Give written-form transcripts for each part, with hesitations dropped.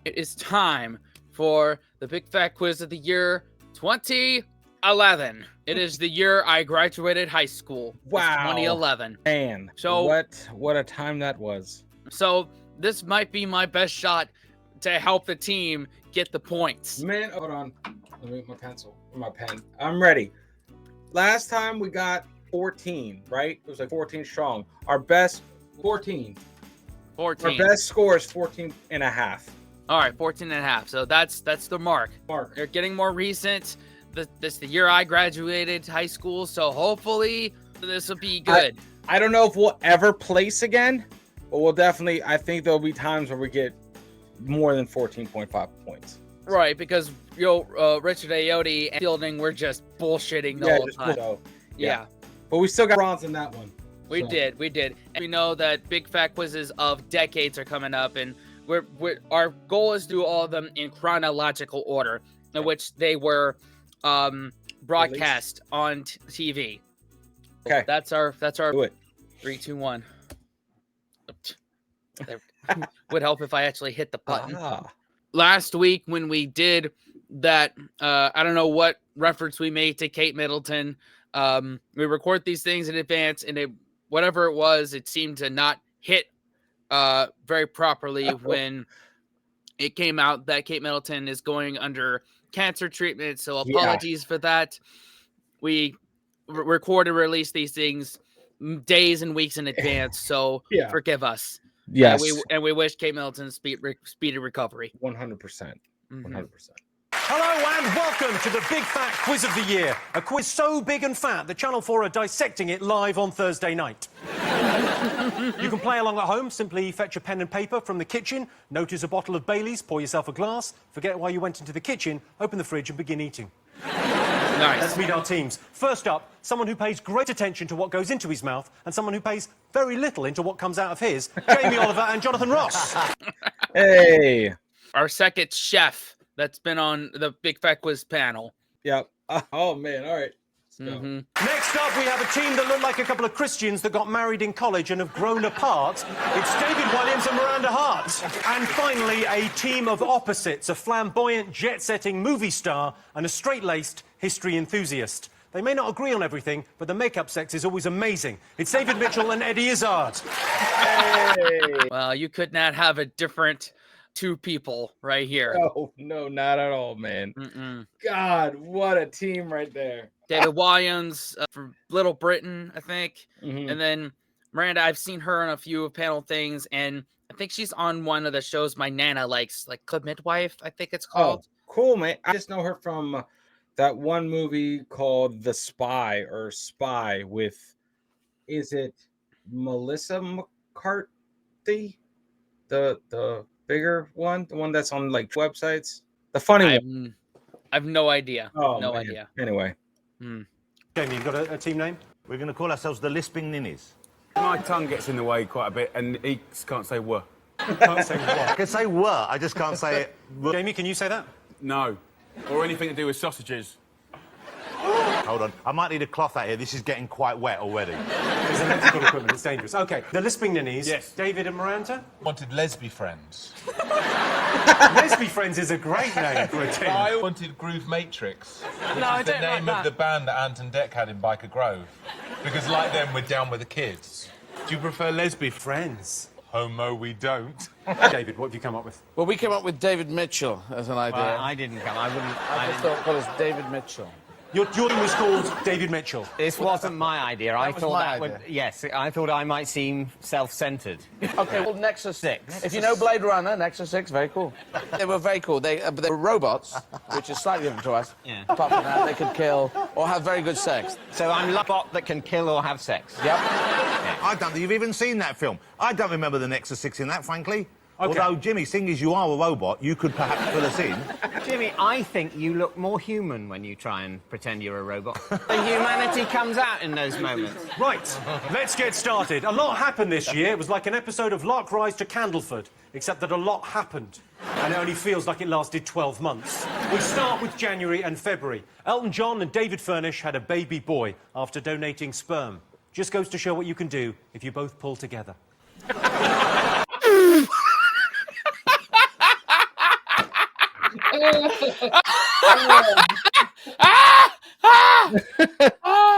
It is time for the Big Fat Quiz of the year 2011. It is the year I graduated high school. Wow. 2011. Man, So what a time that was. So this might be my best shot to help the team get the points. Man, hold on. Let me get my pencil or my pen. I'm ready. Last time we got 14, right? It was like 14 strong. Our best 14. 14. Our best score is 14 and a half. All right, 14 and a half. So that's the mark. They're getting more recent. This is the year I graduated high school, so hopefully this will be good. I don't know if we'll ever place again, but we'll definitely, I think there'll be times where we get more than 14.5 points. Right, because Richard Ayoade and Fielding were just bullshitting the whole time. Yeah. But we still got bronze in that one. We did. And we know that Big Fat Quizzes of decades are coming up, and our goal is to do all of them in chronological order, in which they were broadcast on TV. Okay. That's our Do it. 3, 2, 1. Would help if I actually hit the button. Last week when we did that, I don't know what reference we made to Kate Middleton. We record these things in advance, and whatever it was, it seemed to not hit very properly when it came out that Kate Middleton is going under cancer treatment. So apologies for that. We record and release these things days and weeks in advance. So forgive us. Yes. And we wish Kate Middleton speedy recovery. 100%. 100%. Hello and welcome to the Big Fat Quiz of the Year. A quiz so big and fat that Channel 4 are dissecting it live on Thursday night. You can play along at home. Simply fetch a pen and paper from the kitchen, notice a bottle of Baileys, pour yourself a glass, forget why you went into the kitchen, open the fridge and begin eating. Nice. Let's meet our teams. First up, someone who pays great attention to what goes into his mouth and someone who pays very little into what comes out of his. Jamie Oliver and Jonathan Ross. Hey. Our second chef that's been on the Big Fat Quiz panel. Yep. Oh, man. All right. Let's go. Next up, we have a team that look like a couple of Christians that got married in college and have grown apart. It's David Williams and Miranda Hart. And finally, a team of opposites, a flamboyant, jet-setting movie star and a straight-laced history enthusiast. They may not agree on everything, but the makeup sex is always amazing. It's David Mitchell and Eddie Izzard. Hey. Well, you could not have a different two people right here. No, not at all, man. God, what a team right there. David Williams from Little Britain, I think. And then Miranda, I've seen her on a few panel things, and I think she's on one of the shows my Nana likes, like Club Midwife, I think it's called. Oh, cool, man. I just know her from that one movie called The Spy or Spy with, is it Melissa McCarthy? The bigger one? The one that's on like websites? The funny one. I have no idea. Oh, no man. idea. Anyway. Jamie, you've got a team name? We're going to call ourselves the Lisping Ninnies. My tongue gets in the way quite a bit, and he can't say "were." Can't say what. I can say were, I just can't say it. Jamie, can you say that? No, or anything to do with sausages. Hold on, I might need a cloth out here. This is getting quite wet already. There's electrical equipment, it's dangerous. OK, the Lisping Ninnies. Yes. David and Miranda? Wanted Lesby Friends. Lesby Friends is a great name for a team. I wanted Groove Matrix, which is the name of the band that Ant and Dec had in Biker Grove. Because like them, we're down with the kids. Do you prefer Lesby Friends? Homo, we don't. David, what have you come up with? Well, we came up with David Mitchell as an idea. Well, I didn't come. I just thought, well, it's David Mitchell. Your team was called David Mitchell. This wasn't my idea. I was thought my that idea. would. Yes, I thought I might seem self-centered. Okay, well, Nexus 6. If you know Blade Runner, Nexus 6, very cool. They were very cool. They were robots, which is slightly different to us. Yeah. Apart from that, they could kill or have very good sex. So I'm a bot that can kill or have sex. Yep. I don't think you've even seen that film. I don't remember the Nexus 6 in that, frankly. Okay. Although, Jimmy, seeing as you are a robot, you could perhaps fill us in. Jimmy, I think you look more human when you try and pretend you're a robot. The humanity comes out in those moments. Right, let's get started. A lot happened this year. It was like an episode of Lark Rise to Candleford, except that a lot happened. And it only feels like it lasted 12 months. We start with January and February. Elton John and David Furnish had a baby boy after donating sperm. Just goes to show what you can do if you both pull together.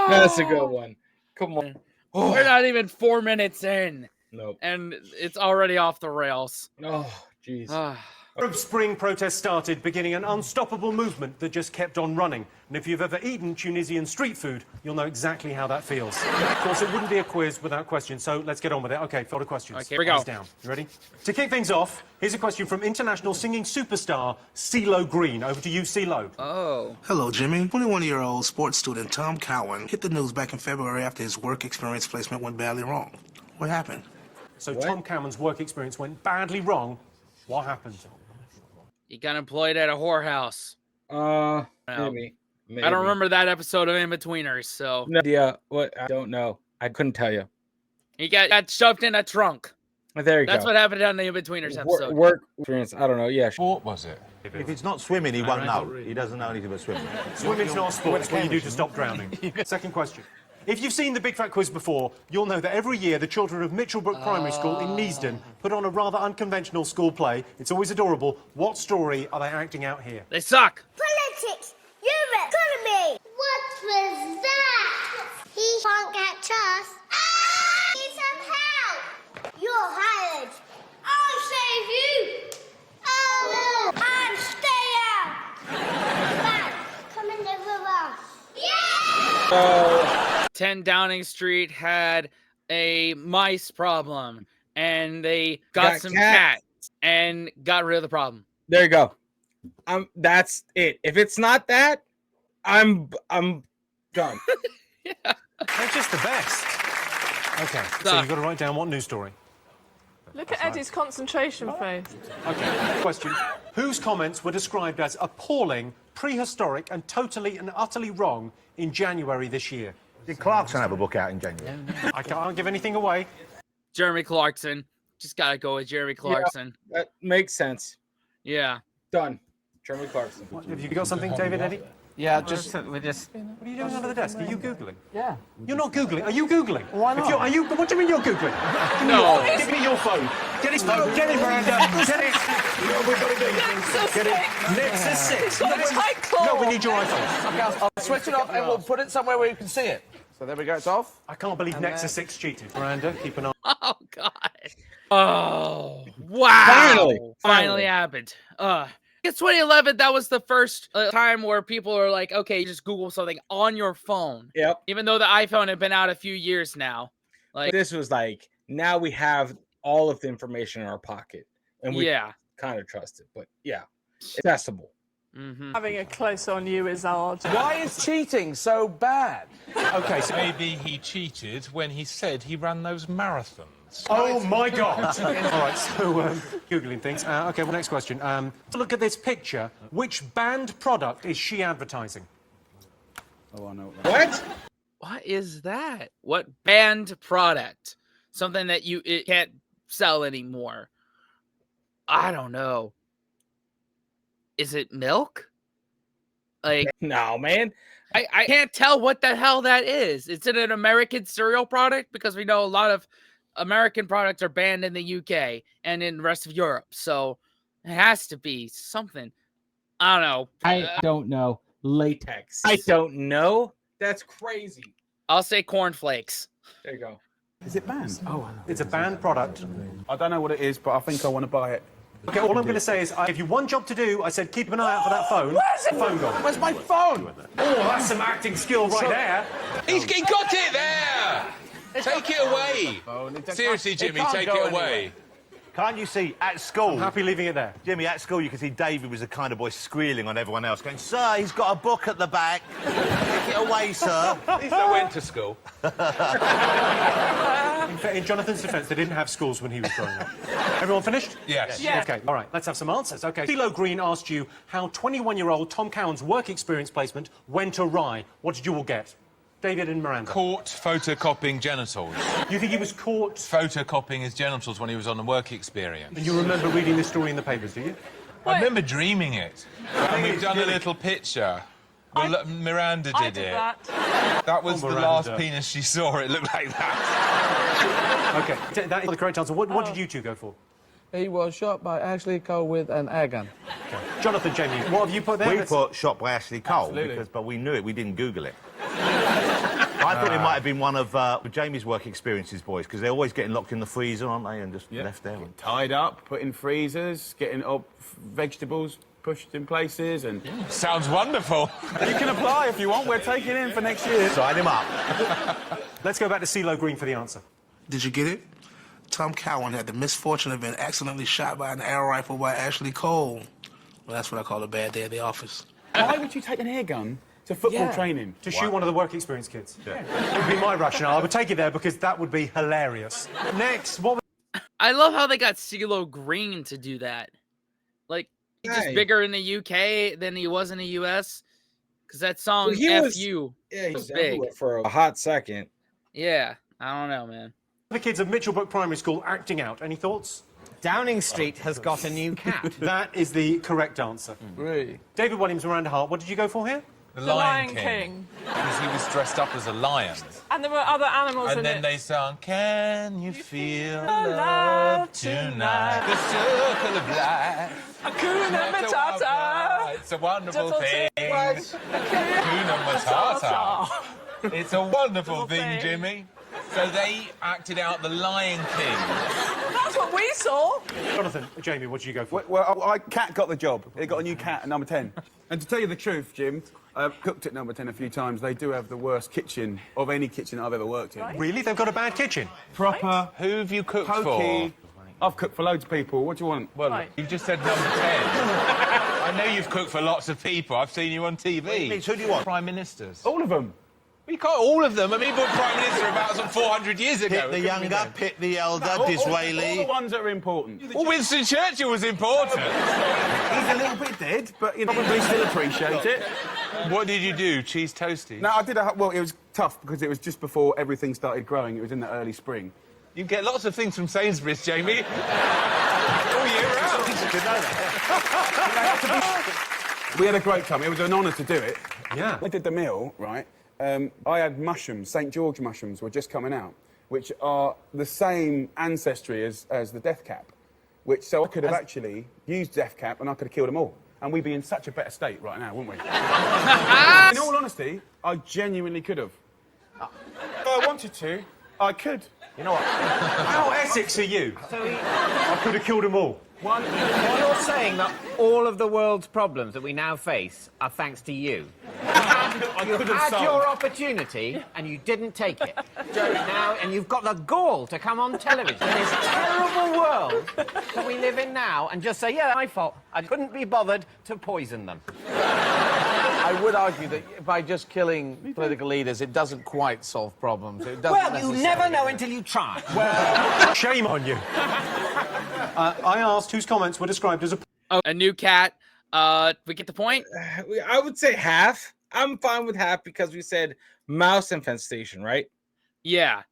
That's a good one. Come on. We're not even 4 minutes in. Nope. And it's already off the rails. Oh, jeez. Arab Spring protests started, beginning an unstoppable movement that just kept on running. And if you've ever eaten Tunisian street food, you'll know exactly how that feels. Of course, it wouldn't be a quiz without questions, so let's get on with it. OK, follow questions. Okay, here we go. Eyes down. You ready? To kick things off, here's a question from international singing superstar CeeLo Green. Over to you, CeeLo. Oh. Hello, Jimmy. 21-year-old sports student Tom Cowan hit the news back in February after his work experience placement went badly wrong. What happened? So Tom Cowan's work experience went badly wrong. What happened? He got employed at a whorehouse. Maybe. I don't remember that episode of In-Betweeners, so... No idea. What? I don't know. I couldn't tell you. He got shoved in a trunk. There you go. That's what happened on the In-Betweeners episode. Work experience. I don't know. Yeah. What was it? If it's not swimming, he won't know. He doesn't know anything about swimming. Swimming's not a sport. It's what you do to stop drowning. Second question. If you've seen the Big Fat Quiz before, you'll know that every year the children of Mitchellbrook Primary School in Neasden put on a rather unconventional school play. It's always adorable. What story are they acting out here? They suck. Politics, Europe, economy. What was that? He can't catch us. Need some help. You're hired. I'll save you. Oh, no. I'm stay out. Dad, come and live with us. Yeah! 10 Downing Street had a mice problem, and they got some cats and got rid of the problem. There you go. That's it. If it's not that, I'm done. Yeah. They're just the best. Okay, so you've got to write down what news story. Look at Eddie's concentration face. Okay, question. Whose comments were described as appalling, prehistoric, and totally and utterly wrong in January this year? Did Clarkson have a book out in January? I can't give anything away. Jeremy Clarkson. Just gotta go with Jeremy Clarkson. Yeah, that makes sense. Yeah. Done. Jeremy Clarkson. Have you got something, David, Eddie? Yeah, What are you doing under the desk? Are you Googling? Yeah. You're not Googling. Are you Googling? Why not? What do you mean you're Googling? No. Give me your phone. Get his phone. Get it, Miranda. Get it. We've got to do it. Get it. Nexus 6. No, we need your iPhone. Okay, I'll switch it off and we'll put it somewhere where you can see it. So there we go, it's off. I can't believe Nexus 6 cheated. Miranda, keep an eye. Oh, God. Oh, wow. Finally happened. It's 2011. That was the first time where people are like, okay, you just Google something on your phone. Yep. Even though the iPhone had been out a few years now. Like, this was like, now we have all of the information in our pocket. And we kind of trust it. But yeah, it's testable. Mm-hmm. Having a close on you is hard. Why is cheating so bad? Okay, so maybe he cheated when he said he ran those marathons. Oh, my God. All right, so Googling things. Okay, well, next question. Look at this picture. Which banned product is she advertising? Oh, I know. What? What is that? What banned product? Something that it can't sell anymore. I don't know. Is it milk? Like, no, man. I can't tell what the hell that is. Is it an American cereal product? Because we know a lot of American products are banned in the UK and in the rest of Europe. So it has to be something. I don't know. I don't know. Latex. I don't know. That's crazy. I'll say cornflakes. There you go. Is it banned? Oh, it's a banned product. I don't know what it is, but I think I want to buy it. Okay, all I'm going to say is I gave you one job to do. I said keep an eye out for that phone. Where's the phone gone? Where's my phone? Oh, that's some acting skill right there. He got it there! Take it away! Seriously, Jimmy, take it away. Can't you see, at school... I'm happy leaving it there. Jimmy, at school, you can see David was the kind of boy squealing on everyone else, going, "Sir, he's got a book at the back. Take it away, sir." At least I went to school. In Jonathan's defence, they didn't have schools when he was growing up. Everyone finished? Yes. Yeah. OK, all right, let's have some answers. OK, CeeLo Green asked you how 21-year-old Tom Cowan's work experience placement went awry. What did you all get? David and Miranda. Caught photocopying genitals. You think he was caught... Photocopying his genitals when he was on a work experience. And you remember reading this story in the papers, do you? I remember dreaming it. And we've done a little picture. Well, Miranda did it. That was the last penis she saw. It looked like that. OK, that is the correct answer. What did you two go for? He was shot by Ashley Cole with an air gun. Okay. Jonathan, Jamie, what have you put there? We put shot by Ashley Cole, but we knew it. We didn't Google it. I thought it might have been one of Jamie's work experiences, boys, because they're always getting locked in the freezer, aren't they, and just left there. Tied up, put in freezers, getting up vegetables pushed in places, and... Sounds wonderful. You can apply if you want. We're taking him for next year. Sign him up. Let's go back to CeeLo Green for the answer. Did you get it? Tom Cowan had the misfortune of being accidentally shot by an air rifle by Ashley Cole. Well, that's what I call a bad day at the office. Why would you take an air gun to football training? To shoot one of the work experience kids. Yeah. It would be my rationale. I would take it there because that would be hilarious. Next, what was... I love how they got CeeLo Green to do that. Like, he's just bigger in the UK than he was in the US. Because that song, Well, he F was- You, Yeah, he was was big. everywhere for a hot second. Yeah, I don't know, man. The kids of Mitchellbrook Primary School acting out. Any thoughts? Downing Street has got a new cat. That is the correct answer. Really? David Williams, Miranda Hart, what did you go for here? The Lion King. Because he was dressed up as a lion. And there were other animals And in then it. they sang, Can you feel love love tonight? tonight? The circle of life. Hakuna Matata. It's a wonderful Little thing. thing. Hakuna Matata. It's a wonderful Little thing, thing. Jimmy. So they acted out the Lion King. That's what we saw. Jonathan, Jamie, what did you go for? Well, Cat got the job. He got a new cat at number 10. And to tell you the truth, Jim, I've cooked at number 10 a few times. They do have the worst kitchen of any kitchen I've ever worked in. Really? They've got a bad kitchen? Proper. Who have you cooked Pokey. for? I've cooked for loads of people. What do you want? Well, Right. you've just said number 10. I know you've cooked for lots of people. I've seen you on TV. Who do you want? Prime ministers. All of them. We can't all of them. I mean, you put Prime Minister about some 400 years ago. Pitt the younger, Pitt the elder, All Disraeli. the ones that are important. Well, Winston Churchill was important. He's a little bit dead, but you probably still appreciate it. What did you do? Cheese toasties? No, I did well, it was tough because it was just before everything started growing. It was in the early spring. You get lots of things from Sainsbury's, Jamie. All year round. We had a great time. It was an honour to do it. Yeah. I did the meal, right? I had mushrooms, St George mushrooms were just coming out, which are the same ancestry as the death cap, so I could have actually used death cap and I could have killed them all. And we'd be in such a better state right now, wouldn't we? In all honesty, I genuinely could have. If I wanted to, I could. You know what? How Essex are you? I could have killed them all. You're saying that all of the world's problems that we now face are thanks to you. You had your opportunity and you didn't take it. Now, and you've got the gall to come on television in this terrible world that we live in now and just say, yeah, my fault. I couldn't be bothered to poison them. I would argue that by just killing political leaders, it doesn't quite solve problems. It doesn't Well, you never know until you try. Shame on you. I asked whose comments were described as A new cat. We get the point? I would say half. I'm fine with half because we said mouse infestation, right? Yeah.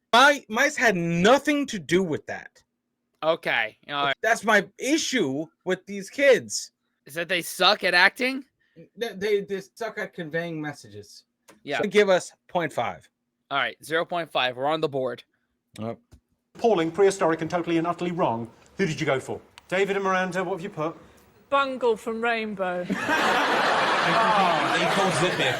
Mice had nothing to do with that. Okay. All right. That's my issue with these kids. Is that they suck at acting? They suck at conveying messages. Yeah. So give us 0.5. All right. 0.5. We're on the board. appalling, prehistoric and totally and utterly wrong. Who did you go for? David and Miranda, what have you put? Bungle from Rainbow. He calls Zippy a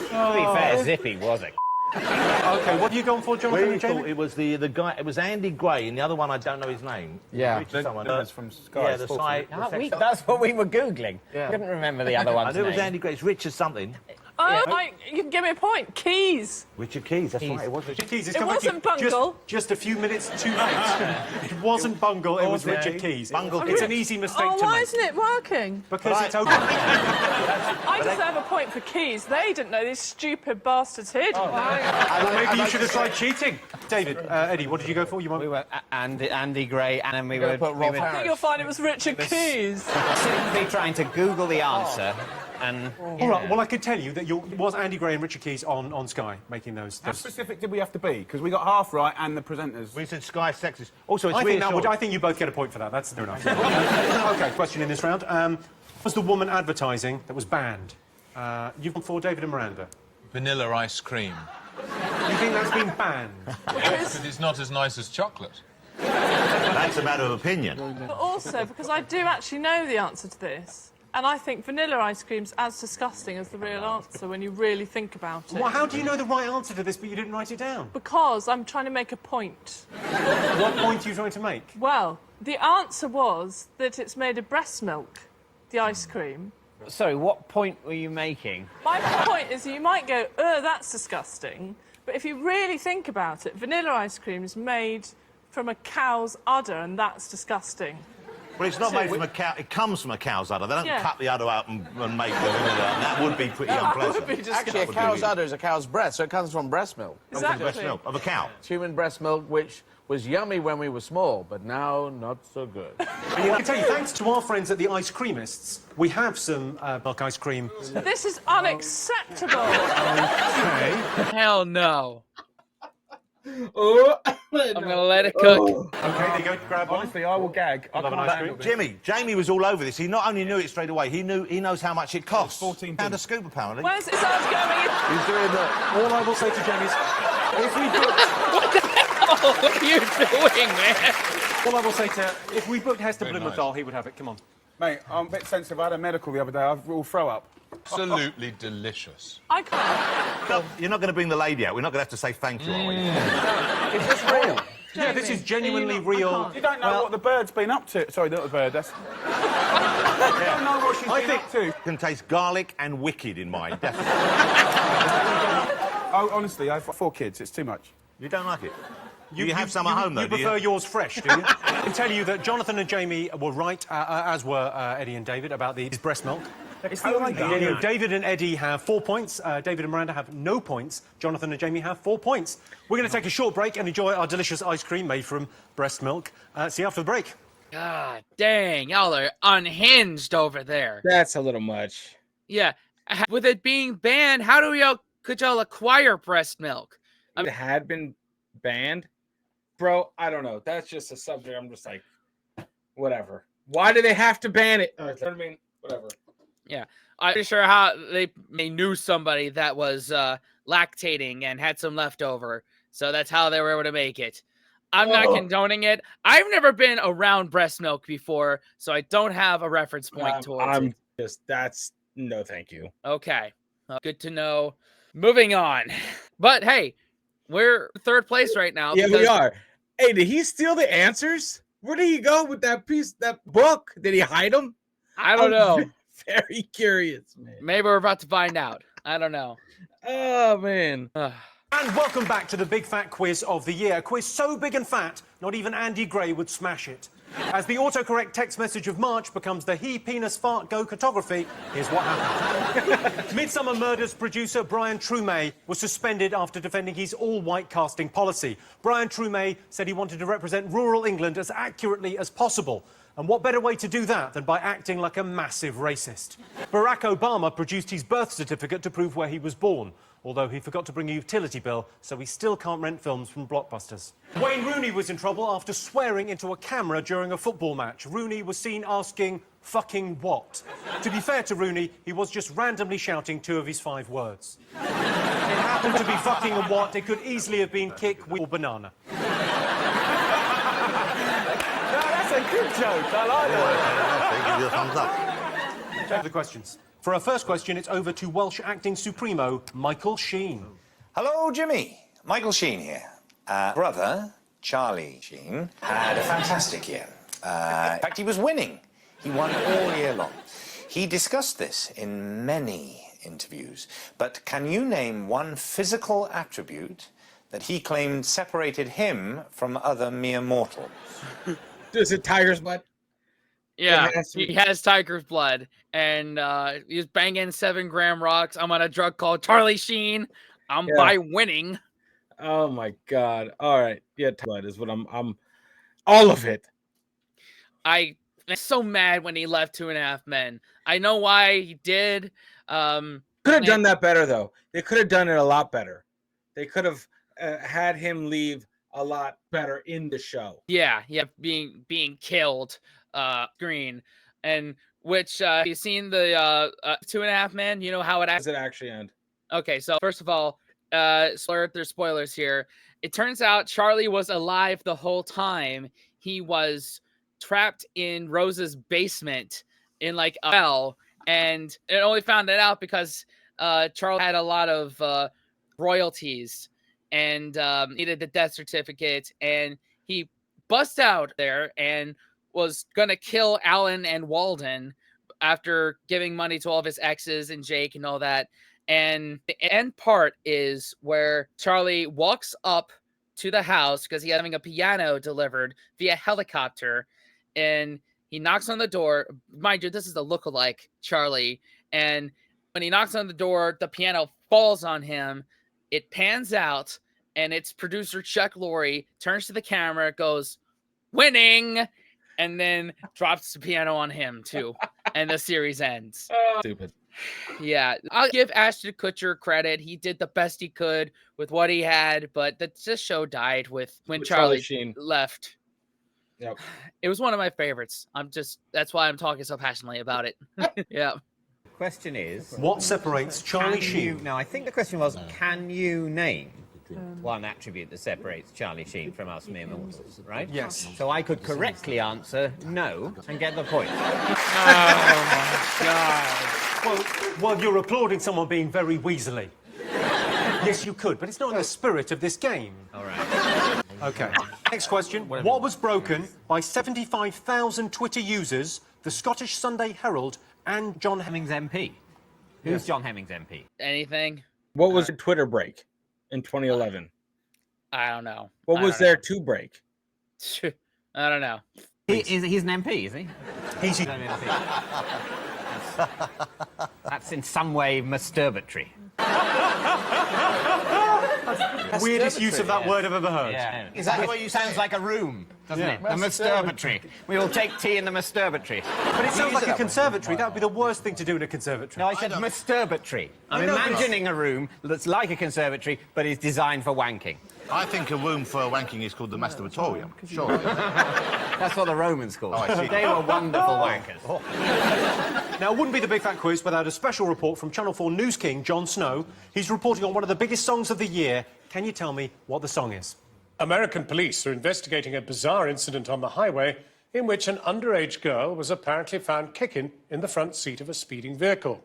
To be fair, Zippy was a Okay, what have you gone for, Jonathan and Jamie? Thought it was the guy. It was Andy Gray, and the other one I don't know his name. Yeah. Richard someone. from Sky. Yeah, the site. That's what we were Googling. Yeah. Couldn't remember the other one's I knew it was name. Andy Gray. It's Richard something. You can give me a point. Keys. Richard Keys. That's right. It was Richard. Keys. It wasn't Bungle. Just a few minutes too late. It wasn't Bungle, it was Richard Keys. Bungle It's Keys. an easy mistake Oh, to why make. isn't it working? Because it's open. I deserve a point for Keys. They didn't know these stupid bastards hid. Maybe you should have tried cheating. David, Eddie, what did you go for? You We were Andy Gray, and then we were I think you'll find it was Richard Keys. simply trying to Google the answer. And All right, well, I could tell you that was Andy Gray and Richard Keys on Sky making those. How specific did we have to be? Because we got half right and the presenters. We said Sky sexist. Also, it's I reassuring. think you both get a point for that. That's fair enough. Okay, question in this round. Was the woman advertising that was banned? You've gone for David and Miranda. vanilla ice cream. You You think that's been banned? Because it's not as nice as chocolate. That's a matter of opinion. But also, because I do actually know the answer to this, and I think vanilla ice cream's as disgusting as the real answer when you really think about it. Well, how do you know the right answer to this, but you didn't write it down? Because I'm trying to make a point. What point are you trying to make? Well, the answer was that it's made of breast milk, the ice cream. Sorry, what point were you making? My point is you might go, that's disgusting, but if you really think about it, vanilla ice cream is made from a cow's udder, and that's disgusting. Well, it's not made from a cow. It comes from a cow's udder. They don't Yeah. cut the udder out and make the vanilla. That would be pretty unpleasant. Would be Actually, a cow's udder is a cow's breast, so it comes from breast milk. Exactly. Breast milk of a cow. It's human breast milk, which was yummy when we were small, but now not so good. And I can tell you, thanks to our friends at the Ice Creamists, we have some milk ice cream. This is unacceptable. Okay. Hell no. Oh, I'm gonna let it cook. Okay, there you go. Grab one. Honestly, I will gag. I Love an can't ice handle cream. this. Jamie was all over this. He not only knew it straight away, he knows how much it costs. 14 £14 a scoop, apparently. Where's this going? He's doing that. All I will say to Jamie is, if we booked... What are you doing, man? All I will say to... If we booked Hester Blumenthal, he would have it. Come on. Mate, I'm a bit sensitive. I had a medical the other day. I will throw up. Absolutely delicious. I can't. No, you're not going to bring the lady out. We're not going to have to say thank you, are we? Is this real? Yeah, this is genuinely real. You don't know what the bird's been up to. Sorry, not the bird. That's. You don't know what she's been up to. It can taste garlic and wicked in mine, definitely. Oh, honestly, I have 4 kids. It's too much. You don't like it? You have some at home, though, You do you? prefer yours fresh, do you? I can tell you that Jonathan and Jamie were right, as were Eddie and David, about these breast milk. David and Eddie have 4 points. David and Miranda have no points. Jonathan and Jamie have 4 points. We're going to take a short break and enjoy our delicious ice cream made from breast milk. See you after the break. God dang, y'all are unhinged over there. that's a little much. Yeah, with it being banned, how could y'all acquire breast milk? It had been banned, bro. I don't know. That's just a subject. I'm just like, whatever. Why do they have to ban it? You know what I mean, whatever. Yeah, I'm pretty sure how they knew somebody that was lactating and had some leftover, so that's how they were able to make it. I'm not condoning it. I've never been around breast milk before, so I don't have a reference point towards it. That's no, thank you. Okay, good to know. Moving on, but hey, we're 3rd place right now. Yeah, we are. Hey, did he steal the answers? Where did he go with that book? Did he hide them? I don't know. Very curious, man. Maybe we're about to find out. I don't know. Oh, man. And welcome back to the Big Fat Quiz of the Year. A quiz so big and fat, not even Andy Gray would smash it. As the autocorrect text message of March becomes the he penis fart go cartography, here's what happened. Midsummer Murders producer Brian Truemay was suspended after defending his all-white casting policy. Brian Truemay said he wanted to represent rural England as accurately as possible. And what better way to do that than by acting like a massive racist? Barack Obama produced his birth certificate to prove where he was born, although he forgot to bring a utility bill, so he still can't rent films from Blockbusters. Wayne Rooney was in trouble after swearing into a camera during a football match. Rooney was seen asking, "Fucking what?" To be fair to Rooney, he was just randomly shouting 2 of his 5 words. It happened to be fucking and what. It could easily have been kick, wheel, banana. That's a good joke. I like that. Give you a thumbs up. Check the questions. For our first question, it's over to Welsh acting supremo, Michael Sheen. Hello, Jimmy. Michael Sheen here. Brother, Charlie Sheen, had a fantastic year. In fact, he was winning. He won all year long. He discussed this in many interviews. But can you name one physical attribute that he claimed separated him from other mere mortals? Is it tiger's blood? Yeah, he has tiger's blood, and he's banging 7-gram rocks. I'm on a drug called Charlie Sheen. I'm by winning. Oh my God! All right, yeah, blood is what I'm. All of it. I'm so mad when he left 2.5 Men. I know why he did. Could have done that better though. They could have done it a lot better. They could have had him leave a lot better in the show. Yeah, being killed. Green, and which you seen the 2.5 Men? You know how it does it actually end? Okay, so first of all, there's spoilers here. It turns out Charlie was alive the whole time. He was trapped in Rose's basement in like a well, and it only found it out because Charlie had a lot of royalties and needed the death certificate, and he bust out there and was gonna kill Alan and Walden after giving money to all of his exes and Jake and all that. And the end part is where Charlie walks up to the house because he's having a piano delivered via helicopter, and he knocks on the door. Mind you, this is the lookalike Charlie. And when he knocks on the door, the piano falls on him. It pans out, and it's producer Chuck Lorre turns to the camera, goes, "Winning," and then drops the piano on him too. And the series ends. Stupid. Yeah, I'll give Ashton Kutcher credit. He did the best he could with what he had, but this show died when Charlie Sheen left. Yep. It was one of my favorites. That's why I'm talking so passionately about it. Yeah. Question is, what separates Charlie Sheen? Now, I think the question was, can you name one attribute that separates Charlie Sheen from us mere mortals, right? Yes. So I could correctly answer no and get the point. Oh my God. Well, you're applauding someone being very weaselly. Yes, you could, but it's not in the spirit of this game. All right. Okay. Next question. What was broken by 75,000 Twitter users, the Scottish Sunday Herald, and John Hemmings MP? Who's John Hemmings MP? Anything? What was the Twitter break in 2011? I don't know. What was there to break? I don't know. He's an MP, is he? He's an MP. That's in some way masturbatory. Weirdest use of that word I've ever heard. Yeah. Is that the way you sounds like a room, doesn't it? The masturbatory. We will take tea in the masturbatory. But it sounds like a conservatory. That would be the worst thing to do in a conservatory. No, I said masturbatory. I'm imagining a room that's like a conservatory, but is designed for wanking. I think a room for wanking is called the masturbatorium. Sure. That's what the Romans called it. I see. They were wonderful wankers. Now, it wouldn't be the Big Fat Quiz without a special report from Channel 4 News King, Jon Snow. He's reporting on one of the biggest songs of the year. Can you tell me what the song is? American police are investigating a bizarre incident on the highway in which an underage girl was apparently found kicking in the front seat of a speeding vehicle.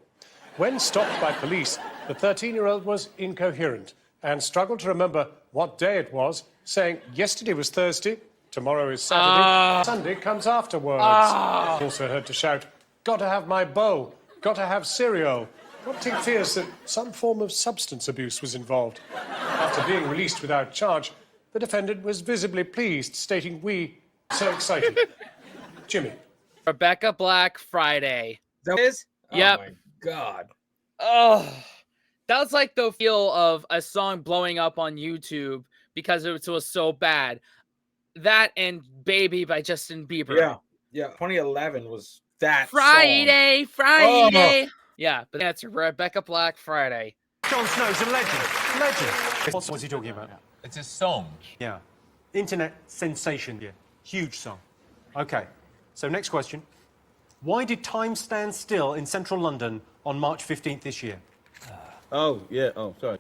When stopped by police, the 13-year-old was incoherent and struggled to remember what day it was, saying yesterday was Thursday, tomorrow is Saturday, Sunday comes afterwards. Also heard to shout, "Gotta have my bowl, gotta have cereal," prompting fears that some form of substance abuse was involved. After being released without charge, the defendant was visibly pleased, stating, "We so excited." Jimmy. Rebecca Black, Friday. That is? Yep. Oh my God. Oh, that was like the feel of a song blowing up on YouTube because it was so bad. That and Baby by Justin Bieber. Yeah. 2011 was that Friday. Oh. Yeah, but that's Rebecca Black, Friday. Jon Snow's a legend. What's he talking about? It's a song. Yeah. Internet sensation. Yeah. Huge song. Okay. So next question. Why did time stand still in central London on March 15th this year? Oh, yeah. Oh, sorry.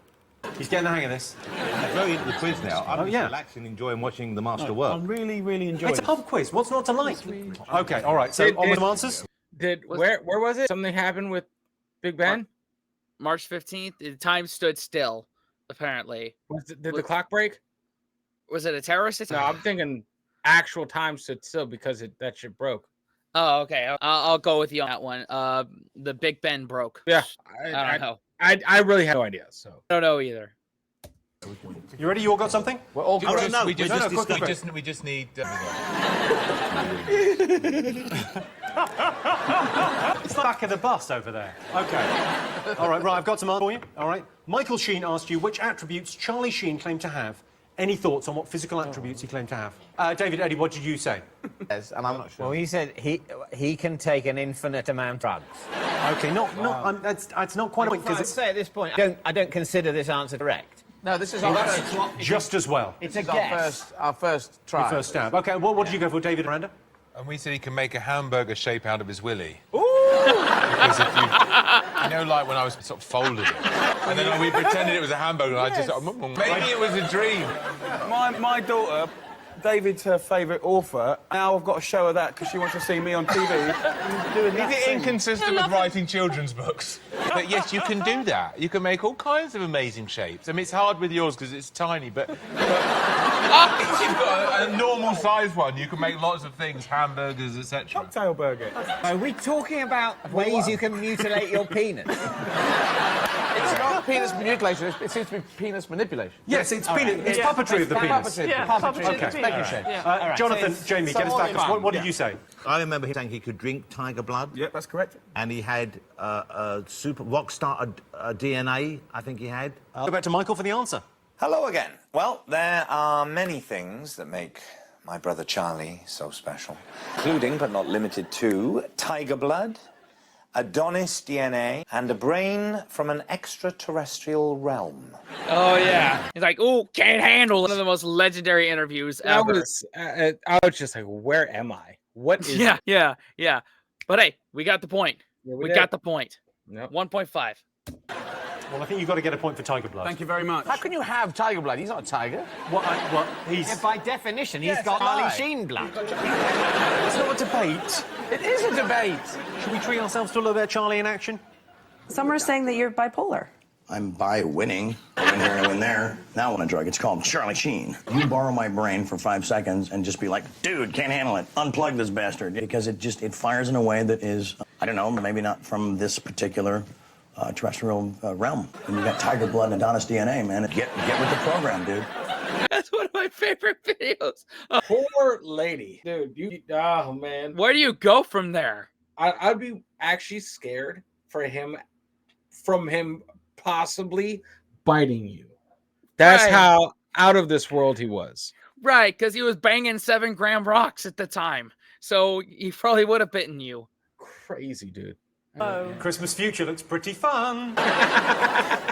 He's getting the hang of this. I'm very into the quiz now. I'm just relaxing, enjoying watching the master work. I'm really, really enjoying It's a pub quiz. What's not to like? Okay, all right. So on with the answers. Where was it? Something happened with Big Ben? March 15th, the time stood still, apparently. Did the clock break? Was it a terrorist attack? No, I'm thinking actual time stood still because that shit broke. Oh, okay. I'll go with you on that one. The Big Ben broke. Yeah. I don't know. I really have no idea, so. I don't know either. You ready? You all got something? We're all We just need... It's the back of the bus over there. Okay. All right, I've got some answers for you. All right. Michael Sheen asked you which attributes Charlie Sheen claimed to have. Any thoughts on what physical attributes he claimed to have? David, Eddie, what did you say? Yes, and I'm not sure. Well, he said he can take an infinite amount of drugs. Okay, that's not quite a point. I'd say at this point, I don't consider this answer correct. No, this is our first. Just as well. It's a guess. Our first try. Your first stab. Okay, what did you go for, David, Miranda? And we said he can make a hamburger shape out of his willy. Ooh! Because if you know, like when I was sort of folded it, and then we pretended it was a hamburger, and I just maybe it was a dream. My daughter, David's her favourite author. Now I've got to show her that because she wants to see me on TV doing that. Is it inconsistent with writing children's books? But yes, you can do that. You can make all kinds of amazing shapes. I mean, it's hard with yours because it's tiny, but if you've got a normal size one, you can make lots of things, hamburgers, etc. Cocktail burger. Are we talking about ways you can mutilate your penis? It's not penis mutilation, it seems to be penis manipulation. Yes, it's penis. It's puppetry of the penis. Puppetry. Okay. Jonathan, Jamie, get us back. What did you say? I remember him saying he could drink tiger blood. Yep, that's correct. And he had a super rock star DNA, I think he had. Go back to Michael for the answer. Hello again. Well, there are many things that make my brother Charlie so special, including, but not limited to, tiger blood, Adonis DNA, and a brain from an extraterrestrial realm. Oh, yeah. He's like, oh, can't handle it. One of the most legendary interviews ever. I was just like, where am I? What is it? Yeah. But hey, we got the point. Yeah, we got the point. Yep. 1.5. Well, I think you've got to get a point for tiger blood. Thank you very much. How can you have tiger blood? He's not a tiger. He's... Yeah, by definition, he's got Charlie Sheen blood. It's not a debate. It is a debate. Should we treat ourselves to a little bit of Charlie in action? Some are saying that you're bipolar. I'm winning. I win here and I win there. Now I want a drug. It's called Charlie Sheen. You borrow my brain for 5 seconds and just be like, dude, can't handle it. Unplug this bastard. Because it fires in a way that is, I don't know, maybe not from this particular terrestrial realm. And you got tiger blood and Adonis DNA, man. Get with the program, dude. That's one of my favorite videos. Poor lady. Dude, oh, man. Where do you go from there? I'd be actually scared from him possibly biting you. That's Right. how out of this world he was. Right, because he was banging 7-gram rocks at the time. So he probably would have bitten you. Crazy, dude. Oh. Christmas future looks pretty fun.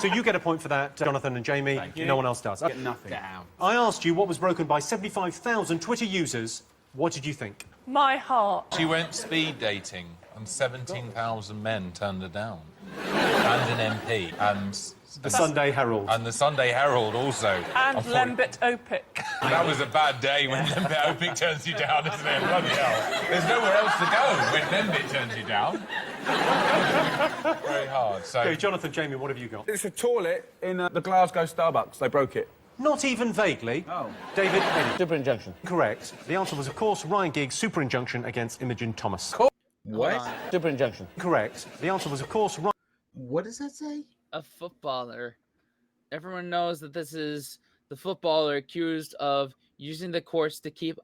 So you get a point for that, Jonathan and Jamie. No one else does. Get nothing. I asked you what was broken by 75,000 Twitter users. What did you think? My heart. She went speed dating, and 17,000 men turned her down. And an MP. And the Sunday Herald. And the Sunday Herald also. And Lembit Opic. That was a bad day when Lembit Opic turns you down, isn't it? Bloody hell. There's nowhere else to go when Lembit turns you down. Very hard. So, Okay, Jonathan, Jamie, what have you got? It's a toilet in the Glasgow Starbucks. They broke it. Not even vaguely. Oh. David, Eddie. Super injunction. Correct. The answer was, of course, Ryan Giggs' super injunction against Imogen Thomas. What? Super injunction. Correct. The answer was, of course, Ryan... What does that say? A footballer. Everyone knows that this is the footballer accused of using the courts to keep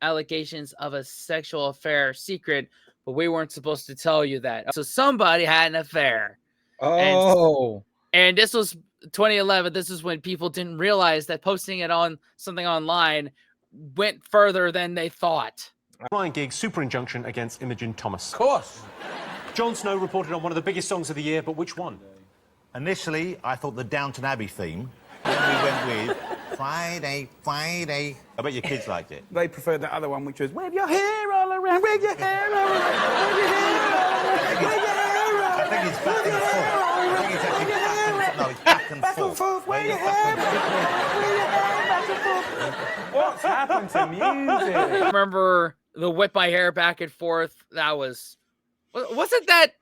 allegations of a sexual affair secret, but we weren't supposed to tell you that. So somebody had an affair. Oh. And this was 2011. This is when people didn't realize that posting it on something online went further than they thought. Ryan Giggs' super injunction against Imogen Thomas. Of course. Jon Snow reported on one of the biggest songs of the year, but which one? Initially, I thought the Downton Abbey theme. Then we went with Friday, Friday. I bet your kids liked it. They preferred that other one, which was wave your hair all around, wave your hair all around, wave your hair all around, wave your hair all around. I think it's back and forth. I think it's actually back and Back and forth, wave your hair, back and forth. What's happened to music? I remember the whip my hair back and forth. That was... Wasn't that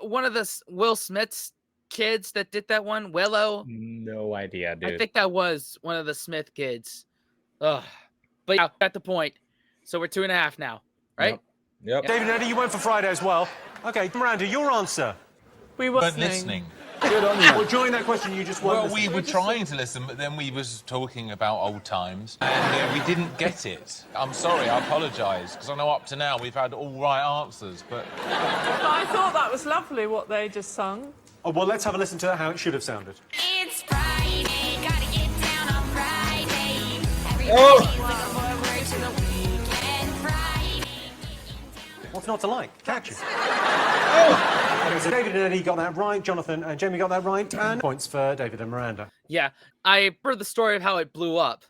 one of the Will Smith's kids that did that one? Willow? No idea, dude. I think that was one of the Smith kids. Ugh. But yeah, got the point. So we're 2.5 now, right? Yep. David and Eddie, you went for Friday as well. Okay, Miranda, your answer. We were weren't listening. Good on you. Well, during that question, you just weren't Well, we listening. were trying to listen, but then we was talking about old times, and we didn't get it. I'm sorry, I apologise, because I know up to now we've had all right answers, but... I thought that was lovely what they just sung. Oh, well, let's have a listen to how it should have sounded. It's Friday, gotta get down on Friday. Oh. Everybody's looking forward to the weekend. Friday. What's not to like? Catchy. Okay, so David and Eddie got that right. Jonathan and Jamie got that right. And points for David and Miranda. Yeah. I heard the story of how it blew up.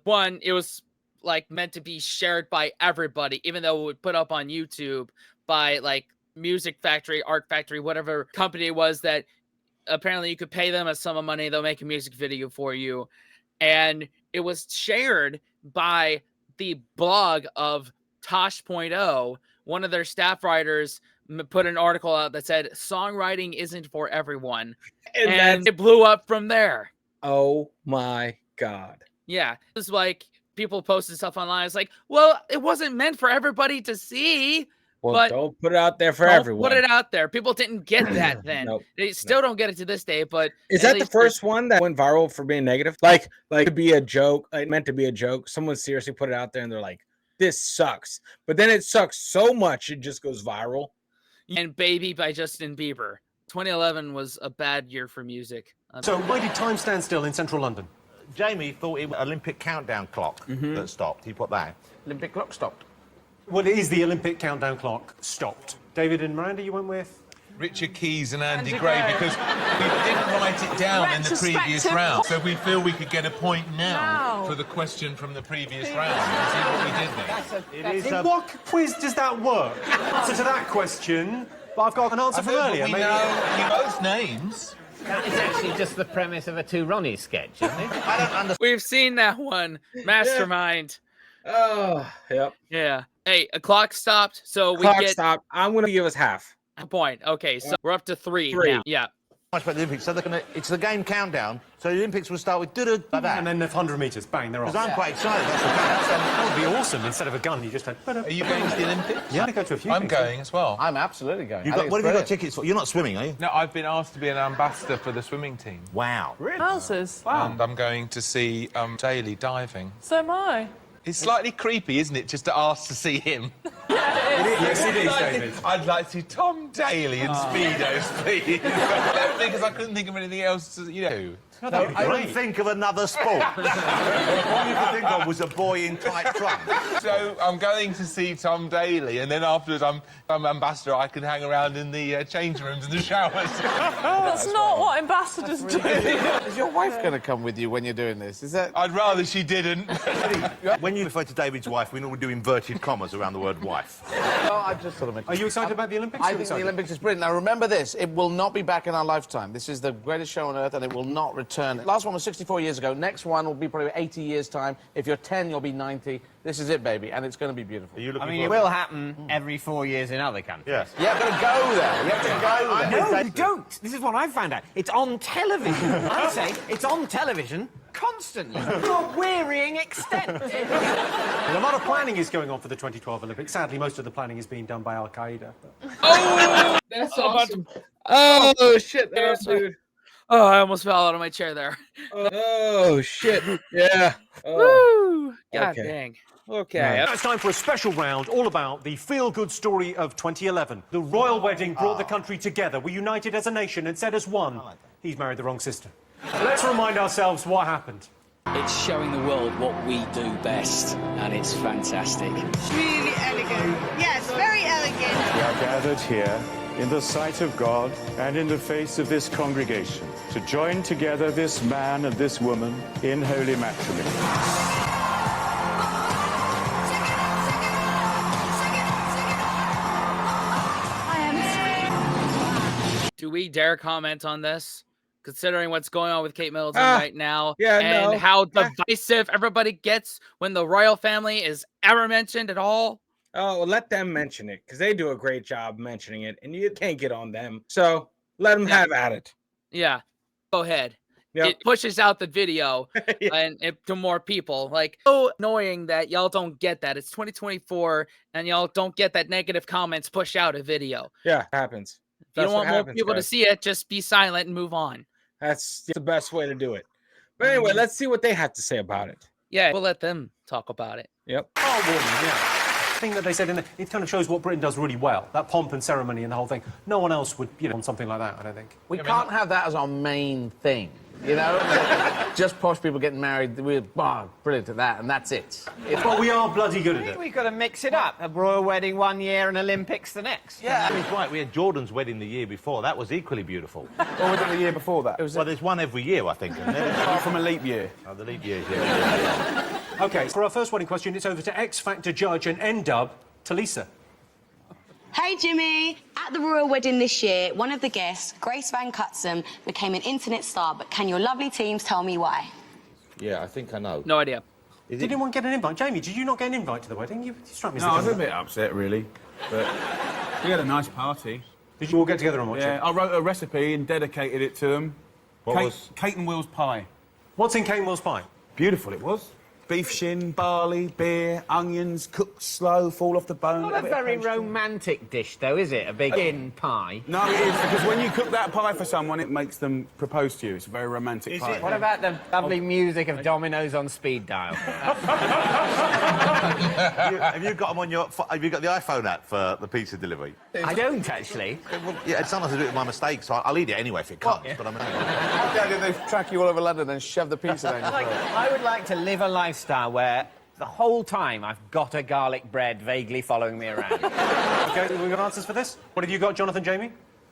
One, it was like meant to be shared by everybody, even though it would put up on YouTube by like music factory, art factory, whatever company it was that apparently you could pay them a sum of money. They'll make a music video for you. And it was shared by the blog of Tosh.0. One of their staff writers put an article out that said songwriting isn't for everyone. And it blew up from there. Oh my God. Yeah. It was like people posted stuff online. It's like, well, it wasn't meant for everybody to see. Well, but don't put it out there for everyone. Put it out there. People didn't get that then. Nope. They still don't get it to this day. But is that the first one that went viral for being negative? Like to be a joke, like meant to be a joke. Someone seriously put it out there and they're like, this sucks. But then it sucks so much it just goes viral. And Baby by Justin Bieber. 2011 was a bad year for music. So why did time stand still in central London? Jamie thought it was Olympic countdown clock that stopped. He put that. Olympic clock stopped. Well, it is the Olympic countdown clock stopped. David and Miranda, you went with? Richard Keys and Andy Gray, because we didn't write it down in the previous round. So we feel we could get a point now for the question from the previous round. You see what we did there? In what quiz does that work? Answer to that question, but I've got an answer from earlier. We know both names. That is actually just the premise of a Two Ronnies sketch, isn't it? I don't understand. We've seen that one. Mastermind. Oh, yep. Yeah. Hey, a clock stopped, so Clock we get stopped. I'm going to give us half. a point. Okay, so we're up to three now. Yeah. Much about the Olympics. So it's the game countdown. So the Olympics will start with like that. And then the 100 metres, bang, they're off. Because I'm quite excited. That's the That would be awesome. Instead of a gun, you just had... Are you going to the Olympics? Yeah, I go to a few I'm things. going as well. I'm absolutely going. what have you got tickets for? You're not swimming, are you? No, I've been asked to be an ambassador for the swimming team. Wow. Really? Houses. And I'm going to see Daly diving. So am I. It's slightly creepy, isn't it, just to ask to see him? Yes, it is, David. I'd like to see Tom Daly in Speedos, please. Because I couldn't think of anything else to, I couldn't think of another sport. All you could think of was a boy in tight trunks. So I'm going to see Tom Daly, and then afterwards I'm ambassador. I can hang around in the change rooms and the showers. That's not what ambassadors do. Is your wife going to come with you when you're doing this? Is that... I'd rather she didn't. When you refer to David's wife, we normally do inverted commas around the word wife. Oh, I just sort of... Are you excited about the Olympics? I think the Olympics is brilliant. Now, remember this. It will not be back in our lifetime. This is the greatest show on earth, and it will not return. Last one was 64 years ago. Next one will be probably 80 years' time. If you're 10, you'll be 90. This is it, baby, and it's going to be beautiful. I mean, it will happen every 4 years in other countries. Yes. You have to go there. You have to go there. No, you don't. This is what I've found out. It's on television. I say it's on television constantly, to a wearying extent. And a lot of planning is going on for the 2012 Olympics. Sadly, most of the planning is being done by Al-Qaeda. Oh, that's awesome. Oh, shit. Dude. Oh, I almost fell out of my chair there. Oh, shit. Yeah. Woo. God dang. Okay. It's time for a special round all about the feel-good story of 2011. The royal wedding brought the country together. We united as a nation and said as one, he's married the wrong sister. Let's remind ourselves what happened. It's showing the world what we do best, and it's fantastic. Really elegant. Yes, very elegant. We are gathered here in the sight of God and in the face of this congregation to join together this man and this woman in holy matrimony. Do we dare comment on this? Considering what's going on with Kate Middleton right now, and how divisive everybody gets when the royal family is ever mentioned at all. Oh, well, let them mention it, because they do a great job mentioning it, and you can't get on them. So let them have at it. Yeah, go ahead. Yep. It pushes out the video to more people. Like, so annoying that y'all don't get that. It's 2024, and y'all don't get that negative comments push out a video. Yeah, it happens. If you don't want more people to see it, just be silent and move on. That's the best way to do it. But anyway, let's see what they have to say about it. Yeah, we'll let them talk about it. Yep. Oh, woman, yeah. The thing that they said in it kind of shows what Britain does really well. That pomp and ceremony and the whole thing. No one else would, on something like that, I don't think. We can't have that as our main thing, Just posh people getting married, we're brilliant at that, and that's it. Well, we are bloody good at it. We've got to mix it up. A royal wedding one year and Olympics the next. Yeah, he's right. We had Jordan's wedding the year before. That was equally beautiful. What was it the year before that? Well, there's one every year, I think. Apart from a leap year. Oh, the leap years, yeah. OK, for our first wedding question, it's over to X Factor judge and N-Dub, Talisa. Hey, Jimmy. At the royal wedding this year, one of the guests, Grace Van Cutsum, became an internet star, but can your lovely teams tell me why? Yeah, I think I know. No idea. Did anyone get an invite? Jamie, did you not get an invite to the wedding? You struck me as No, the I was kind a bit upset, really. But we had a nice party. Did you all get together and watch it? Yeah, I wrote a recipe and dedicated it to them. Kate and Will's pie. What's in Kate and Will's pie? Beautiful it was. Beef shin, barley, beer, onions, cooked slow, fall off the bone. Not a very romantic dish, though, is it? A big in pie. No, it is, because when you cook that pie for someone, it makes them propose to you. It's a very romantic pie. What about the lovely music of dominoes on speed dial? Have you got them on your... Have you got the iPhone app for the pizza delivery? I don't, actually. Well, yeah, sometimes I do it with my mistake, so I'll eat it anyway if it comes, but I'm... How did they track you all over London and shove the pizza down your throat? I would like to live a lifestyle where the whole time I've got a garlic bread vaguely following me around. OK, we got answers for this? What have you got, Jonathan, Jamie?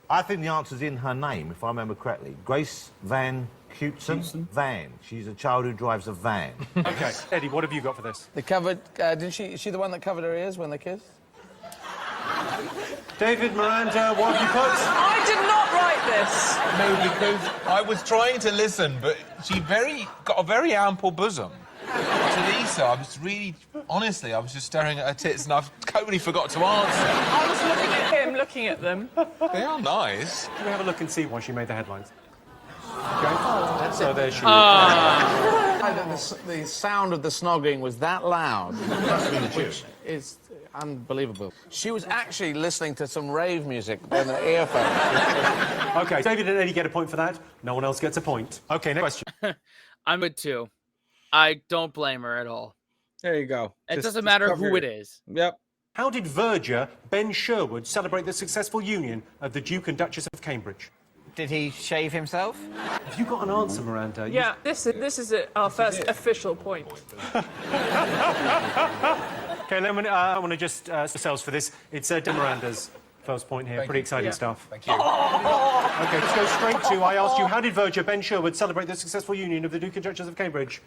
I think the answer's in her name, if I remember correctly. Grace Van Cutsum Van. She's a child who drives a van. OK, Eddie, what have you got for this? They covered... is she the one that covered her ears when they kissed? David, Miranda, what have you put? I did not write this. No, because I was trying to listen, but she got a very ample bosom. Teresa, I was really... Honestly, I was just staring at her tits and I've totally forgot to answer. I was looking at him, looking at them. They are nice. Can we have a look and see why she made the headlines? OK, so there she The sound of the snogging was that loud, which is unbelievable. She was actually listening to some rave music in the earphones. OK, David and Eddie get a point for that. No one else gets a point. OK, next question. I'm good too. I don't blame her at all. There you go. It doesn't matter who it is. Yep. How did Verger Ben Sherwood celebrate the successful union of the Duke and Duchess of Cambridge? Did he shave himself? Have you got an answer, Miranda? Yeah, this is our first official point. OK, I want to just ourselves for this. It's Miranda's first point here. Pretty exciting stuff. Thank you. OK, let's go straight to... I asked you, how did Verger Ben Sherwood celebrate the successful union of the Duke and Duchess of Cambridge?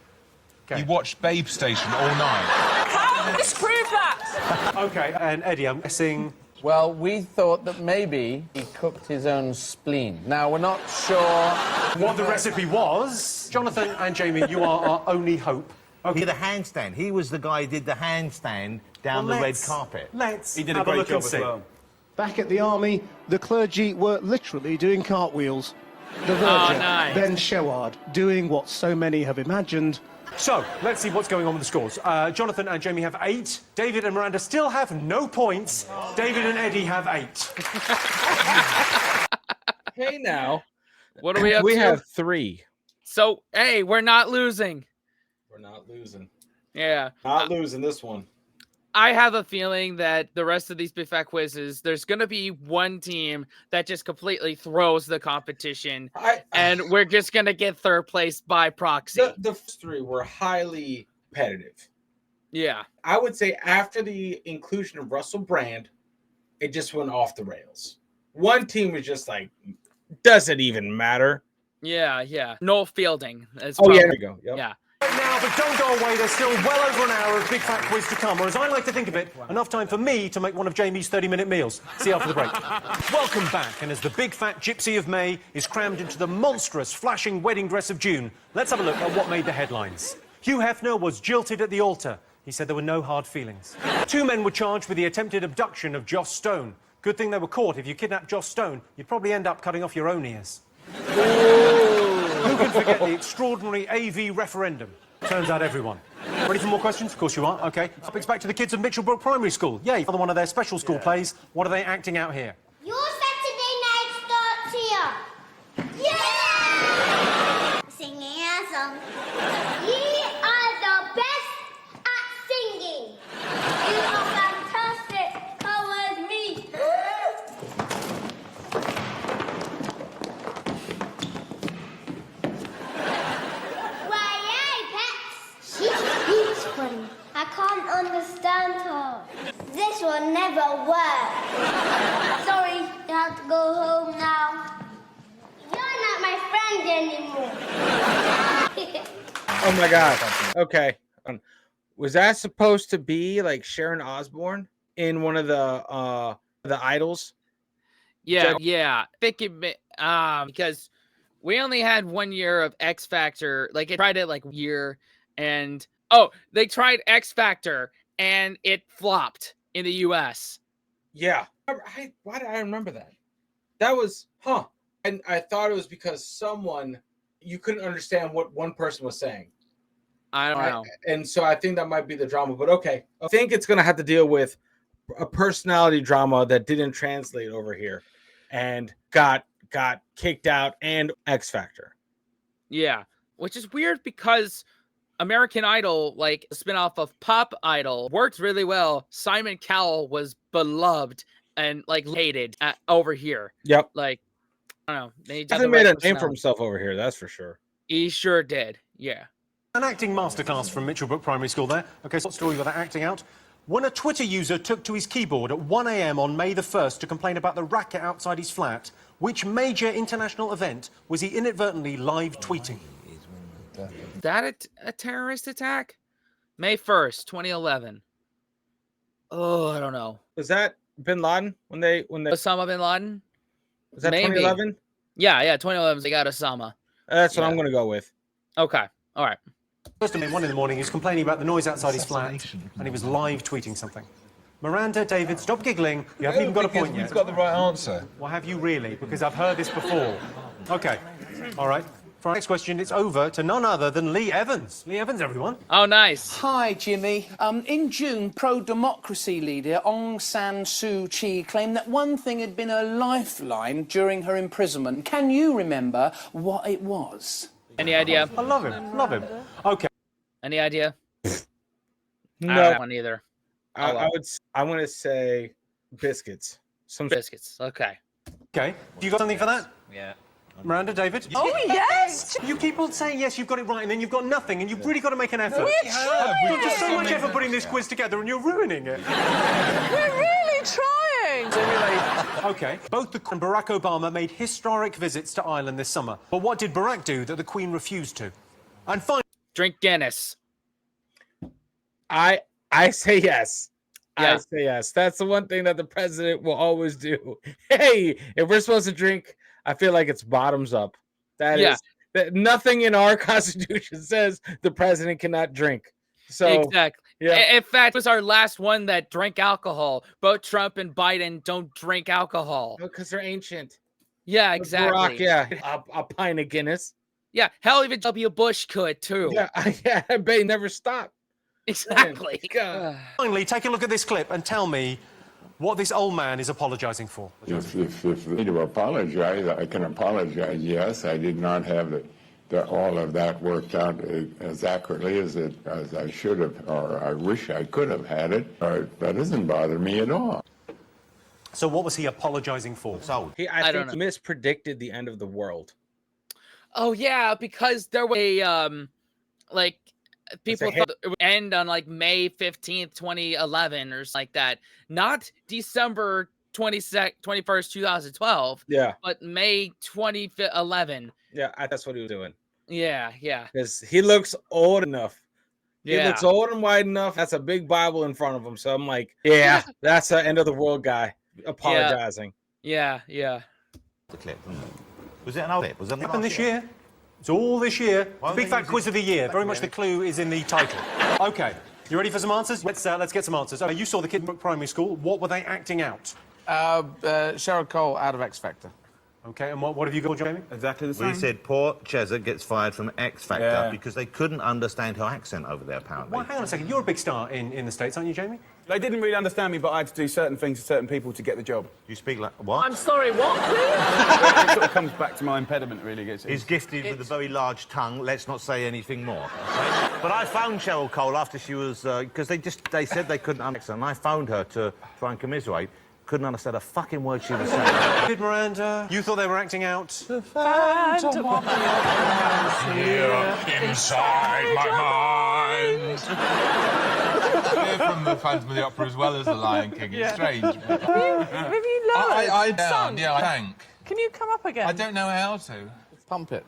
He watched Babe Station all night. How? Disprove that! OK, and Eddie, I'm guessing... Well, we thought that maybe he cooked his own spleen. Now, we're not sure... what the recipe was. Jonathan and Jamie, you are our only hope. He did a handstand. He was the guy who did the handstand down the red carpet. Let's He did a have a great look job and as see. well. Back at the army, the clergy were literally doing cartwheels. The Verger, nice. Ben Sherwood, doing what so many have imagined. So, let's see what's going on with the scores. Jonathan and Jamie have 8. David and Miranda still have no points. David and Eddie have 8. Hey, now. What do we have? We to? have 3. So, hey, we're not losing. We're not losing. Yeah. Not losing this one. I have a feeling that the rest of these Big Fat Quizzes, there's going to be one team that just completely throws the competition, and we're just going to get third place by proxy. The first 3 were highly competitive. Yeah. I would say after the inclusion of Russell Brand, it just went off the rails. One team was just like, doesn't even matter. Yeah, yeah. Noel Fielding. Yeah, there we go. Yep. Yeah. Right now, but don't go away. There's still well over an hour of Big Fat Quiz to come, or as I like to think of it, enough time for me to make one of Jamie's 30-minute meals. See you after the break. Welcome back, and as the Big Fat Gypsy of May is crammed into the monstrous, flashing wedding dress of June, let's have a look at what made the headlines. Hugh Hefner was jilted at the altar. He said there were no hard feelings. 2 men were charged with the attempted abduction of Joss Stone. Good thing they were caught. If you kidnapped Joss Stone, you'd probably end up cutting off your own ears. Who can forget the extraordinary AV referendum? Turns out everyone. Ready for more questions? Of course you are. OK. Topics back to the kids of Mitchellbrook Primary School. Yay, another one of their special school plays. What are they acting out here? Your Saturday night starts here. Yeah! Singing a song. You are the best at singing. You are fantastic. Come with me. She's funny. I can't understand her. This will never work. Sorry, you have to go home now. You're not my friend anymore. Oh my God. Okay. Was that supposed to be like Sharon Osbourne in one of the The Idols. Yeah, yeah. I think because we only had 1 year of X Factor. Like, it tried it like year, and they tried X Factor and it flopped in the US. Yeah. Why did I remember that? That was and I thought it was because you couldn't understand what one person was saying. I don't know. And so I think that might be the drama, but okay. I think it's going to have to deal with a personality drama that didn't translate over here and got kicked out, and X Factor. Yeah, which is weird because American Idol, like a spinoff of Pop Idol, worked really well. Simon Cowell was beloved and like hated over here. Yep. Like, I don't know. They He made a name for himself over here, that's for sure. He sure did. Yeah. An acting masterclass from Mitchellbrook Primary School there. Okay, so what story about acting out? When a Twitter user took to his keyboard at 1 a.m. on May the 1st to complain about the racket outside his flat, which major international event was he inadvertently live tweeting? Is that a terrorist attack? May 1st, 2011. Oh, I don't know. Was that Bin Laden when they Osama Bin Laden? Was that Maybe. 2011? Yeah, 2011. They got Osama. That's what I'm going to go with. Okay. All right. First of all, 1 in the morning, he was complaining about the noise outside his flat, and he was live tweeting something. Miranda, David, stop giggling. You haven't even got a point yet. You've got the right answer. Well, have you really? Because I've heard this before. Okay. All right. For our next question, it's over to none other than Lee Evans. Lee Evans, everyone. Oh, nice. Hi, Jimmy. In June, pro-democracy leader Aung San Suu Kyi claimed that one thing had been a lifeline during her imprisonment. Can you remember what it was? Any idea? I love him. Love him. Okay. Any idea? No. I don't have one either. I want to say biscuits. Some biscuits. Okay. Okay. You got something for that? Yeah. Miranda, David? Oh, yes! You keep on saying yes, you've got it right, and then you've got nothing, and you've really got to make an effort. We're trying! You've just so much effort putting this quiz together, and you're ruining it. We're really trying! Okay. Both the Queen and Barack Obama made historic visits to Ireland this summer. But what did Barack do that the Queen refused to? And finally... Drink Guinness. I say yes. Yeah. I say yes. That's the one thing that the president will always do. Hey, if we're supposed to drink, I feel like it's bottoms up. That is that nothing in our Constitution says the president cannot drink. So exactly. Yeah. In fact, it was our last one that drank alcohol. Both Trump and Biden don't drink alcohol. Because they're ancient. Yeah, exactly. Barack, yeah, a pint of Guinness. Yeah, hell, even W. Bush could too. Yeah, I bet he never stopped. Exactly. Finally, take a look at this clip and tell me what this old man is apologising for. If they need to apologize, I can apologize. Yes, I did not have all of that worked out as accurately as I should have, or I wish I could have had it. That doesn't bother me at all. So what was he apologising for? I think he mispredicted the end of the world. Oh yeah, because there was a people thought it would end on like May 15th, 2011 or something like that. Not December 21st, 2012. Yeah. But May 2011. Yeah, that's what he was doing. Yeah. Because he looks old enough. Yeah. He looks old and wide enough. That's a big Bible in front of him. So I'm like, yeah, that's the end of the world guy apologizing. Yeah. The clip. Was it an old clip? Was it happened this year? It's all this year. Big Fat Quiz of the Year. Very much the clue is in the title. Okay, you ready for some answers? Let's get some answers. You saw the Kidbrook Primary School. What were they acting out? Cheryl Cole out of X Factor. Okay, and what have you got, Jamie? Exactly the same. We said poor Chezza gets fired from X Factor because they couldn't understand her accent over there, apparently. Well, hang on a second. You're a big star in the States, aren't you, Jamie? They didn't really understand me, but I had to do certain things to certain people to get the job. You speak like what? I'm sorry, what, please? It sort of comes back to my impediment, really. He's gifted with a very large tongue. Let's not say anything more. Okay? But I phoned Cheryl Cole after she was... Because they said they couldn't understand, and I phoned her to try and commiserate. Couldn't understand a fucking word she was saying. Did Miranda? You thought they were acting out? The Phantom of the Opera here inside my mind. From the Phantom of the Opera as well as the Lion King. It's strange. Have you lowered? I down. Yeah, I thank. Can you come up again? I don't know how to. Pump it.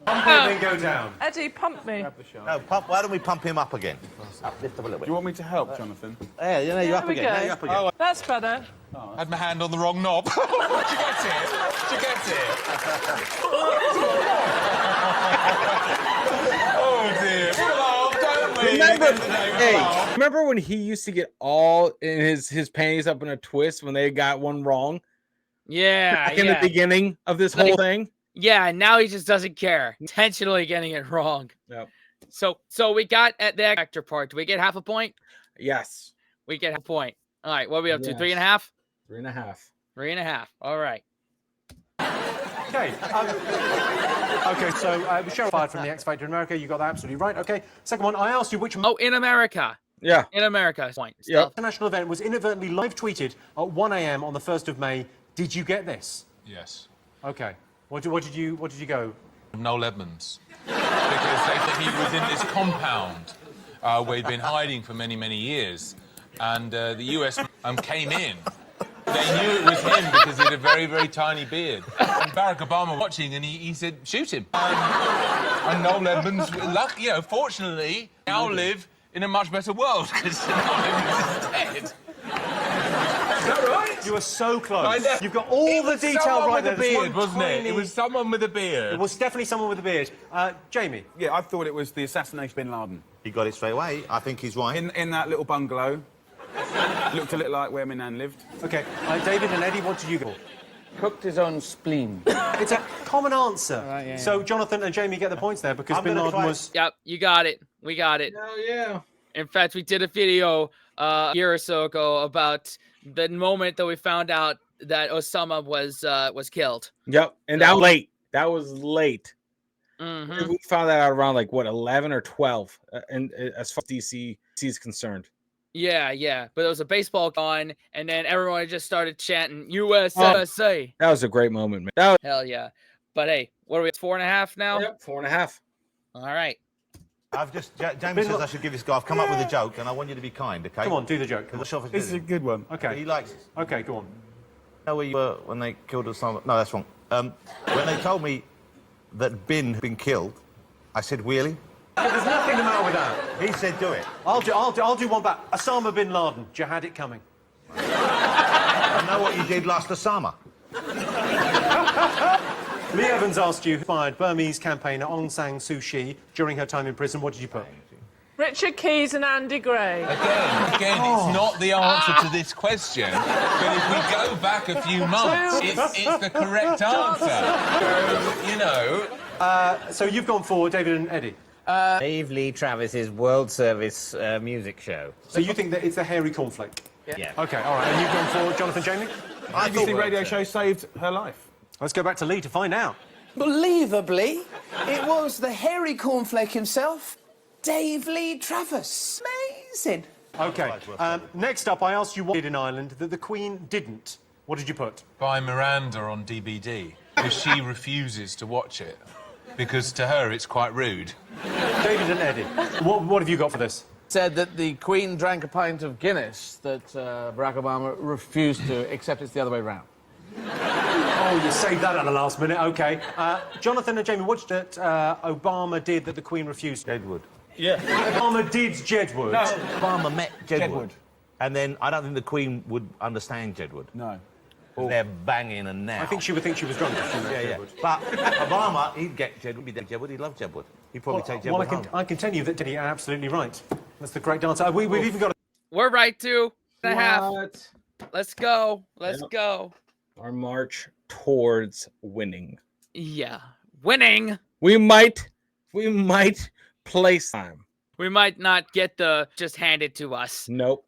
Pump and then go down. Eddie, pump me. No, why don't we pump him up again? Lift up a little Do bit. you want me to help, Jonathan? Yeah, you're up There we again. go. Now you're up again. Oh, That's better. I had my hand on the wrong knob. Did you get it? Did you get it? Oh dear. Well, don't we? Remember when he used to get all in his panties up in a twist when they got one wrong? Yeah, Back in the beginning of this whole thing. Yeah, now he just doesn't care. Intentionally getting it wrong. Yep. So we got at the X Factor part. Do we get half a point? Yes. We get half a point. All right, what are we up to? Yes. 3.5? 3.5. 3.5. All right. Okay. Okay, so Cheryl fired from the X Factor in America. You got that absolutely right. Okay. Second one, I asked you which... Oh, in America. Yeah. In America. Point. Yep. International event was inadvertently live tweeted at 1 a.m. on the 1st of May. Did you get this? Yes. Okay. What did you go? Noel Edmonds. Because they said he was in this compound where he'd been hiding for many, many years. And the US came in. They knew it was him because he had a very, very tiny beard. And Barack Obama watching, and he said, shoot him. And Noel Edmonds, fortunately, now live in a much better world because Noel Edmonds is dead. Is that right? You are so close. You've got all the detail right there. With a beard, wasn't it? It was someone with a beard. It was definitely someone with a beard. Jamie? Yeah, I thought it was the assassination of Bin Laden. He got it straight away. I think he's right. In that little bungalow. Looked a little like where my nan lived. Okay. David and Eddie, what did you go? Cooked his own spleen. It's a common answer. Right, yeah, so Jonathan and Jamie get the points there because Bin Laden was... Yep, you got it. We got it. Oh, yeah. In fact, we did a video a year or so ago about the moment that we found out that Osama was killed. Yep. And that was late. That was late. Mm-hmm. We found that out around 11 or 12 and as far as DC is concerned. Yeah. But there was a baseball on, and then everyone just started chanting USA. That was a great moment, man. Hell yeah. But hey, what are we at? 4.5 now? Yep, 4.5. All right. Jamie says I should give this guy. I've come up with a joke, and I want you to be kind, okay? Come on, do the joke. This is a good one. Okay. He likes it. Okay, go on. You know where you were when they killed Osama? No, that's wrong. When they told me that Bin had been killed, I said, really? There's nothing the matter with that. He said, do it. I'll do one back. Osama bin Laden. You had it coming. I know what you did last Osama. Lee Evans asked you who fired Burmese campaigner Aung San Suu Kyi during her time in prison. What did you put? Richard Keys and Andy Gray. Again, it's not the answer to this question, but if we go back a few months, it's the correct answer. So, so you've gone for David and Eddie. Dave Lee Travis's World Service music show. So you think that it's the hairy cornflake? Yeah. Okay, all right. And you've gone for Jonathan Jamie? BBC radio show saved her life. Let's go back to Lee to find out. Believably, it was the hairy cornflake himself, Dave Lee Travis. Amazing. Okay. Next up, I asked you what did in Ireland that the Queen didn't. What did you put? by Miranda on DVD, because she refuses to watch it, because to her it's quite rude. David and Eddie, what have you got for this? Said that the Queen drank a pint of Guinness that Barack Obama refused to, except it's the other way round. Oh, you saved that at the last minute. OK. Jonathan and Jamie, what did Obama did that the Queen refused? Jedward. Yeah. Obama did Jedward. No, Obama met Jedward. And then I don't think the Queen would understand Jedward. No. They're banging and now. I think she would think she was drunk if she was Jedward. But Obama, he'd get Jedward, he'd Jedward, he'd love Jedward. He'd probably take Jedward Well, home. I can tell you that you're absolutely right. That's the correct answer. We've even got We're right, 2.5. Let's go. Let's go. Our march towards winning. Yeah. Winning. We might place time. We might not get the just handed to us. Nope.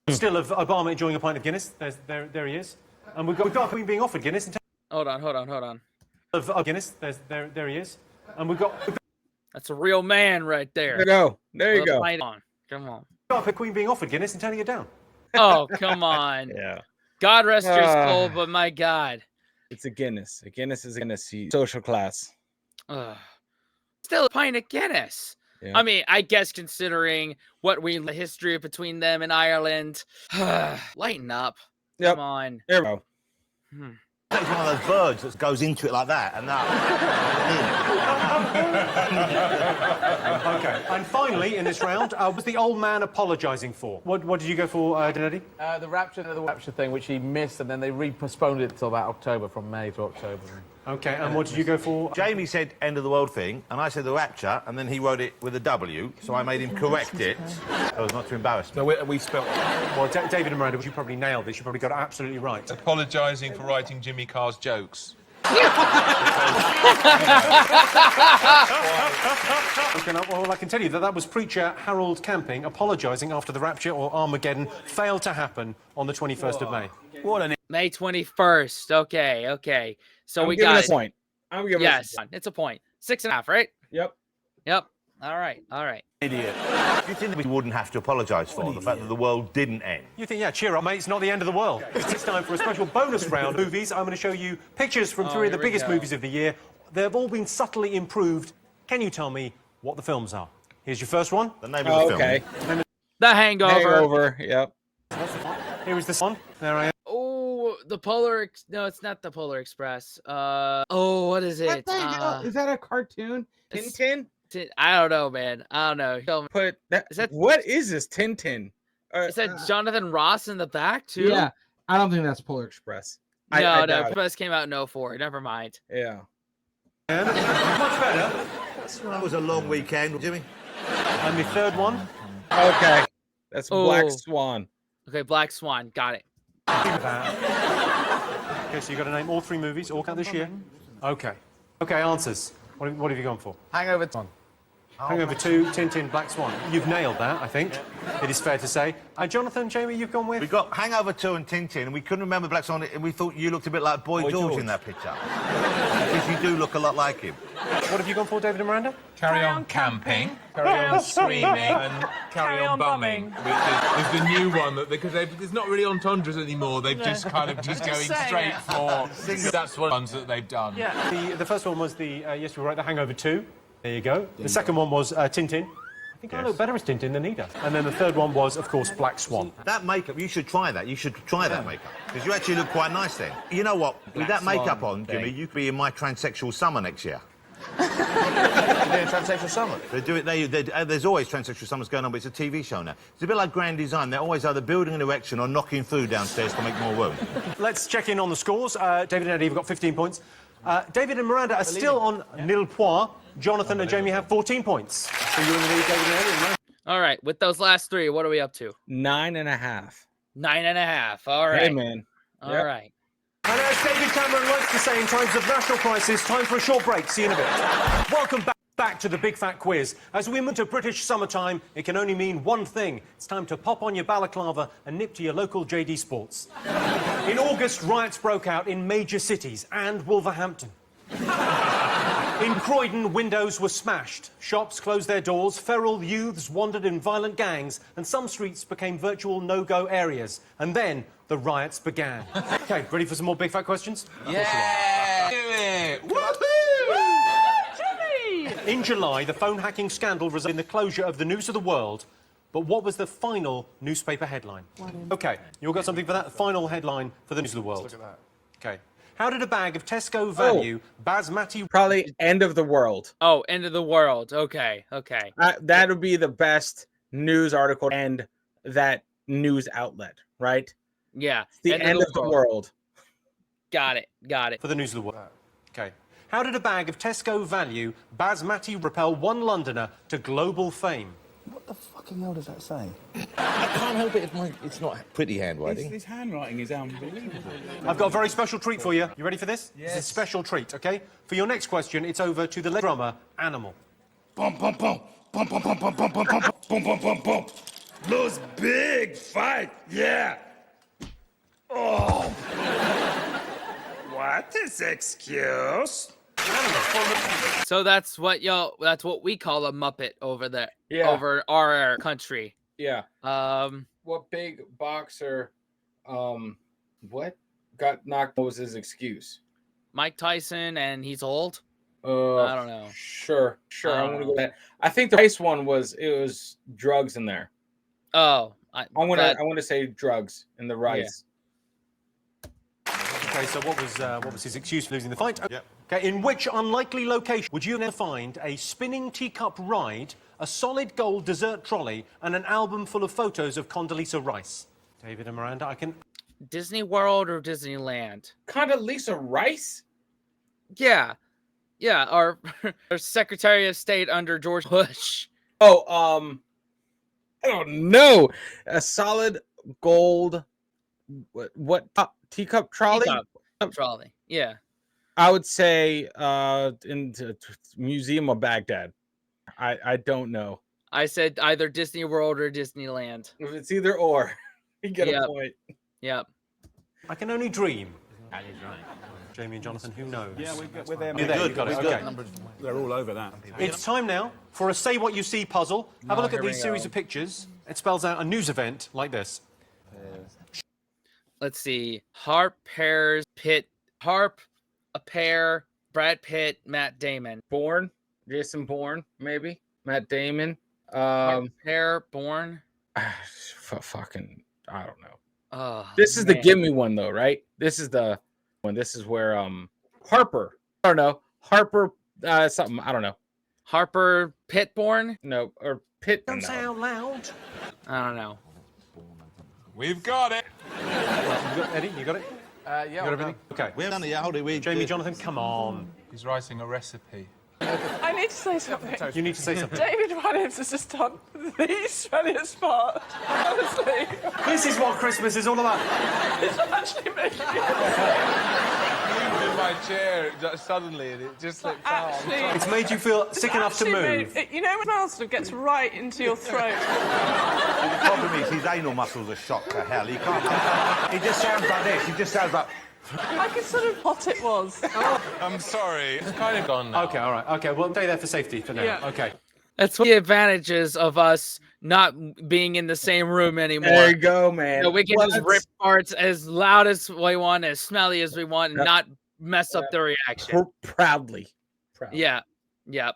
Still of Obama enjoying a pint of Guinness. There he is. And we've got Queen being offered Guinness. Hold on. Of Guinness. There he is. And we've got... That's a real man right there. There you go. There you go. Come on. Got a Queen being offered Guinness and turning it down. Oh, come on. Yeah. God rest your soul, but my God. It's a Guinness. A Guinness is a Guinness. Social class. Still a pint of Guinness. Yeah. I mean, I guess considering the history between them and Ireland, lighten up. Yep. Come on. There we go. That's one of those birds that goes into it like that, and that. Okay. And finally, in this round, was the old man apologising for? What did you go for, Denetti? The rapture thing, which he missed, and then they postponed it till about October, from May to October. Okay, and what did you go for? Jamie said end of the world thing, and I said the rapture, and then he wrote it with a W, so I made him correct it. I was not too embarrassed. So we spelled. Well, David and Miranda, you probably nailed this. You probably got it absolutely right. Apologising for writing Jimmy Carr's jokes. Okay, well, I can tell you that was preacher Harold Camping apologising after the rapture or Armageddon failed to happen on the 21st of May. What an May 21st. Okay. So we giving got a point. I'm giving yes, it a point. it's a point. 6.5, right? Yep. All right. Idiot. You think we wouldn't have to apologise for the fact that the world didn't end? You think, yeah, cheer up, mate, it's not the end of the world. It's time for a special bonus round of movies. I'm going to show you pictures from three of the biggest movies of the year. They've all been subtly improved. Can you tell me what the films are? Here's your first one. The name of the film. Okay. The Hangover. Yep. Here is this one. There I am. Oh, no, it's not the Polar Express. What is it? What the hell? Is that a cartoon? Tintin? I don't know, man. I don't know. What is this? Tintin? Is that Jonathan Ross in the back too? Yeah. I don't think that's Polar Express. No, Express came out in 2004. Never mind. Yeah. Much better. That was a long weekend, Jimmy. And the third one. Okay. That's Black Swan. Okay, Black Swan. Got it. Okay, so you got to name all three movies, all count this year. Okay. Okay, answers. What have you gone for? Hangover 1. Hangover 2, Tintin, Black Swan. You've nailed that, I think. It is fair to say. Jonathan, Jamie, you've gone with? We got Hangover 2 and Tintin, and we couldn't remember Black Swan, and we thought you looked a bit like Boy George in that picture. Because you do look a lot like him. What have you gone for, David and Miranda? Carry on camping, carry on screaming, and carry on bumming. There's the new one because there's not really entendres anymore. They've just kind of just going straight for. That's one of the ones that they've done. Yeah. The first one was the yes, you're right. The Hangover 2. There you go. The second one was Tintin. I think I look better as Tintin than he does. And then the third one was, of course, Black Swan. That makeup, you should try that. You should try that makeup. Because you actually look quite nice then. You know what? With that makeup on, Jimmy, you could be in my transsexual summer next year. You're doing transsexual summer? They do it. There's always transsexual summers going on, but it's a TV show now. It's a bit like Grand Design. They're always either building an erection or knocking food downstairs to make more room. Let's check in on the scores. David and Eddie have got 15 points. David and Miranda are still on nil point. Jonathan and Jamie have 14 points. So you're in the lead, David and Eddie. All right, with those last three, what are we up to? 9.5. 9.5. All right. Hey, man. All right. And as David Cameron likes to say in times of national crisis, time for a short break. See you in a bit. Welcome back to the Big Fat Quiz. As we move to British summertime, it can only mean one thing. It's time to pop on your balaclava and nip to your local JD Sports. In August, riots broke out in major cities and Wolverhampton. In Croydon, windows were smashed, shops closed their doors, feral youths wandered in violent gangs, and some streets became virtual no-go areas. And then the riots began. OK, ready for some more Big Fat questions? Yeah! Do it! Woohoo! In July, the phone hacking scandal resulted in the closure of the News of the World. But what was the final newspaper headline? OK, you all got something for that? The final headline for the News of the World. Let's look at that. OK. How did a bag of Tesco value basmati... Probably End of the World. Oh, End of the World. Okay. That would be the best news article and that news outlet, right? Yeah. The end of the world. Got it. For the News of the World. OK. How did a bag of Tesco value basmati propel one Londoner to global fame? What the fucking hell does that say? I can't help it if it's not pretty handwriting. His handwriting is unbelievable. I've got a very special treat for you. You ready for this? Yes. It's a special treat, OK? For your next question, it's over to the drummer, Animal. Bum, bum, bum. Bum, bum, bum, bum, bum, bum, bum, bum, bum, bum, bum. Lose big fight, yeah. Oh. What is excuse? So that's what we call a Muppet over there. Yeah. Over our country. Yeah. What big boxer what got knocked was his excuse? Mike Tyson, and he's old? I don't know. Sure. I'm gonna go with that. I think the race one was drugs in there. Oh. I want to say drugs in the rice. Okay, OK, so what was his excuse for losing the fight? OK, in which unlikely location would you then find a spinning teacup ride, a solid gold dessert trolley, and an album full of photos of Condoleezza Rice? David and Miranda, I can... Disney World or Disneyland? Condoleezza Rice? Yeah. Yeah, our Secretary of State under George Bush. Oh, I don't know. A solid gold... What teacup trolley? Teacup trolley, yeah. I would say in the Museum of Baghdad. I don't know. I said either Disney World or Disneyland. If it's either or, you get a point. Yep. I can only dream. That is right. Jamie and Jonathan, who knows? Yeah, we're there. You're there, you've got it. Okay. They're all over that. It's time now for a Say What You See puzzle. Have a look at here these we series go. of pictures. It spells out a news event like this. Let's see. Harp, Pears, Pitt, Harp, a pair, Brad Pitt, Matt Damon. Bourne, Jason Bourne, maybe. Matt Damon. Harp, Pear, Bourne. Fucking, I don't know. Oh, This is the man. gimme one though, right? This is the one. This is where Harper. I don't know. Harper something. I don't know. Harper Pittborn? No, or Pitt. Don't say out loud. I don't know. We've got it. Eddie, you got it? Yeah. You got everything? Okay. We haven't done it yet, hold it. Jamie, Jonathan, come on. He's writing a recipe. I need to say something. You need to say something. David Williams has just done the funniest part. Honestly. This is what Christmas is all about. It's actually making me In my chair suddenly, and it just slipped out. It's made you feel sick enough to move. You know when smell sort of gets right into your throat. The problem is his anal muscles are shot to hell. He can't. He just sounds like this. He just sounds like. Like a sort of what it was. I'm sorry. It's kind of gone now. Okay, all right. Okay, we'll stay there for safety for now. Yeah. Okay. That's one of the advantages of us not being in the same room anymore. There you go, man. So we can just rip parts as loud as we want, as smelly as we want, and not mess up the reaction. Proudly. Yeah. Yep.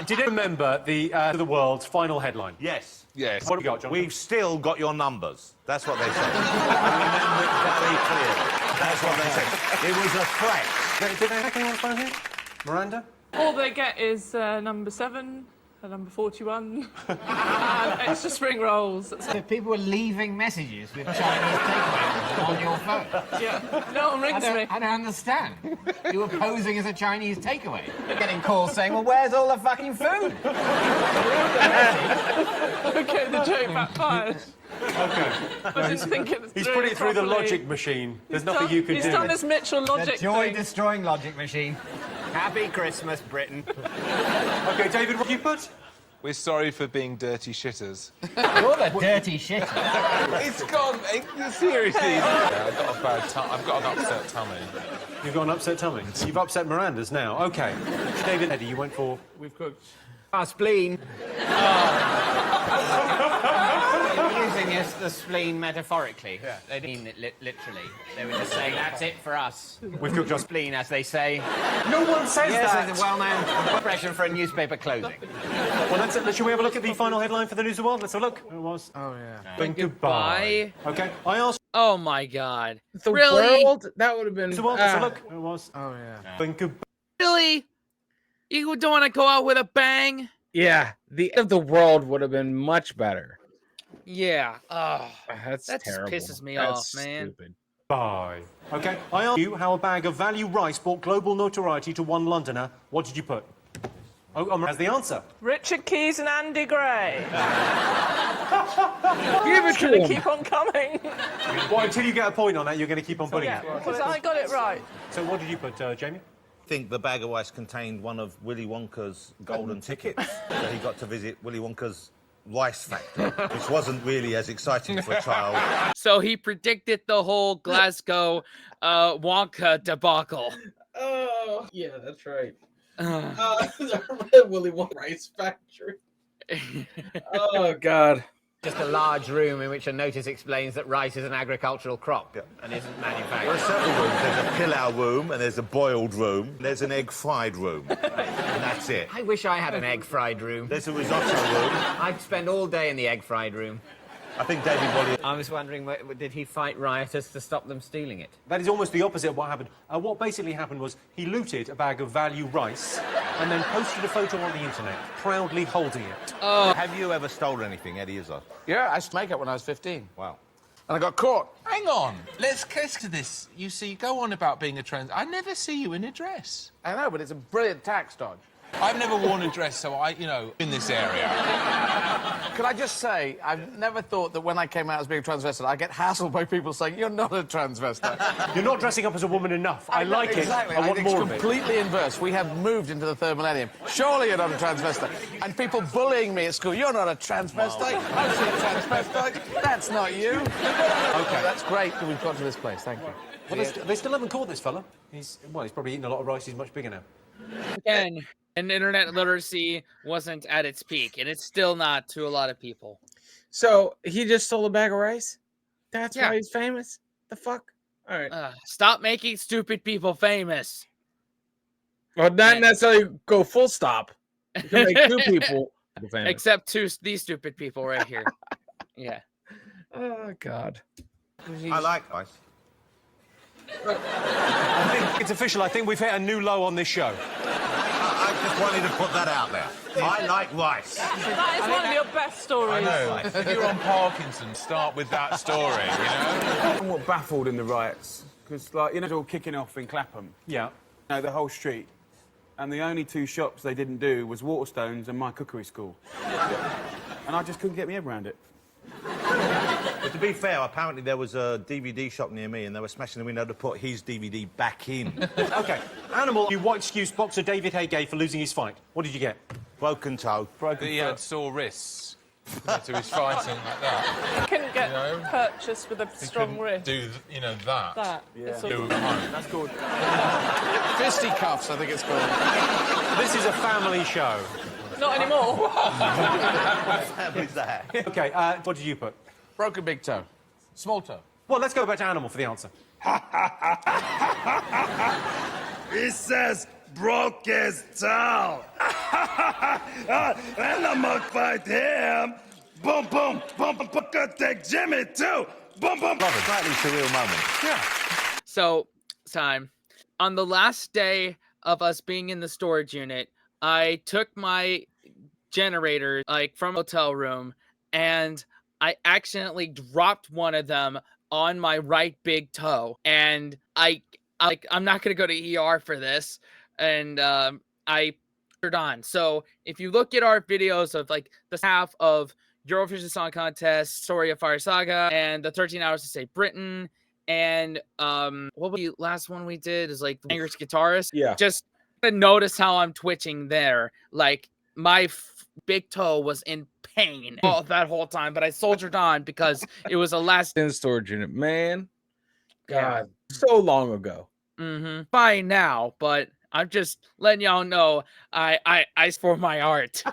Did you remember the world's final headline? Yes. Yes. What have we got, John? We've still got your numbers. That's what they said. I remember it very clearly. That's what they said. It was a threat. Did they have anyone phone here? Miranda? All they get is number 7, number 41, and extra spring rolls. So people were leaving messages with Chinese takeaways on your phone. Yeah, no one rings me. I don't understand. You were posing as a Chinese takeaway. You're getting calls saying, well, where's all the fucking food? Okay, the joke backfired. Okay. I didn't think it He's put it through the logic machine. There's nothing you can do. He's done this Mitchell logic The joy-destroying logic machine. Happy Christmas, Britain. Okay, David, what have you put? We're sorry for being dirty shitters. You're the dirty shitter. It's gone. Seriously. I've got a bad tummy. I've got an upset tummy. You've got an upset tummy. You've upset Miranda's now. Okay. David, Eddie, you went for... We've cooked. Our spleen. Using the spleen metaphorically. Yeah. They didn't mean it literally. They were just saying, that's it for us. We've cooked our spleen, as they say. No one says yes, that. Yes, it's a well-known expression for a newspaper closing. Well, that's it. Should we have a look at the final headline for the News of the World? Let's have a look. It was... Oh, yeah. Then goodbye. Okay, I asked... Oh, my God. The really? world? That would have been... News of the World, let's have a look. It was... Oh, yeah. Then goodbye. Really? You don't want to go out with a bang? Yeah, the end of the world would have been much better. Yeah. Oh, that terrible. Just pisses me That's off, man. Stupid. Bye. Okay, I asked you how a bag of value rice brought global notoriety to one Londoner. What did you put? Oh, has the answer. Richard Keys and Andy Gray. Give it to him. Keep on coming. Well, until you get a point on that, you're going to keep on putting Yeah, it. because I got it right. So what did you put, Jamie? I think the bag of rice contained one of Willy Wonka's golden tickets. So he got to visit Willy Wonka's rice factory, which wasn't really as exciting for a child. So he predicted the whole Glasgow Wonka debacle. Oh, yeah, that's right. The Willy Wonka rice factory. Oh, God. Just a large room in which a notice explains that rice is an agricultural crop and isn't manufactured. There are several rooms. There's a pilau room, and there's a boiled room, there's an egg fried room, and that's it. I wish I had an egg fried room. There's a risotto room. I'd spend all day in the egg fried room. I think David Williams... I was wondering, did he fight rioters to stop them stealing it? That is almost the opposite of what happened. What basically happened was he looted a bag of value rice and then posted a photo on the internet, proudly holding it. Have you ever stolen anything, Eddie Izzard? Yeah, I used to make it when I was 15. Wow. And I got caught. Hang on. Let's get to this. You see, go on about being a trans... I never see you in a dress. I know, but it's a brilliant tax dodge. I've never worn a dress, so in this area. Could I just say, I've never thought that when I came out as being a transvestite, I get hassled by people saying, you're not a transvestite. You're not dressing up as a woman enough. I like exactly. it. I want more of it. It's completely inverse. We have moved into the third millennium. Surely you're not a transvestite. And people bullying me at school, you're not a transvestite. I'm a transvestite. That's not you. Okay, that's great that we've got to this place. Thank you. Well, they still haven't caught this fella. He's probably eating a lot of rice. He's much bigger now. Again, and internet literacy wasn't at its peak, and it's still not to a lot of people. So he just stole a bag of rice? That's why he's famous? The fuck? All right. Stop making stupid people famous. Well, not necessarily go full stop. You can make two people famous. Except these stupid people right here. Yeah. Oh, God. I like rice. I think it's official. I think we've hit a new low on this show. I just wanted to put that out there. I like rice. That is one of your best stories. I know. If you're on Parkinson's, start with that story, I'm somewhat baffled in the riots, because, it's all kicking off in Clapham. Yeah. The whole street. And the only two shops they didn't do was Waterstones and my cookery school. And I just couldn't get my head around it. But to be fair, apparently there was a DVD shop near me and they were smashing the window to put his DVD back in. OK. Animal, what excuse boxer David Hay gave for losing his fight? What did you get? Broken toe. He had sore wrists to his fighting like that. Couldn't get purchased with a strong wrist. Do, that. That. Yeah. Do it at home. That's called... Fisticuffs, I think it's called. This is a family show. Not anymore. What family's that? OK, what did you put? Broken big toe. Small toe. Well, let's go back to Animal for the answer. He says broke his toe. And I'm gonna fight him. Boom, boom, boom, boom, boom. Gonna take Jimmy too. Boom, boom. Love it. Slightly surreal moment. Yeah. So, time. On the last day of us being in the storage unit, I took my generator, from a hotel room, and I accidentally dropped one of them on my right big toe. And I'm not going to go to ER for this. And I turned on. So if you look at our videos of the half of Eurovision Song Contest, Story of Fire Saga, and the 13 Hours to Save Britain, and what was the last one we did is the Angry Guitarist. Yeah. Just notice how I'm twitching there. My big toe was in pain all that whole time, but I soldiered on because it was a last in storage unit, man. God, so long ago. Fine now, but I'm just letting y'all know I for my art.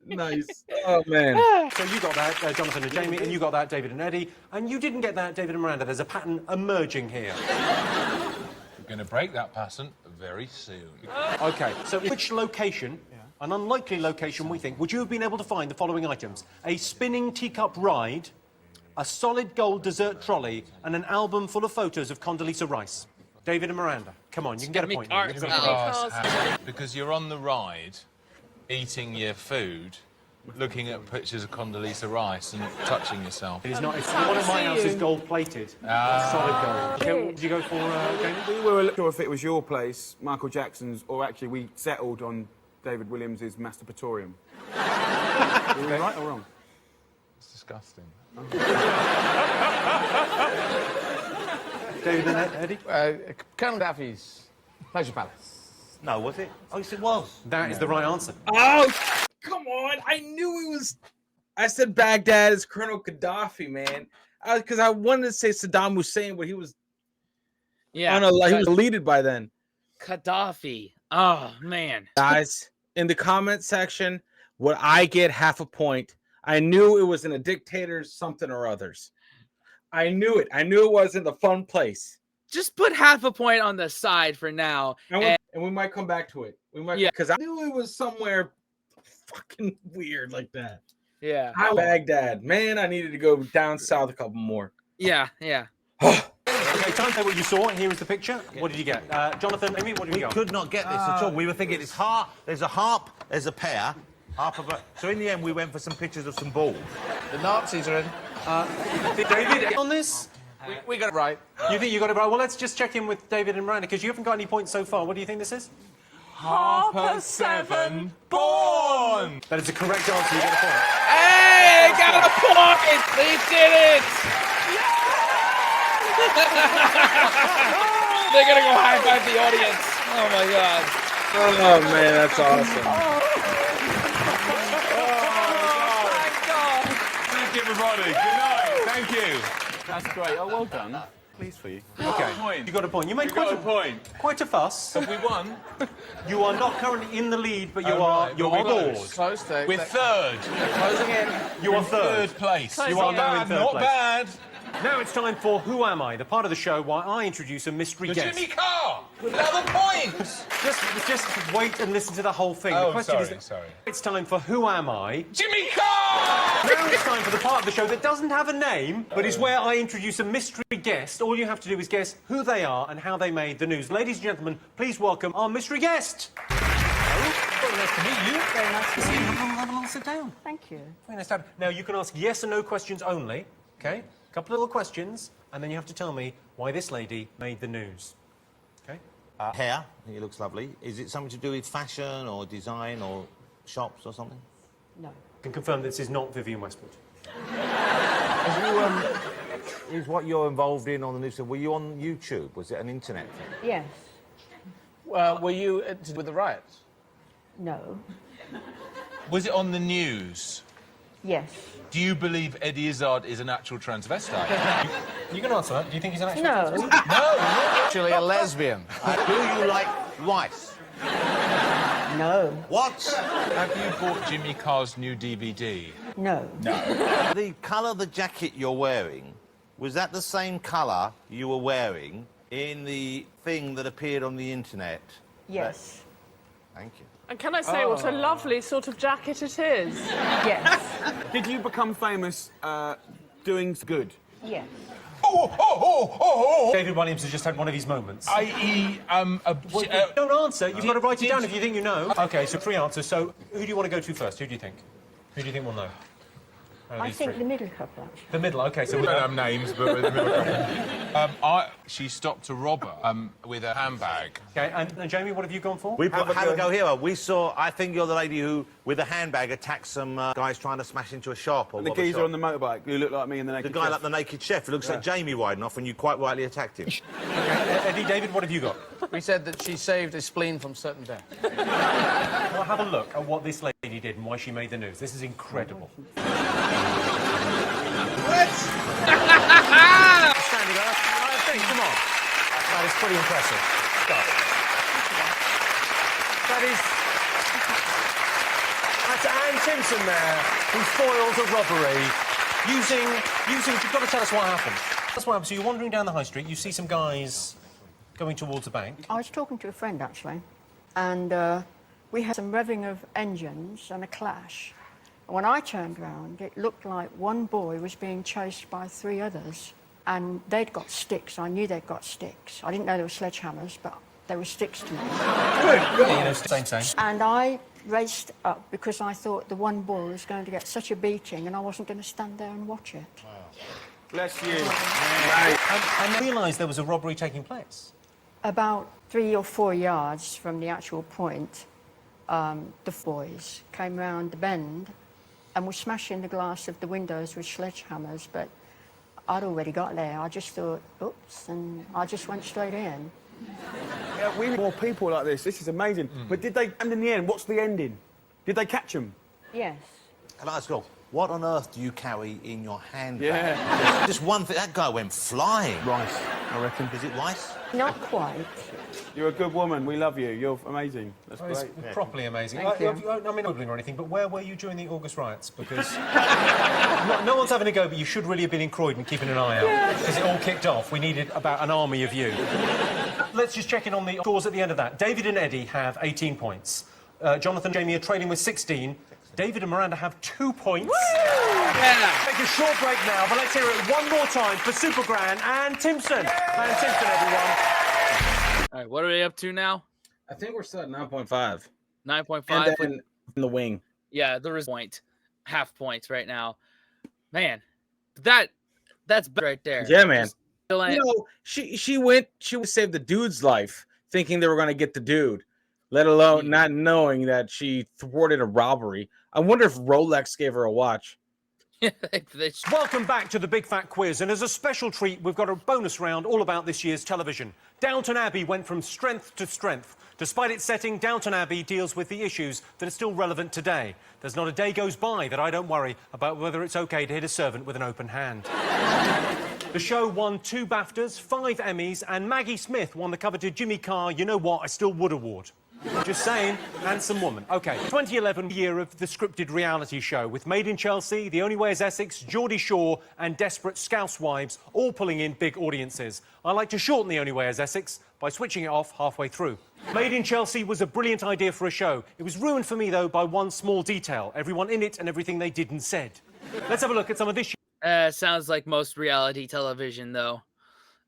Nice. Oh man. So you got that, Jonathan and Jamie, and you got that, David and Eddie, and you didn't get that, David and Miranda. There's a pattern emerging here. We're going to break that pattern very soon. OK, so which location, an unlikely location we think, would you have been able to find the following items? A spinning teacup ride, a solid gold dessert trolley, and an album full of photos of Condoleezza Rice? David and Miranda, come on, you can get a point. Because you're on the ride, eating your food, looking at pictures of Condoleezza Rice and touching yourself. It is not. It's one of my house is gold-plated. Solid gold. Okay, what did you go for, Jamie? We were sure if it was your place, Michael Jackson's, or actually we settled on David Williams's masturbatorium. Were we right or wrong? It's disgusting. David and Eddie? Colonel Daffy's Pleasure Palace. No, was it? Oh, yes, it was. That is the right answer. Oh, come on. I knew it was... I said Baghdad is Colonel Gaddafi, man. Because I wanted to say Saddam Hussein, but he was... Yeah. He was deleted by then. Gaddafi. Oh, man. Guys, in the comment section, would I get half a point? I knew it was in a dictator's something or others. I knew it. I knew it wasn't the fun place. Just put half a point on the side for now. And we might come back to it. We might, yeah, because I knew it was somewhere fucking weird like that. Yeah. Baghdad. Man, I needed to go down south a couple more. Yeah, yeah. Okay, time to say what you saw. Here is the picture. What did you get? Jonathan, Amy, what did you We get? could not get this at all. We were thinking it's harp, there's a harp, there's a pear. So in the end, we went for some pictures of some balls. The Nazis are in. David, on this? We got it right. You think you got it right? Well, let's just check in with David and Miranda, because you haven't got any points so far. What do you think this is? Harper 7 born. That is the correct answer. You get a point. Hey, got a point! They did it! They're gonna go high-five the audience. Oh, my God. Oh, man, that's awesome. Thank you, everybody. Good night. Thank you. That's great. Oh, well done. Pleased for you. Okay, you got a point. You made quite a point. Quite a fuss. Have we won? You are not currently in the lead, but you're on close. board. We're third. Closing in. You are third. Third place. You are now in third Not place. bad. Now it's time for Who Am I? The part of the show where I introduce a mystery guest. Jimmy Carr with another point. Just wait and listen to the whole thing. Oh, the question sorry. It's time for Who Am I? Jimmy Carr! Now it's time for the part of the show that doesn't have a name, but is where I introduce a mystery guest. All you have to do is guess who they are and how they made the news. Ladies and gentlemen, please welcome our mystery guest. Hello. Very nice to meet you. Very nice to see you. Have a little sit down. Thank you. Very nice to have you. Now, you can ask yes or no questions only, OK? A couple of little questions, and then you have to tell me why this lady made the news. OK? Hair, it looks lovely. Is it something to do with fashion or design or shops or something? No. I can confirm this is not Vivienne Westwood. Is what you're involved in on the news? Were you on YouTube? Was it an internet thing? Yes. Were you with the riots? No. Was it on the news? Yes. Do you believe Eddie Izzard is an actual transvestite? You can answer that. Do you think he's an actual No. No. Actually, a lesbian. Do you like rice? No. What? Have you bought Jimmy Carr's new DVD? No. The colour of the jacket you're wearing, was that the same colour you were wearing in the thing that appeared on the internet? Yes. Thank you. And can I say what a lovely sort of jacket it is? Yes. Did you become famous doing good? Yes. David Williams has just had one of these moments. I.e., don't answer. You've got to write it down if you think you know. OK, so 3 answers. So who do you want to go to first? Who do you think? Who do you think will know? I think the middle couple, actually. The middle, OK. So we don't have names, but we're the middle couple. She stopped a robber with a handbag. OK, and Jamie, what have you gone for? We have a go here. We saw, I think you're the lady who, with a handbag, attacked some guys trying to smash into a shop. Or And the geezer on the motorbike who looked like me in the naked The guy chef. like the naked chef who looks like Jamie Widenoff when you quite rightly attacked him. Eddie, David, what have you got? We said that she saved a spleen from certain death. Well, have a look at what this lady did and why she made the news. This is incredible. What? Standing up. I think, come on. That is pretty impressive. Stop. That's Anne Simpson there, who foils a robbery using. You've got to tell us what happened. That's what happened. So you're wandering down the high street. You see some guys going towards a bank. I was talking to a friend, actually, and we had some revving of engines and a clash. And when I turned round, it looked like one boy was being chased by 3 others, and they'd got sticks. I knew they'd got sticks. I didn't know they were sledgehammers, but they were sticks to me. Good. Same. And I raced up because I thought the one boy was going to get such a beating, and I wasn't going to stand there and watch it. Wow. Bless you. And realised there was a robbery taking place. About 3 or 4 yards from the actual point, the boys came round the bend and were smashing the glass of the windows with sledgehammers, but I'd already got there. I just thought, oops, and I just went straight in. Yeah, we need more people like this. This is amazing. But did they, and in the end, what's the ending? Did they catch them? Yes. Can I ask you, what on earth do you carry in your handbag? Yeah. Just one thing. That guy went flying. Rice, I reckon. Is it rice? Not quite. You're a good woman. We love you. You're amazing. That's Well, it's great. properly amazing. Thank you. I'm not quibbling or anything, but where were you during the August riots? Because no one's having a go, but you should really have been in Croydon keeping an eye out. Because it all kicked off. We needed about an army of you. Let's just check in on the scores at the end of that. David and Eddie have 18 points. Jonathan and Jamie are trailing with 16. David and Miranda have 2 points. Yeah. Take a short break now, but let's hear it one more time for Super Gran and Timson. And Timson, everyone. All right, what are we up to now? I think we're still at 9.5. 9.5. And then in the wing. Yeah, there is half points right now. Man, that's right there. Yeah, man. You know, she saved the dude's life, thinking they were going to get the dude, let alone not knowing that she thwarted a robbery. I wonder if Rolex gave her a watch. Welcome back to the Big Fat Quiz, and as a special treat, we've got a bonus round all about this year's television. Downton Abbey went from strength to strength. Despite its setting, Downton Abbey deals with the issues that are still relevant today. There's not a day goes by that I don't worry about whether it's okay to hit a servant with an open hand. The show won 2 BAFTAs, 5 Emmys, and Maggie Smith won the coveted Jimmy Carr You Know What I Still Would award. Just saying, handsome woman. OK, 2011 year of the scripted reality show with Made in Chelsea, The Only Way Is Essex, Geordie Shore and Desperate Scousewives all pulling in big audiences. I like to shorten The Only Way Is Essex by switching it off halfway through. Made in Chelsea was a brilliant idea for a show. It was ruined for me, though, by one small detail. Everyone in it and everything they did and said. Let's have a look at some of this. Sounds like most reality television, though.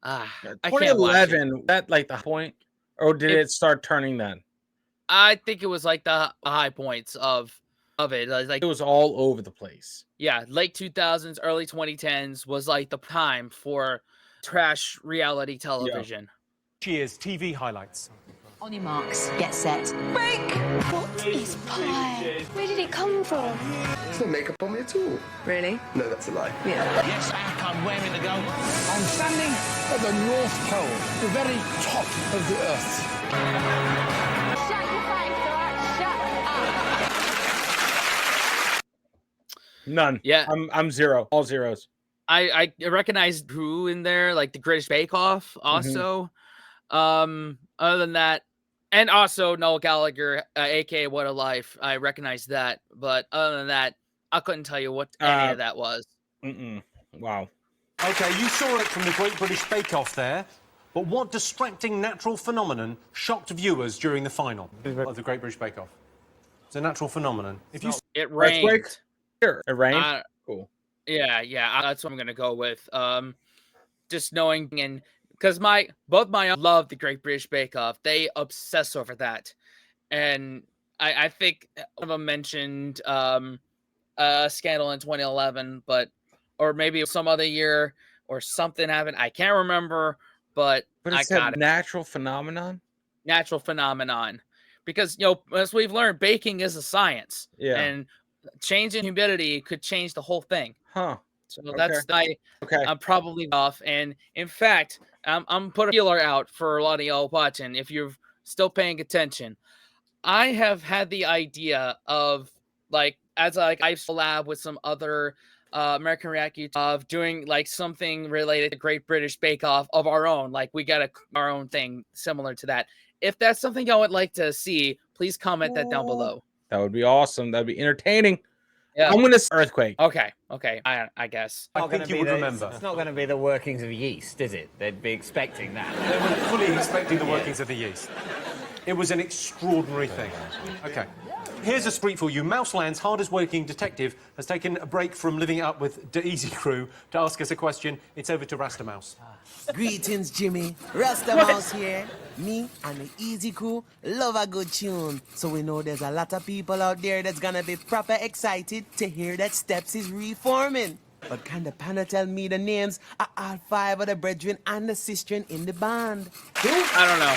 I can't watch 2011, it. that like the point? Or did it start turning then? I think it was like the high points of it. Like it was all over the place. Yeah, late 2000s, early 2010s was like the time for trash reality television. Cheers, TV highlights. On your marks, get set. Break! What is pie? Where did it come from? There's no makeup on me at all. Really? No, that's a lie. Yeah. Yes, I'm wearing the go. I'm standing at the North Pole, the very top of the Earth. Shut your face, all right? Shut up. None. Yeah. I'm zero. All zeros. I recognized Who in there, like the British Bake Off also. Other than that, and also Noel Gallagher, aka What a Life. I recognize that, but other than that, I couldn't tell you what any of that was. Wow. Okay, you saw it from the Great British Bake Off there, but what distracting natural phenomenon shocked viewers during the final of the Great British Bake Off? It's a natural phenomenon. If you It rained. Sure, it rained. Cool. Yeah, that's what I'm gonna go with. Just knowing and because both my love the Great British Bake Off, they obsess over that, and I think one of them mentioned a scandal in 2011, or maybe some other year or something happened. I can't remember, but it's I got a natural phenomenon. Natural phenomenon, because as we've learned, baking is a science. Yeah. And changing humidity could change the whole thing. Huh. So I'm probably off. And in fact, I'm putting a feeler out for a lot of y'all watching. If you're still paying attention, I have had the idea of I've lab with some other American React of doing like something related to Great British Bake Off of our own. Like we got our own thing similar to that. If that's something y'all would like to see, please comment that down below. That would be awesome. That'd be entertaining. Yeah. I'm gonna earthquake. Okay. I guess. I think you would remember. It's not going to be the workings of yeast, is it? They'd be expecting that. They were fully expecting the workings of the yeast. It was an extraordinary thing. Okay. Here's a street for you. Mouseland's hardest working detective has taken a break from living up with the Easy Crew to ask us a question. It's over to Rasta Mouse. Greetings, Jimmy. Rasta Mouse here. Me and the Easy Crew love a good tune. So we know there's a lot of people out there that's gonna be proper excited to hear that Steps is reforming. But can the panel tell me the names of all 5 of the brethren and the sistren in the band? I don't know.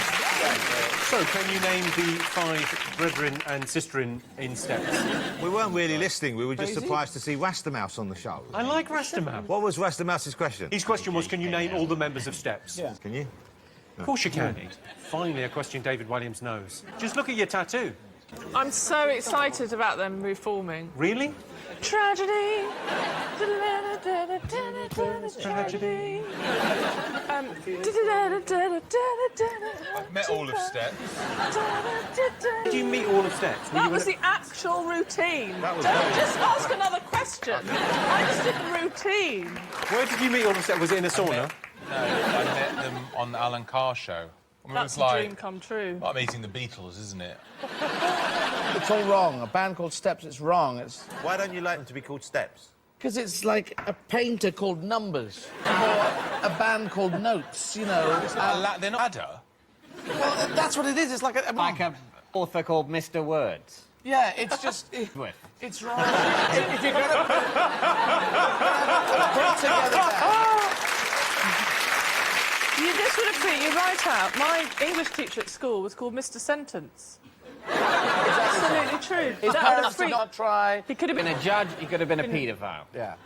So, can you name the 5 brethren and sistren in Steps? We weren't really listening. We were just surprised to see Rasta Mouse on the show. I like Rasta Mouse. What was Rasta Mouse's question? His question was, can you name all the members of Steps? Yeah. Can you? Of course you can. Finally, a question David Williams knows. Just look at your tattoo. I'm so excited about them reforming. Really? Tragedy. Tragedy. I've met all of Steps. Did you meet all of Steps? That was the actual routine. That was Don't very- just ask another question. I just did the routine. Where did you meet all of Steps? Was it in a sauna? No, I met them on the Alan Carr show. I mean, That's it was a like dream come true. meeting the Beatles, isn't it? It's all wrong. A band called Steps, it's wrong. It's... Why don't you like them to be called Steps? Because it's like a painter called Numbers, or a band called Notes, you know. They're not Adder? Well, that's what it is. It's like a... Like an author called Mr. Words. Yeah, it's just... It's wrong. If you're going to put together This would have been, you're right out. My English teacher at school was called Mr. Sentence. It's absolutely true. His That would parents did not try. He could have been a judge, he could have been a paedophile. Yeah.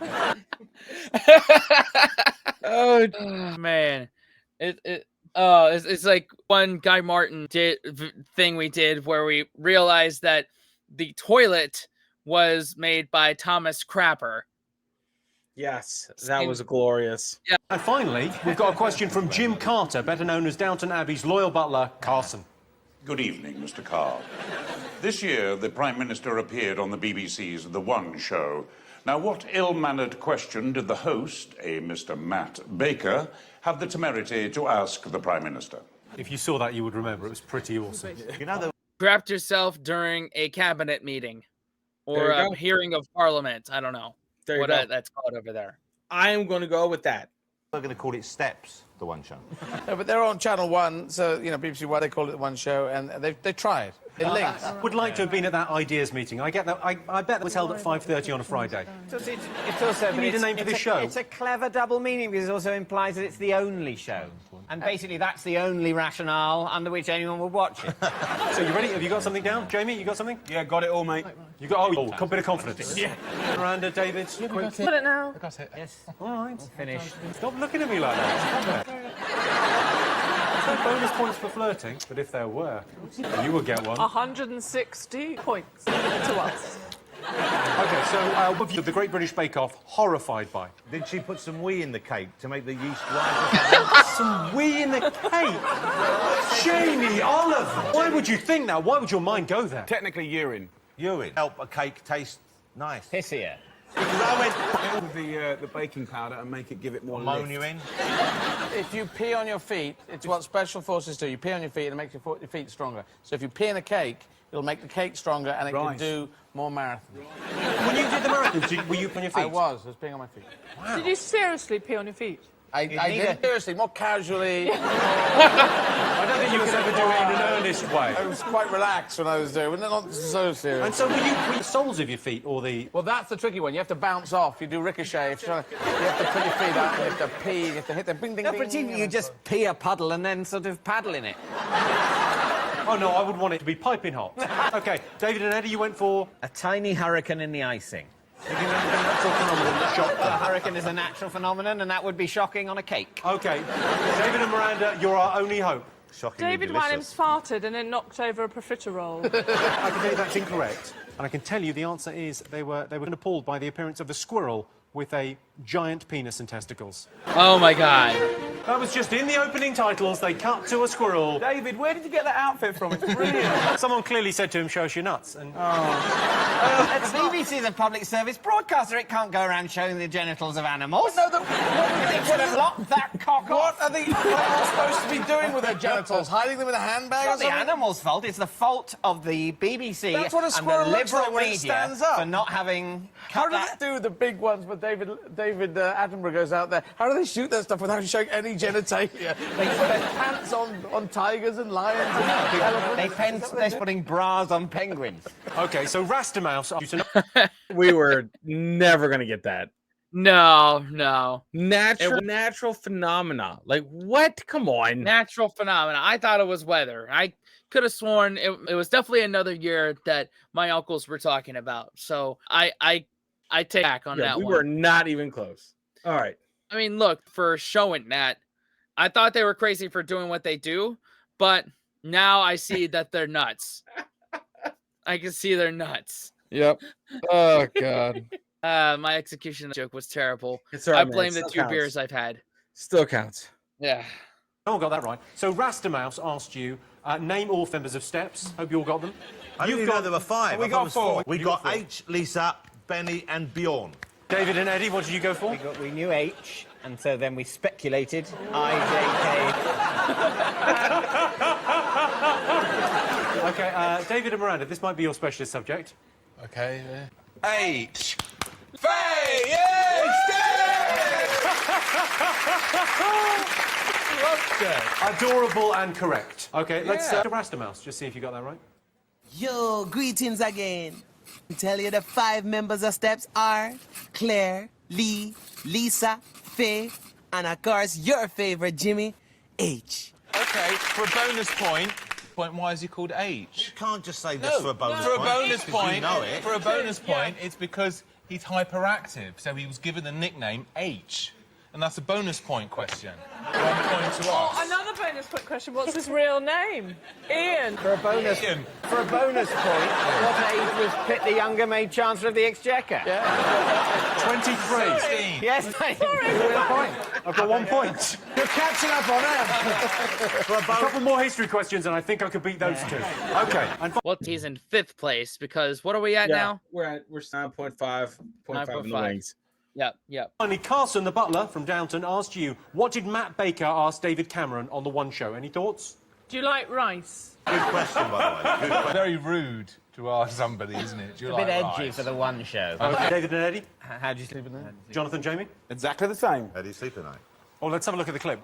Oh man, it's like one Guy Martin thing we did where we realized that the toilet was made by Thomas Crapper. Yes, that was glorious. Yeah. And finally, we've got a question from Jim Carter, better known as Downton Abbey's loyal butler, Carson. Good evening, Mr. Carr. This year, the Prime Minister appeared on the BBC's The One Show. Now, what ill-mannered question did the host, a Mr. Matt Baker, have the temerity to ask the Prime Minister? If you saw that, you would remember. It was pretty awesome. You know, Crapped yourself during a cabinet meeting or a hearing of Parliament. I don't know what that's called over there. I am going to go with that. We're going to call it Steps, The One Show. No, but they're on Channel 1, so, you know, BBC One, they call it The One Show, and they tried. It links. Would like to have been at that ideas meeting. I get that. I bet that was held at 5:30 on a Friday. It's also... You need a name for this show. It's a clever double meaning because it also implies that it's the only show. And basically, that's the only rationale under which anyone would watch it. So, you ready? Have you got something down? Jamie, you got something? Yeah, got it all, mate. You got... Oh, a bit of confidence. Yeah. Miranda, David, quick. Got it now. I got it. Yes. All right. Finished. Stop looking at me like that. There's no bonus points for flirting, but if there were, you would get one. 160 points to us. OK, so the Great British Bake Off, horrified by. Did she put some wee in the cake to make the yeast rise? Some wee in the cake? Jamie Oliver! Why would you think that? Why would your mind go there? Technically, urine. Urine. Help a cake taste nice. Pissier. Because I went with the baking powder and make it give it more Ammonia in. If you pee on your feet, it's what special forces do. You pee on your feet and it makes your feet stronger. So if you pee in a cake, it'll make the cake stronger and it can do more marathons. When you did the marathon, were you on your feet? I was peeing on my feet. Wow. Did you seriously pee on your feet? I did seriously, more casually. I don't think you was ever doing it in an earnest way. I was quite relaxed when I was doing it, not so serious. And so were you the soles of your feet or the... Well, that's the tricky one. You have to bounce off. You do ricochet. You have to put your feet out. You have to pee. You have to hit the bing, ding, No, ding. but you just pee a puddle and then sort of paddle in it. Oh, no, I would want it to be piping hot. OK, David and Eddie, you went for... A tiny hurricane in the icing. You think that's a natural phenomenon that shocked A them? hurricane is a natural phenomenon, and that would be shocking on a cake. OK, David and Miranda, you're our only hope. Shockingly David delicious. Williams farted and then knocked over a profiterole. I can tell you that's incorrect. And I can tell you the answer is they were appalled by the appearance of a squirrel with a giant penis and testicles. Oh, my God. That was just in the opening titles. They cut to a squirrel. David, where did you get that outfit from? It's brilliant. Someone clearly said to him, show us your nuts. And... The BBC is a public service broadcaster. It can't go around showing the genitals of animals. No, they could have locked that cock off. What are they supposed to be doing with their genitals? Hiding them in a handbag or It's not something? the animal's fault. It's the fault of the BBC That's what a and the squirrel looks liberal like when it media stands up. for not having How cut do that. they do the big ones when David Attenborough goes out there? How do they shoot that stuff without showing any genitalia? They put their pants on tigers and lions and elephants. They're putting bras on penguins. OK, so Rastamouse... We were never going to get that. No. Natural phenomena. Like, what? Come on. Natural phenomena. I thought it was weather. I could have sworn it was definitely another year that my uncles were talking about. So I take back on that we one. were not even close. All right. I mean, look, for showing that, I thought they were crazy for doing what they do, but now I see that they're nuts. I can see they're nuts. Yep. Oh, God. My execution joke was terrible. It's all right, I man. blame It the still 2 counts. beers I've had. Still counts. Yeah. No one got that right. So Rastamouse asked you, name all members of Steps. Hope you all got them. I didn't know there were 5. We I thought got it was 4. We got H, Lisa, Benny and Bjorn. David and Eddie, what did you go for? We knew H, and so then we speculated I, J, K. OK, David and Miranda, this might be your specialist subject. OK. H. Faye! Yes! Adorable and correct. OK, let's Rastamouse, just see if you got that right. Yo, greetings again. Tell you the 5 members of Steps are Claire, Lee, Lisa, Faye, and of course your favorite Jimmy, H. OK, for a bonus point, why is he called H? You can't just say this for a bonus point. For a bonus point, You know it. For a bonus point, it's because he's hyperactive, so he was given the nickname H. And that's a bonus point question. 1 point to us. Another bonus point question. What's his real name? Ian. For a bonus point, what age was Pitt the Younger made Chancellor of the Exchequer? 23. Yes, mate. I've got 1 point. You're catching up on that. A couple more history questions, and I think I could beat those two. OK. Well, he's in 5th place because what are we at now? We're 9.5 in the wings. Yep. Finally, Carson, the butler from Downton, asked you, what did Matt Baker ask David Cameron on The One Show? Any thoughts? Do you like rice? Good question, by the way. Good question. Very rude to ask somebody, isn't it? Do you It's a bit like edgy rice? for The One Show. David and Eddie? How do you sleep at night? Jonathan, Jamie? Exactly the same. How do you sleep at night? Oh, let's have a look at the clip.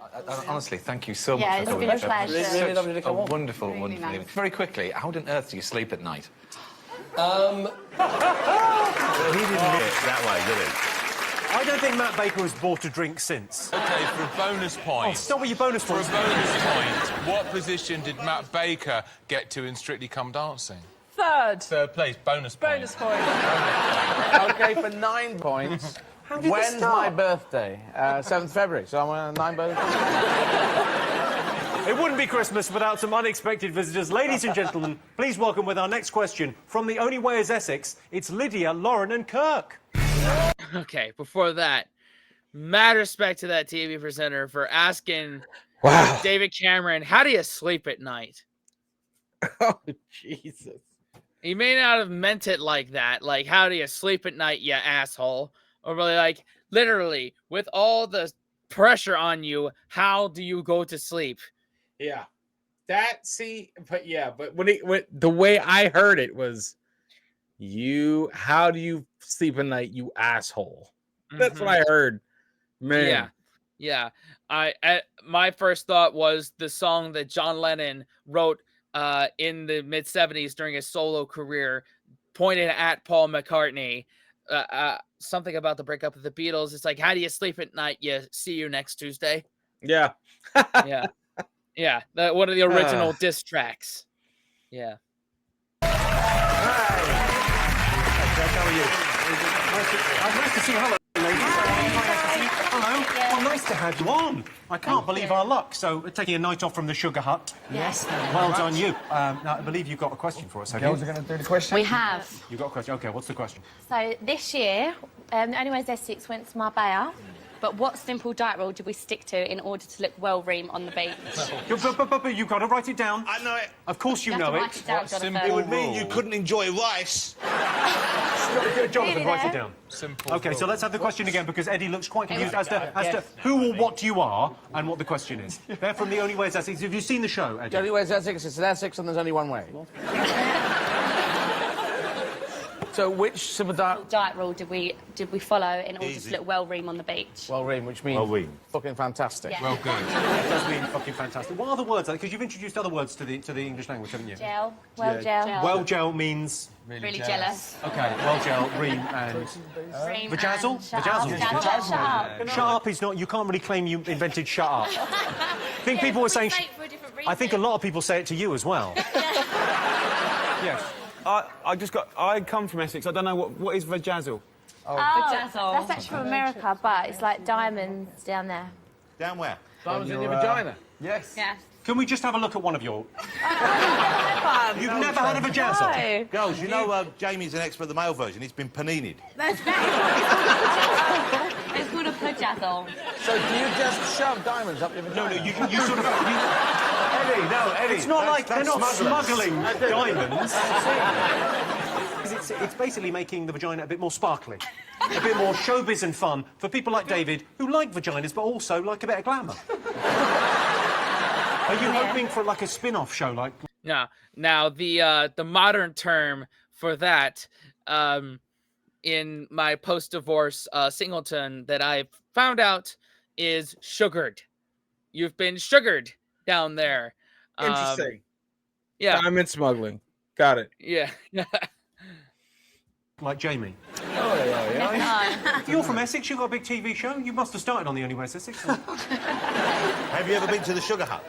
Honestly, thank you so much Yeah, for it's coming. been a pleasure. It's Really such lovely to come a on. wonderful, Really wonderful nice. evening. Very quickly, how on earth do you sleep at night? Well, he didn't get it that way, did he? I don't think Matt Baker has bought a drink since. OK, for a bonus point. Oh, stop with your bonus For a points. bonus point, what position did Matt Baker get to in Strictly Come Dancing? 3rd. 3rd place, bonus point. Bonus point. OK, for 9 points. How did When's this start? my birthday? 7th February, so I'm on 9 bonus points. It wouldn't be Christmas without some unexpected visitors. Ladies and gentlemen, please welcome with our next question from the only Way Is Essex, it's Lydia, Lauren and Kirk. Okay, before that, mad respect to that TV presenter for asking David Cameron, how do you sleep at night? Oh, Jesus. He may not have meant it like that. Like, how do you sleep at night, you asshole? Or really, like, literally, with all the pressure on you, how do you go to sleep? Yeah. But when the way I heard it was, how do you sleep at night, you asshole? That's what I heard. Man. Yeah. My first thought was the song that John Lennon wrote in the mid-70s during his solo career, pointed at Paul McCartney. Something about the breakup of the Beatles. It's like, how do you sleep at night? You see you next Tuesday. Yeah. Yeah. One of the original diss tracks. Yeah. How are you? Nice to see you. Hello, ladies. Hello. Well, nice to have you on. I can't believe our luck. So, we're taking a night off from the Sugar Hut. Yes. Well done, you. Now, I believe you've got a question for us, have you? Girls are going to do the question. We have. You've got a question. OK, what's the question? So this year, the only Way Is Essex went to Marbella, but what simple diet rule did we stick to in order to look well ream on the beach? But you've got to write it down. I know it. Of course you have know to it. write it down, Jonathan. It would mean you couldn't enjoy rice. Jonathan, write it there? down. Simple. OK, so let's have the question again because Eddie looks quite confused as to who or what you are and what the question is. They're from the only Way Is Essex. Have you seen the show, Eddie? The only way is Essex, it's an Essex and there's only one way. So which simple Diet rule did we follow in order to look well ream on the beach? well ream, which means Well ream. fucking fantastic. Yeah. Well, good. It does mean fucking fantastic. What other words? Because you've introduced other words to the English language, haven't you? Gel. Well gel. Well gel means... Really jealous. OK, well gel, ream and... Ream Vajazzle? and shut Vajazzle. up. Shut up. Shut up is not... You can't really claim you invented shut up. I think people were saying... For a different reason. I think a lot of people say it to you as well. Yes. I come from Essex. I don't know what is Vajazzle. Vajazzle. That's actually from America, but it's like diamonds down there. Down where? Diamonds in your vagina. Yes. Yeah. Can we just have a look at one of your... You've never had a vajazzle? No. Girls, you know Jamie's an expert at the male version. He's been paninied. It's called a vajazzle. So do you just shove diamonds up your vagina? No, you sort of... Eddie, no, Eddie. It's not like they're not smuggling diamonds. It's basically making the vagina a bit more sparkly. A bit more showbiz and fun for people like David who like vaginas but also like a bit of glamour. Are you hoping for like a spin-off show like... Yeah. Now the modern term for that, in my post-divorce singleton that I found out is sugared. You've been sugared down there. Interesting. Yeah. Diamond smuggling. Got it. Yeah. Like Jamie. Oh, yeah. You're from Essex, you've got a big TV show. You must have started on the Only Way Is Essex. Have you ever been to the Sugar Hut?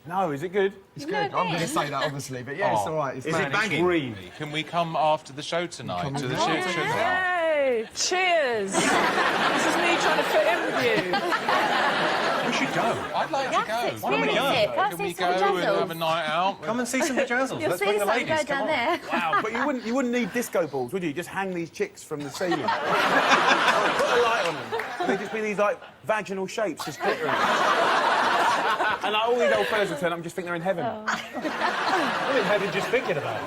No, is it good? It's good. I'm going to say that, obviously, but yeah, it's all right. It's Is it banging? Can we come after the show tonight to the Sugar Hut? Yay! Cheers! This is me trying to fit in with you. We should go. I'd like to go. Why don't we go? Can we go and have a night out? Come and see some Bejazzles. You'll Let's see bring the some ladies. go down Come on. there. Wow, but you wouldn't need disco balls, would you? Just hang these chicks from the ceiling. Put a light on them. And they'd just be these, like, vaginal shapes just glittering. And like, all these old fellas will turn up and just think they're in heaven. I'm in heaven just thinking about it.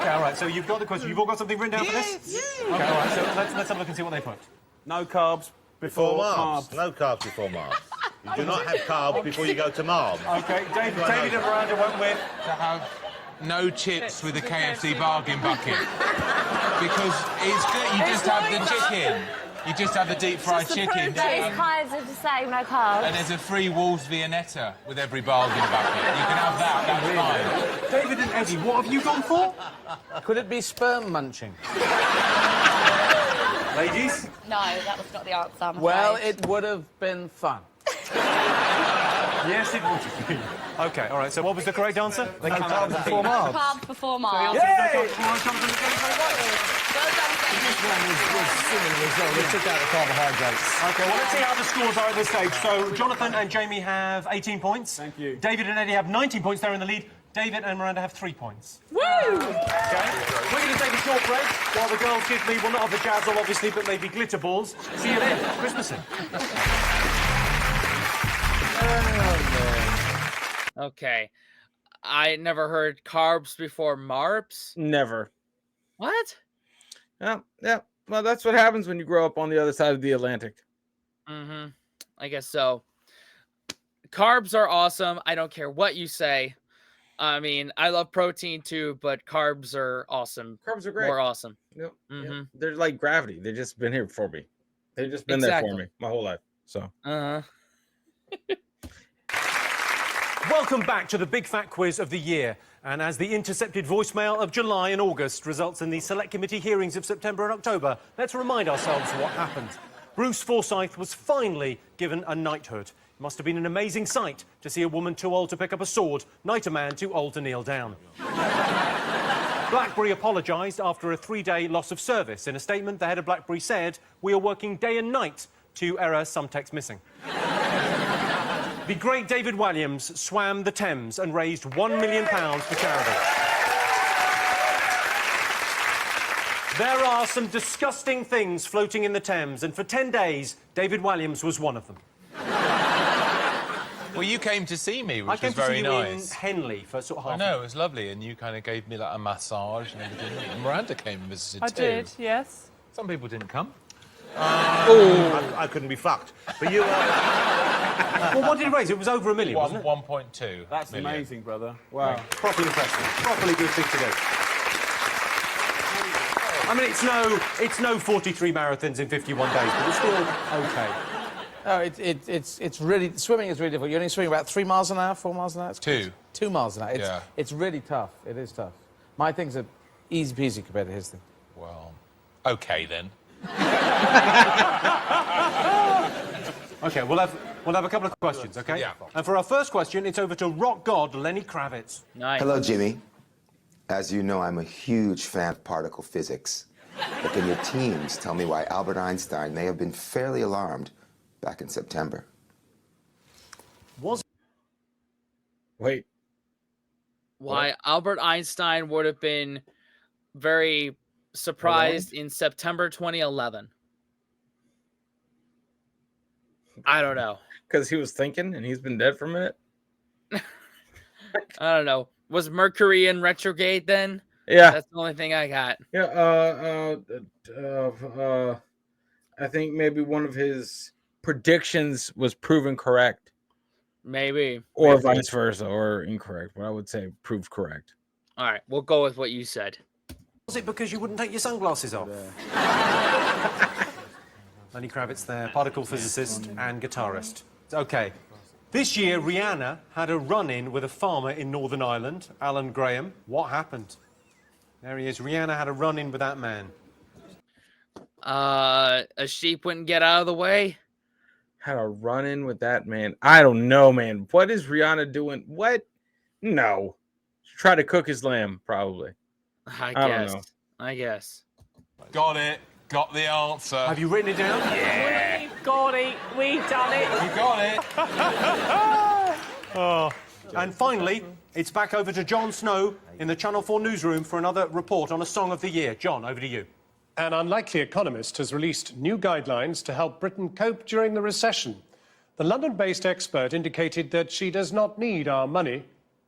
Okay, all right, so you've got the question. You've all got something written down for this? Okay, all right, so let's have a look and see what they put. No carbs Before before Marbs. carbs. No carbs before Marbs. You do not have carbs before you go to Marbs. Okay, David and Miranda went with... To have no chips with a KFC bargain bucket. Because it's good, you just have the chicken. You just have the deep fried chicken. It's kind of the same, no carbs. And there's a free Wolves Viennetta with every bargain bucket. You can have that, that's fine. David and Eddie, what have you gone for? Could it be sperm munching? Ladies? No, that was not the answer, I'm Well, afraid. it would have been fun. Yes, it would be. Okay, all right, so what was the correct answer? No carbs before Mars. Carbs before Mars. They took out the carbohydrates. Okay, well, let's see how the scores are at this stage. So, Jonathan and Jamie have 18 points. Thank you. David and Eddie have 19 points. They're in the lead. David and Miranda have 3 points. Woo! Okay, we're going to take a short break while the girls give me, well, not a Bejazzle, obviously, but maybe glitter balls. See you then. Christmasing. Okay. I never heard carbs before Marbs. Never. What? Yeah. Well, that's what happens when you grow up on the other side of the Atlantic. Mm-hmm. I guess so. Carbs are awesome. I don't care what you say. I mean, I love protein too, but carbs are awesome. Carbs are great. More awesome. Yep. Mm-hmm. Yep. They're like gravity. They've just been here for me. They've just been there for me my whole life. So. Uh-huh. Welcome back to the big fat quiz of the year. And as the intercepted voicemail of July and August results in the select committee hearings of September and October, let's remind ourselves what happened. Bruce Forsyth was finally given a knighthood. It must have been an amazing sight to see a woman too old to pick up a sword knight a man too old to kneel down. BlackBerry apologised after a 3-day loss of service. In a statement, the head of BlackBerry said, "We are working day and night to error some text missing." The great David Walliams swam the Thames and raised £1 million for charity. There are some disgusting things floating in the Thames, and for 10 days, David Walliams was one of them. Well, you came to see me, which I came was to see very you nice. in Henley for sort of I half. know, it was lovely, and you kind of gave me like a massage and everything. And Miranda came and visited I too. did, yes. Some people didn't come. I couldn't be fucked. But you... Well, what did it raise? It was over $1 million, wasn't it? 1.2 That's million. amazing, brother. Wow. Properly impressive. Properly good thing to do. I mean, it's no 43 marathons in 51 days, but it's still okay. No, it's really... Swimming is really difficult. You're only swimming about 3 miles an hour, 4 miles an hour? It's 2. 2 miles an hour. Yeah. It's really tough. It is tough. My things are easy peasy compared to his thing. Well, okay then. OK, we'll have a couple of questions, OK? Yeah. And for our first question, it's over to rock god Lenny Kravitz. Nice. Hello, Jimmy. As you know, I'm a huge fan of particle physics. But can your teams tell me why Albert Einstein may have been fairly alarmed back in September? Wait. Why Albert Einstein would have been very surprised in September 2011. I don't know. Because he was thinking and he's been dead for a minute? I don't know. Was Mercury in retrograde then? Yeah. That's the only thing I got. Yeah, I think maybe one of his predictions was proven correct. Maybe. Or vice versa, or incorrect. But I would say proved correct. All right, we'll go with what you said. Was it because you wouldn't take your sunglasses off? Lenny Kravitz there, particle physicist and guitarist. OK. This year, Rihanna had a run-in with a farmer in Northern Ireland, Alan Graham. What happened? There he is. Rihanna had a run-in with that man. A sheep wouldn't get out of the way. Had a run-in with that man. I don't know, man. What is Rihanna doing? What? No. Try to cook his lamb, probably. I don't know. guess. Got it. Got the answer. Have you written it down? Yeah. We've got it. We've done it. You got it. Oh. And finally, it's back over to Jon Snow in the Channel 4 newsroom for another report on a Song of the Year. John, over to you. An unlikely economist has released new guidelines to help Britain cope during the recession. The London-based expert indicated that she does not need our money,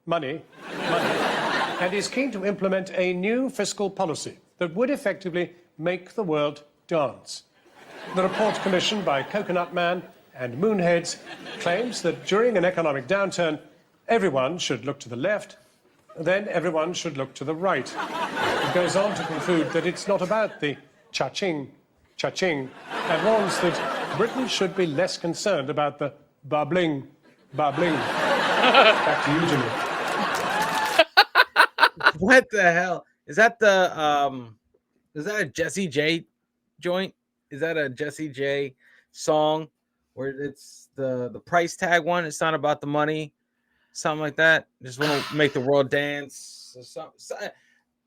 and is keen to implement a new fiscal policy that would effectively make the world dance. The report, commissioned by Coconut Man and Moonheads, claims that during an economic downturn, everyone should look to the left, then everyone should look to the right. It goes on to conclude that it's not about the cha-ching, and warns that Britain should be less concerned about the bubbling. Back to you, Jimmy. What the hell? Is that a Jessie J joint? Is that a Jessie J song where it's the price tag one? It's not about the money, something like that. Just want to make the world dance.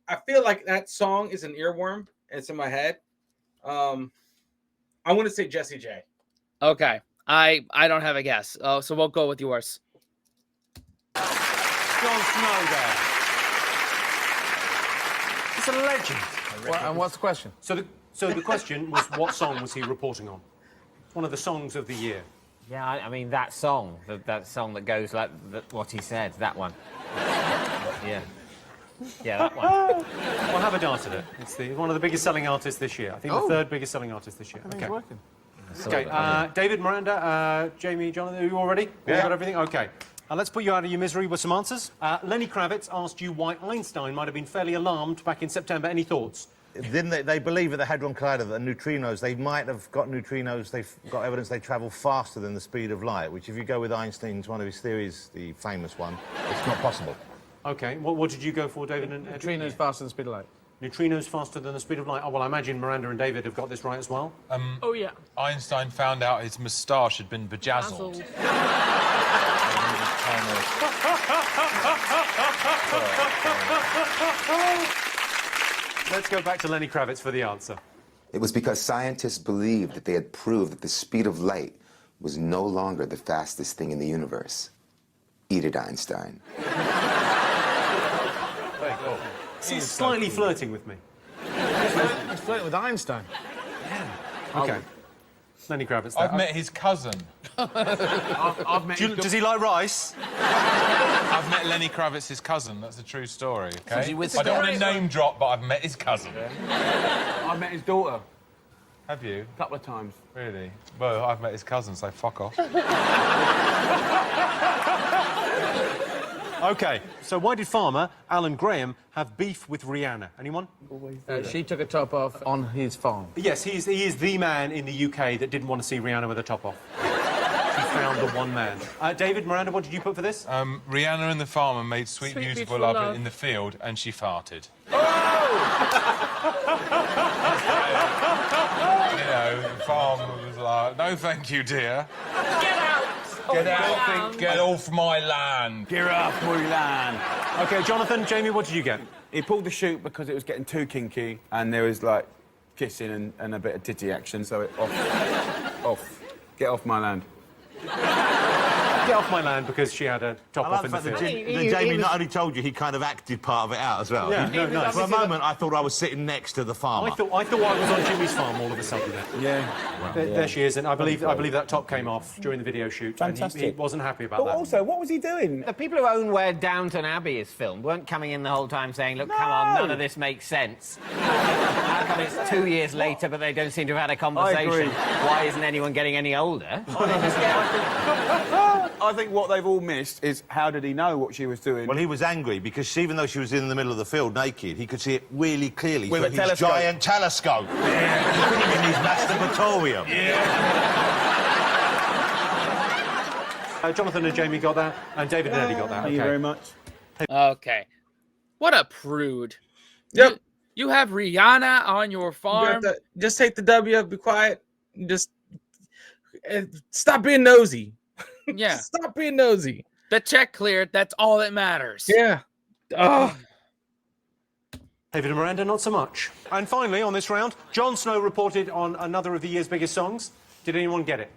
I feel like that song is an earworm. It's in my head. I want to say Jessie J. Okay. I don't have a guess. So we'll go with yours. Jon Snow there. It's a legend. And what's the question? So the question was, what song was he reporting on? It's one of the songs of the year. Yeah, I mean, that song, that song that goes like what he said, that one. Yeah. Yeah, that one. Well, have a dance at it. It's one of the biggest selling artists this year. I think the third biggest selling artist this year. It's working. Okay, David, Miranda, Jamie, Jonathan, are you all ready? Yeah. You got everything? Okay. Let's put you out of your misery with some answers. Lenny Kravitz asked you why Einstein might have been fairly alarmed back in September. Any thoughts? Didn't they believe at the Hadron Collider that neutrinos, they might have got neutrinos, they've got evidence they travel faster than the speed of light, which if you go with Einstein's, one of his theories, the famous one, it's not possible. Okay, what did you go for, David? Neutrinos faster than the speed of light. Neutrinos faster than the speed of light. Oh, well, I imagine Miranda and David have got this right as well. Oh, yeah. Einstein found out his moustache had been bejazzled. Let's go back to Lenny Kravitz for the answer. It was because scientists believed that they had proved that the speed of light was no longer the fastest thing in the universe. Eat it, Einstein. He's slightly flirting with me. He's flirting with Einstein. Yeah. Okay. Lenny Kravitz. I've met his cousin. I've met Does he like rice? I've met Lenny Kravitz's cousin. That's a true story, okay? Is he with I don't want to Steve? name drop, but I've met his cousin. I've met his daughter Have you? a couple of times. Really? Well, I've met his cousin, so fuck off. Okay, so why did farmer Alan Graham have beef with Rihanna? Anyone? She took a top off on his farm. Yes, he is the man in the UK that didn't want to see Rihanna with a top off. He found the one man. David, Miranda, what did you put for this? Rihanna and the farmer made sweet, Sweet, beautiful beautiful love love. in the field, and she farted. You know, the farmer was like, no thank you, dear. Get out. Get off my land. Get off my land. Okay, Jonathan, Jamie, what did you get? He pulled the chute because it was getting too kinky and there was, like, kissing and a bit of titty action, so it off. Get off my land. Get off my land because she had a top I off like in the the fact field. that Jamie not only told you, he kind of acted part of it out as well. Yeah, no, nice. For a moment, I thought I was sitting next to the farmer. I thought I was on Jimmy's farm all of a sudden. Yeah. There she is, and I believe that top came off during the video shoot. Fantastic. And he wasn't happy about But that. also, what was he doing? The people who own where Downton Abbey is filmed weren't coming in the whole time saying, look, come on, none of this makes sense. How come it's 2 years later, but they don't seem to have had a conversation? agree. Why isn't anyone getting any older? I think what they've all missed is how did he know what she was doing? Well, he was angry because even though she was in the middle of the field naked, he could see it really clearly With through a his telescope. giant telescope. Yeah. He couldn't even use masturbatorium. Jonathan and Jamie got that, and David and Eddie got that. Thank you very much. Okay. What a prude. Yep. You have Rihanna on your farm. Just take the W, be quiet, and just stop being nosy. Yeah. Stop being nosy. The check cleared. That's all that matters. Yeah. Oh. David and Miranda, not so much. And finally, on this round, Jon Snow reported on another of the year's biggest songs. Did anyone get it?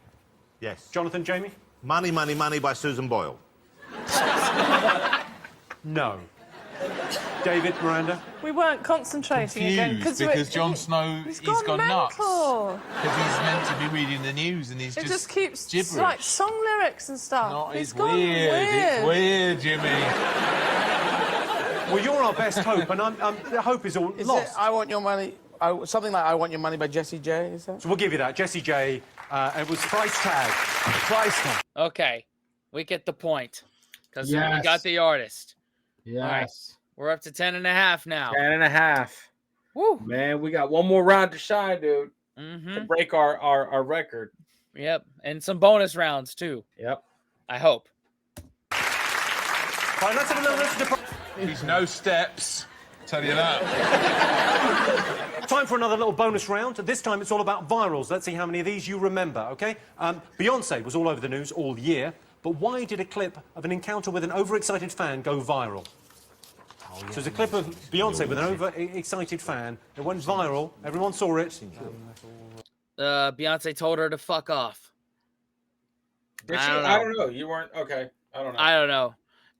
Yes. Jonathan, Jamie? Money, Money, Money by Susan Boyle. No. David, Miranda? We weren't concentrating again because Jon Snow, he's gone nuts. mental. Because he's meant to be reading the news and he's It just keeps gibberish. like song lyrics and stuff. No, He's it's gone weird. It's weird, Jimmy. Well, you're our best hope, and the hope is all lost. I Want Your Money... something like I Want Your Money by Jessie J, is that? So we'll give you that. Jessie J, it was price tag. Price tag. Okay. We get the point. Because we Yes. got the artist. Yes. All right. We're up to 10.5 now. 10.5. Woo. Man, we got one more round to shine, dude. To break our record. Yep. And some bonus rounds, too. Yep. I hope. All right, let's have a little listen to... He's no steps. Tell you that. Time for another little bonus round. This time it's all about virals. Let's see how many of these you remember, OK? Beyonce was all over the news all year, but why did a clip of an encounter with an overexcited fan go viral? So it's a clip of Beyonce with an overexcited fan. It went viral. Everyone saw it. Beyonce told her to fuck off. Did she? I don't know. You weren't... Okay. I don't know. I don't know.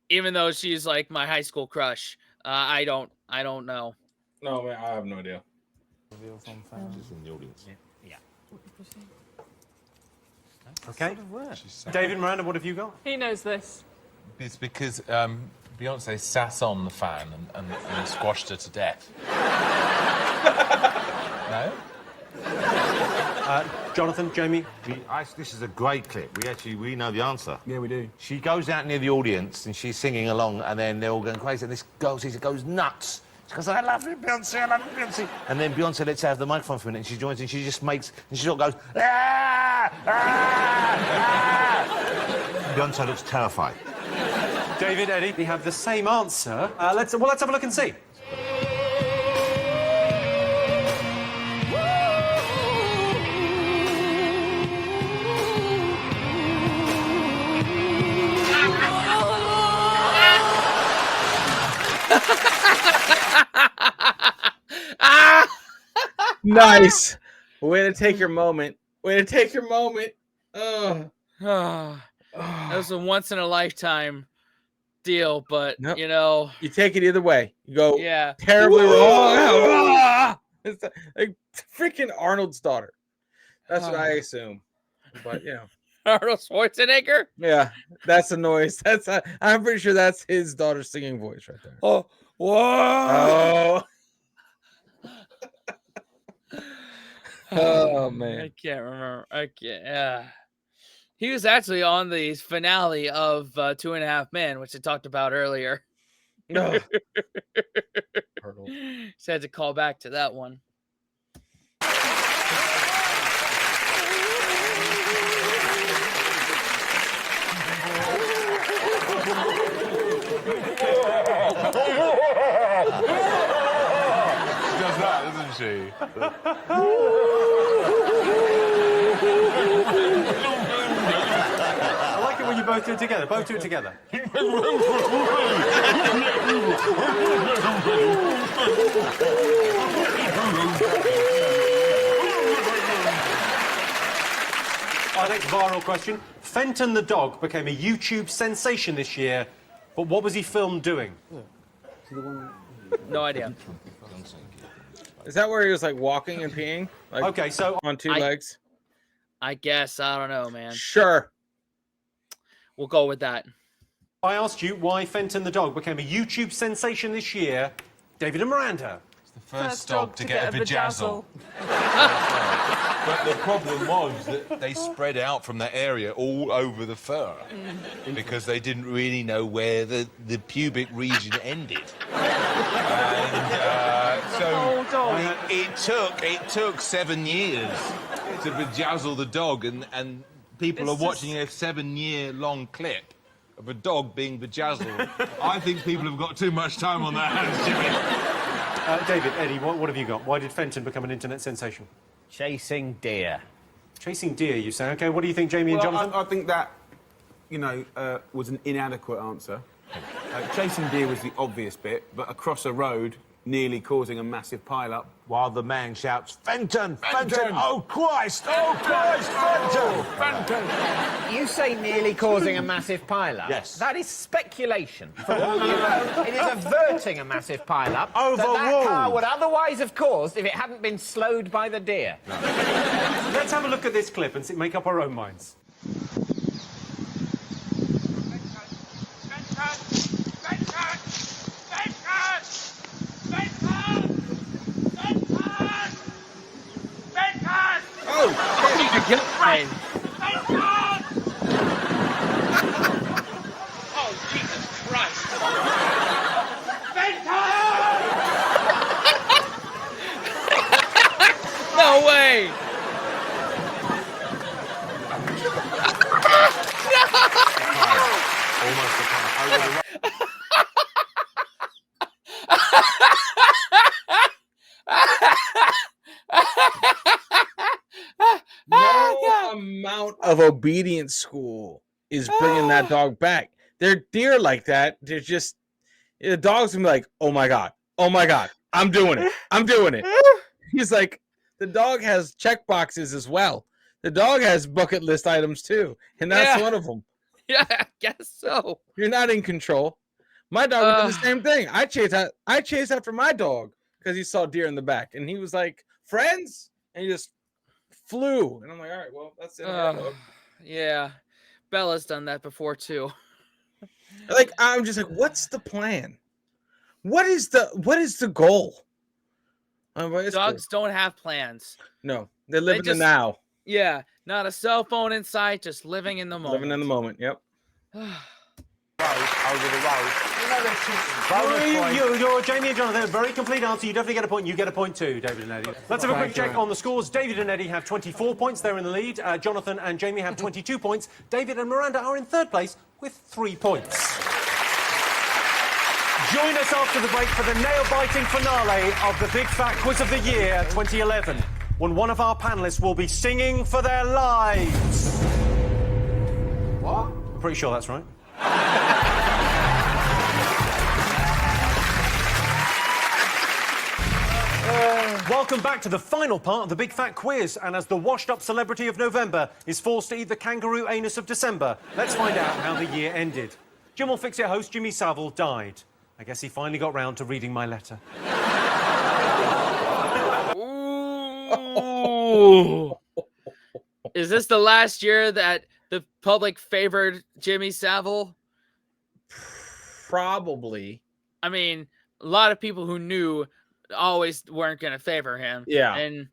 Even though she's like my high school crush. I don't know. No, man, I have no idea. In the audience. Yeah. OK. David, Miranda, what have you got? He knows this. It's because Beyonce sat on the fan and squashed her to death. No? Jonathan, Jamie? This is a great clip. We know the answer. Yeah, we do. She goes out near the audience and she's singing along and then they're all going crazy and this girl goes nuts. She goes, I love you, Beyonce, I love you, Beyonce. And then Beyonce lets her have the microphone for a minute and she joins and she just makes... And she sort of goes, ah, ah, ah. Beyonce looks terrified. David, Eddie, we have the same answer. Let's have a look and see. Nice. Way to take your moment. Way to take your moment. That was a once in a lifetime deal, but you know, you take it either way. You go terribly Woo! wrong. It's like freaking Arnold's daughter. That's what I assume. But yeah. Arnold Schwarzenegger? Yeah, that's the noise. I'm pretty sure that's his daughter's singing voice right there. Oh, Oh. whoa! Oh man, I can't remember. I can't. He was actually on the finale of 2.5 Men, which I talked about earlier. No. Just had to call back to that one. She does that, doesn't she? I like it when you both do it together. Both do it together. Our next viral question. Fenton the dog became a YouTube sensation this year, but what was he filmed doing? No idea. Is that where he was like walking and peeing? Like, okay, so on two legs. I guess I don't know, man. Sure. We'll go with that. I asked you why Fenton the dog became a YouTube sensation this year. David and Miranda. The first dog to get a vajazzle. But the problem was that they spread out from that area all over the fur because they didn't really know where the pubic region ended. And so it took 7 years to bejazzle the dog, and people are watching a 7-year-long clip of a dog being bejazzled. I think people have got too much time on their hands, Jimmy. David, Eddie, what have you got? Why did Fenton become an internet sensation? Chasing deer. Chasing deer, you say? OK, what do you think, Jamie and Jonathan? I think that, was an inadequate answer. Chasing deer was the obvious bit, but across a road, nearly causing a massive pile-up. While the man shouts, Fenton! Fenton! Oh, Christ! Oh, Christ! Fenton! Fenton! You say nearly causing a massive pile-up? Yes. That is speculation. From all you know, it is averting a massive pile-up that Overruled. car would otherwise have caused if it hadn't been slowed by the deer. Let's have a look at this clip and make up our own minds. Oh, Jesus Christ. No way. No amount of obedience school is bringing that dog back. They're deer like that. They're just, the dog's gonna be like, oh my God, I'm doing it. He's like, the dog has check boxes as well. The dog has bucket list items too, and that's one of them. Yeah, I guess so. You're not in control. My dog would do the same thing. I chased after my dog because he saw deer in the back, and he was like, friends, and he just flew. And I'm like, all right, well, that's it. Yeah, Bella's done that before too. Like, I'm just like, what's the plan? What is the goal? Dogs don't have plans. No, they live in the now. Yeah, not a cell phone in sight, just living in the moment. Living in the moment. Yep. Over the road. You're Jamie and Jonathan. A very complete answer. You definitely get a point. You get a point too, David and Eddie. Let's have a quick check on the scores. David and Eddie have 24 points. They're in the lead. Jonathan and Jamie have 22 points. David and Miranda are in third place with 3 points. Join us after the break for the nail-biting finale of the Big Fat Quiz of the Year 2011, when one of our panellists will be singing for their lives. What? I'm pretty sure that's right. Welcome back to the final part of the Big Fat Quiz, and as the washed-up celebrity of November is forced to eat the kangaroo anus of December, let's find out how the year ended. Jim Will Fix It host Jimmy Savile died. I guess he finally got round to reading my letter. Ooh. Is this the last year that the public favored Jimmy Savile? Probably. I mean, a lot of people who knew always weren't going to favor him. Yeah. And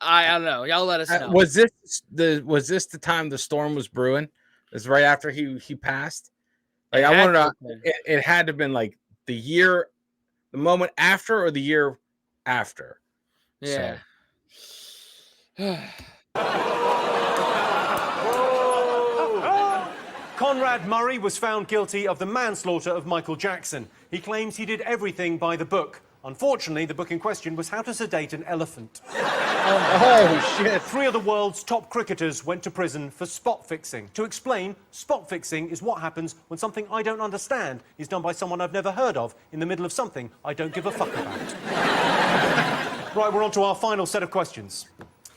I don't know. Y'all let us know. Was this the time the storm was brewing? It was right after he passed. Like, I want to know. It had to have been like the moment after, or the year after. Yeah. So. Conrad Murray was found guilty of the manslaughter of Michael Jackson. He claims he did everything by the book. Unfortunately, the book in question was How to Sedate an Elephant. Oh, shit. 3 of the world's top cricketers went to prison for spot fixing. To explain, spot fixing is what happens when something I don't understand is done by someone I've never heard of in the middle of something I don't give a fuck about. Right, we're on to our final set of questions.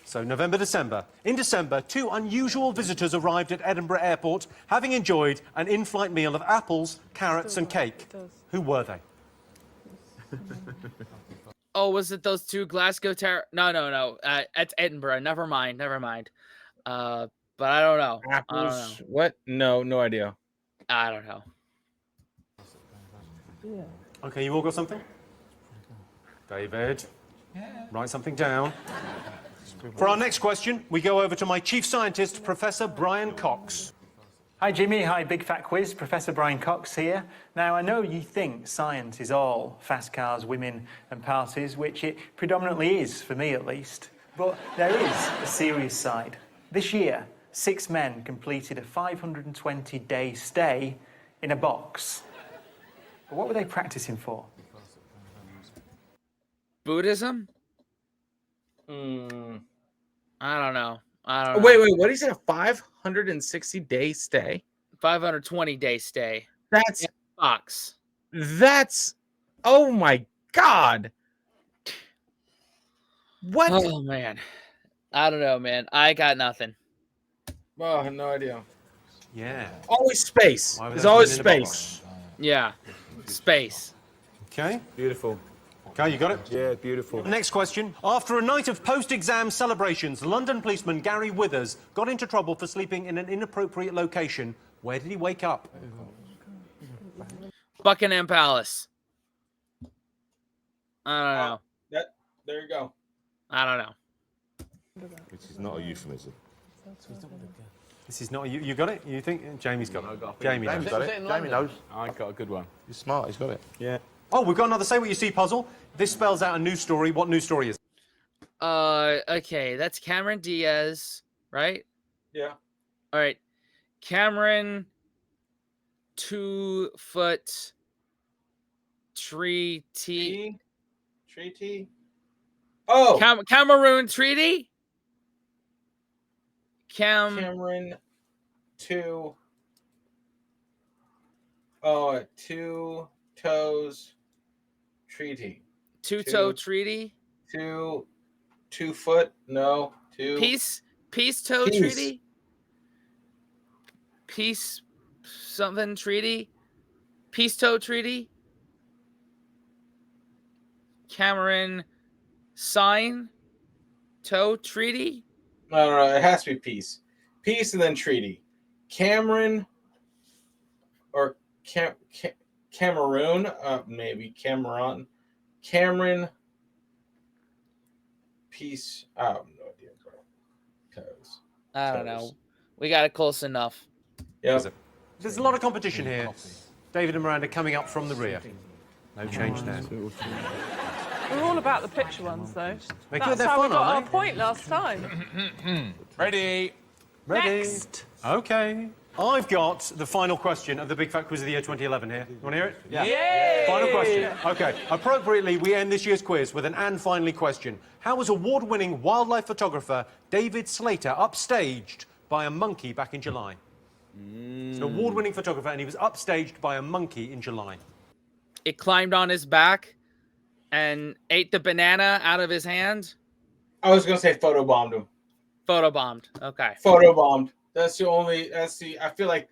So, November, December. In December, 2 unusual visitors arrived at Edinburgh Airport, having enjoyed an in-flight meal of apples, carrots and cake. Who were they? Oh, was it those 2 Glasgow No. It's Edinburgh. Never mind. But I don't know. Apples. What? No idea. I don't know. Yeah. Okay, you all got something? David, write something down. For our next question, we go over to my chief scientist, Professor Brian Cox. Hi, Jimmy. Hi, Big Fat Quiz. Professor Brian Cox here. Now, I know you think science is all fast cars, women and parties, which it predominantly is, for me at least. But there is a serious side. This year, 6 men completed a 520-day stay in a box. But what were they practicing for? Buddhism? I don't know. Wait, what is it? A 560-day stay? 520-day stay. That's box. That's oh my God. What? Oh man. I don't know, man. I got nothing. Oh, I have no idea. Yeah. Always space. There's always space. Yeah. Space. Okay. Beautiful. Okay, you got it? Yeah, beautiful. Next question. After a night of post-exam celebrations, London policeman Gary Withers got into trouble for sleeping in an inappropriate location. Where did he wake up? Buckingham Palace. I don't know. There you go. I don't know. Which is not a euphemism. This is not you got it? You think Jamie's got it? Jamie knows. Got it. Jamie knows. I got a good one. He's smart. He's got it. Yeah. Oh, we've got another Say What You See puzzle. This spells out a news story. What news story is it? Okay, that's Cameron Diaz, right? Yeah. All right. Cameron 2-foot treaty. Treaty. Oh, Cameroon treaty. Cameron 2. Oh, 2 toes treaty. Two-toe treaty. 2 foot. No. 2. Peace toe treaty. Peace something treaty. Peace toe treaty. Cameron sign toe treaty. No, it has to be peace. Peace and then treaty. Cameron or Cameroon, maybe Cameron. Cameron peace. I have no idea, bro. I don't know. We got it close enough. Yeah. There's a lot of competition here. David and Miranda coming up from the rear. No change there. We're all about the picture ones, though. That's they're how fun, we got our aren't they? point last time. Ready? Next. Okay. I've got the final question of the Big Fat Quiz of the year 2011 here. You want to hear it? Yeah. Yay! Final question. Okay. Appropriately, we end this year's quiz with an and finally question. How was award-winning wildlife photographer David Slater upstaged by a monkey back in July? He's an award-winning photographer, and he was upstaged by a monkey in July. It climbed on his back and ate the banana out of his hand. I was gonna say photobombed him. Photobombed. Okay. Photobombed. I feel like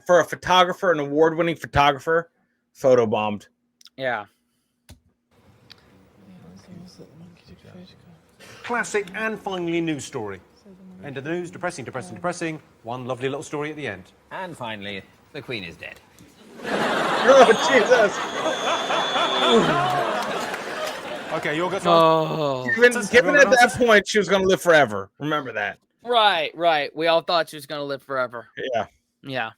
for a photographer, an award-winning photographer, photobombed. Yeah. Classic and finally news story. End of the news. Depressing, depressing, depressing. One lovely little story at the end. And finally, the Queen is dead. Oh, Jesus. Okay, you'll get Given at that point, she was going to live forever. Remember that. Right. We all thought she was going to live forever. Yeah.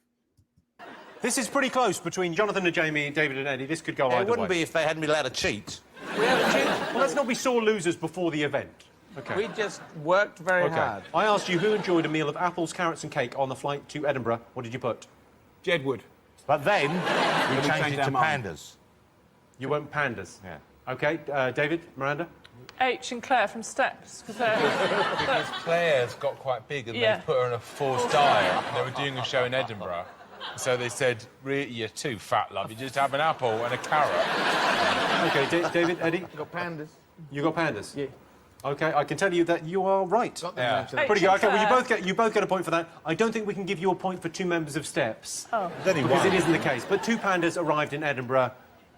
This is pretty close between Jonathan and Jamie, David and Eddie. This could go either way. It wouldn't be if they hadn't been allowed to cheat. Well, let's not be sore losers before the event. Okay. We just worked very hard. I asked you who enjoyed a meal of apples, carrots and cake on the flight to Edinburgh. What did you put? Jedward. But then we changed it to pandas. You went pandas? Yeah. Okay, David, Miranda? H and Claire from Steps. Because Claire's got quite big and they put her on a forced diet. They were doing a show in Edinburgh. So they said, you're too fat, love. You just have an apple and a carrot. Okay, David, Eddie? I got pandas. You got pandas? Yeah. Okay, I can tell you that you are right. Yeah. Pretty good. Okay, well, you both get a point for that. I don't think we can give you a point for 2 members of Steps. Oh. Because it isn't the case. But 2 pandas arrived in Edinburgh,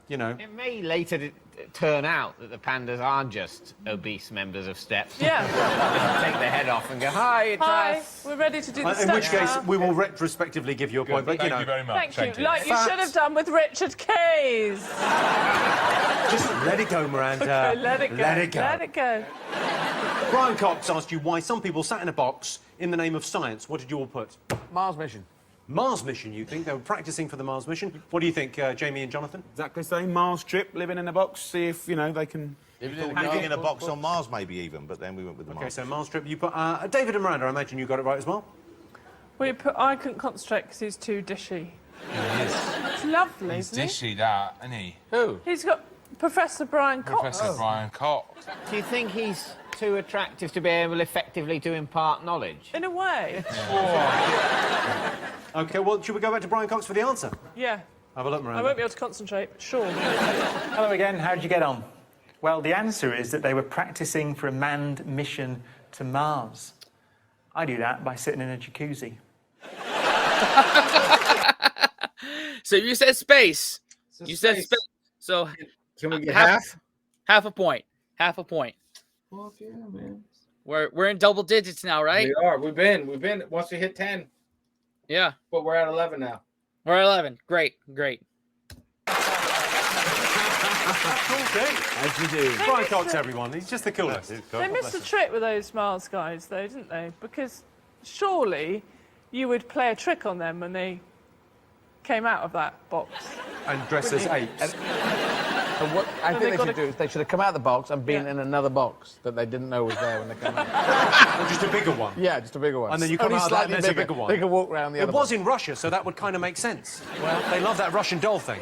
you know. It may later turn out that the pandas are just obese members of Steps. Yeah. Just take their head off and go, hi, it's us. We're ready to do the Steps In which case, now. we will retrospectively give you a point. But, Thank you very much. Thank you. Like you should have done with Richard Keys. Just let it go, Miranda. Okay, let it go. Let it go. Let it go. Brian Cox asked you why some people sat in a box in the name of science. What did you all put? Mars mission. Mars mission, you think? They were practising for the Mars mission. What do you think, Jamie and Jonathan? Exactly the same. Mars trip, living in a box, see if, you know, they can... Living in a box on Mars, maybe even, but then we went with the Mars. Okay, so Mars trip. You put David and Miranda. I imagine you got it right as well. I couldn't concentrate because he's too dishy. He is. It's lovely, He's isn't dishy, that, isn't he? Who? He's got Professor Brian Cox. Professor Brian Cox. Do you think he's too attractive to be able effectively to impart knowledge? In a way. OK, well, should we go back to Brian Cox for the answer? Yeah. Have a look, Miranda. I won't be able to concentrate, but sure. Hello again, how did you get on? Well, the answer is that they were practising for a manned mission to Mars. I do that by sitting in a jacuzzi. So you said space. You said space. So can we get half? Half a point. Half a point. Well, yeah, man. We're in double digits now, right? We are. We've been once we hit 10. Yeah. But we're at 11 now. We're at 11. Great. Okay. As you do. Brian Cox, everyone. He's just the coolest. They missed a trick with those Mars guys, though, didn't they? Because surely you would play a trick on them when they came out of that box. And dress as apes. And what I think they should do is they should have come out of the box and been in another box that they didn't know was there when they came out. Or just a bigger one. Yeah, just a bigger one. And then you come out of that and there's a bigger one. They can walk around the other It was in Russia, so that would kind of make sense. Well, they love that Russian doll thing.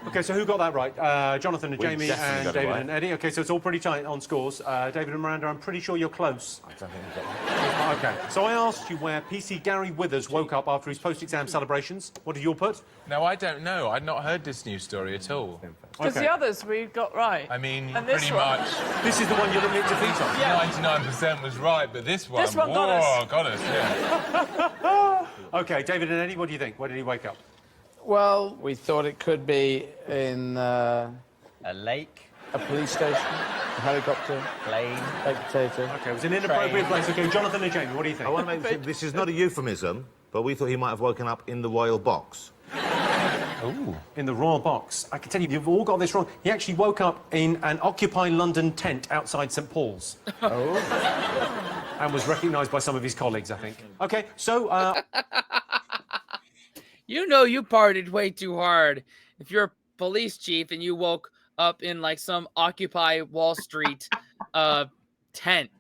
OK, so who got that right? Jonathan and Jamie and David and Eddie. OK, so it's all pretty tight on scores. David and Miranda, I'm pretty sure you're close. I don't think we got that. OK, so I asked you where PC Gary Withers woke up after his post-exam celebrations. What did you all put? No, I don't know. I'd not heard this news story at all. Because the others we got right. I mean, and this pretty one, much. This is the one you're looking to defeat on. Yeah. 99% was right, but this one... This one got us. Got us, yeah. OK, David and Eddie, what do you think? Where did he wake up? Well, we thought it could be in A lake, a police station, a helicopter, plane. baked potato. OK, it was an inappropriate place. OK, Jonathan and Jamie, what do you think? I want to make this is not a euphemism, but we thought he might have woken up in the royal box. Ooh. In the royal box. I can tell you, you've all got this wrong. He actually woke up in an Occupy London tent outside St Paul's. Oh. And was recognised by some of his colleagues, I think. OK, so... You know you partied way too hard. If you're a police chief and you woke up in like some Occupy Wall Street tent.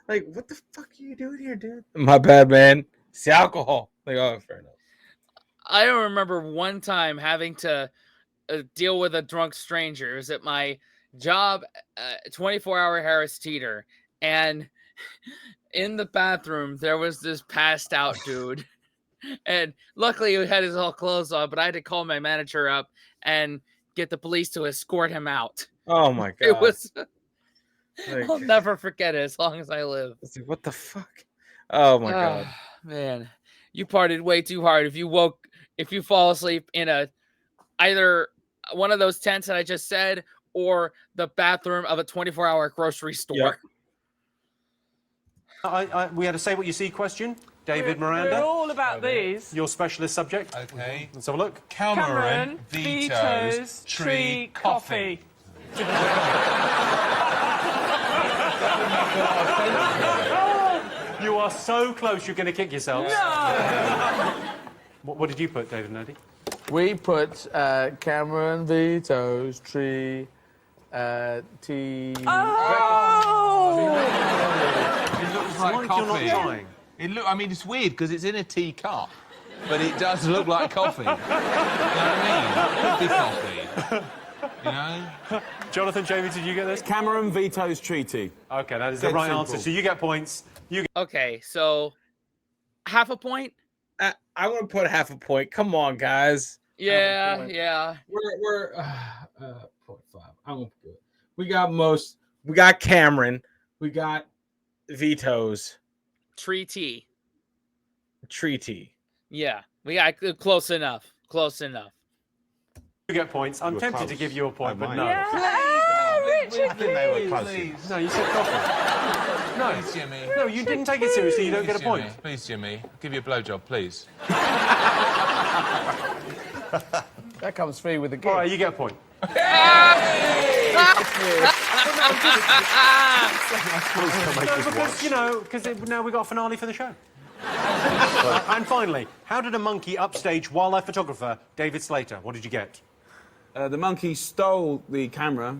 Like, what the fuck are you doing here, dude? My bad, man. It's the alcohol. Like, oh, fair enough. I don't remember one time having to deal with a drunk stranger. It was at my job, 24-hour Harris Teeter. And in the bathroom, there was this passed out dude. And luckily he had his all clothes on, but I had to call my manager up and get the police to escort him out. Oh, my God. It was... Like, I'll never forget it as long as I live. Like, what the fuck? Oh, my God. Man, you partied way too hard. If you fall asleep in either one of those tents that I just said or the bathroom of a 24-hour grocery store. Yep. We had a say what you see question. David, Miranda. We're all about these. Your specialist subject. OK. Let's have a look. Cameron vetoes tree coffee. You are so close, you're going to kick yourselves. No! What did you put, David and Eddie? We put Cameron vetoes tree tea. Oh! It looks like coffee. You're not trying. I mean, it's weird because it's in a teacup, but it does look like coffee. You know what I mean? It could be coffee. You know? Jonathan, Jamie, did you get this? Cameron vetoes treaty. OK, that is the right answer. So you get points. Okay, so half a point? I want to put half a point. Come on, guys. Yeah. We're 0.5. I won't do it. We got Cameron. We got vetoes. Treaty. Yeah, we got close enough. You get points. I'm tempted to give you a point, but no. Yeah, Richard, They were close. No, you said coffee. No, Please, Jimmy. No, you didn't take it seriously. You don't get a point. Jimmy. Please, Jimmy. I'll give you a blowjob, please. That comes free with the gig. All right, you get a point. because, you know, because now we've got a finale for the show. And finally, how did a monkey upstage wildlife photographer David Slater? What did you get? The monkey stole the camera.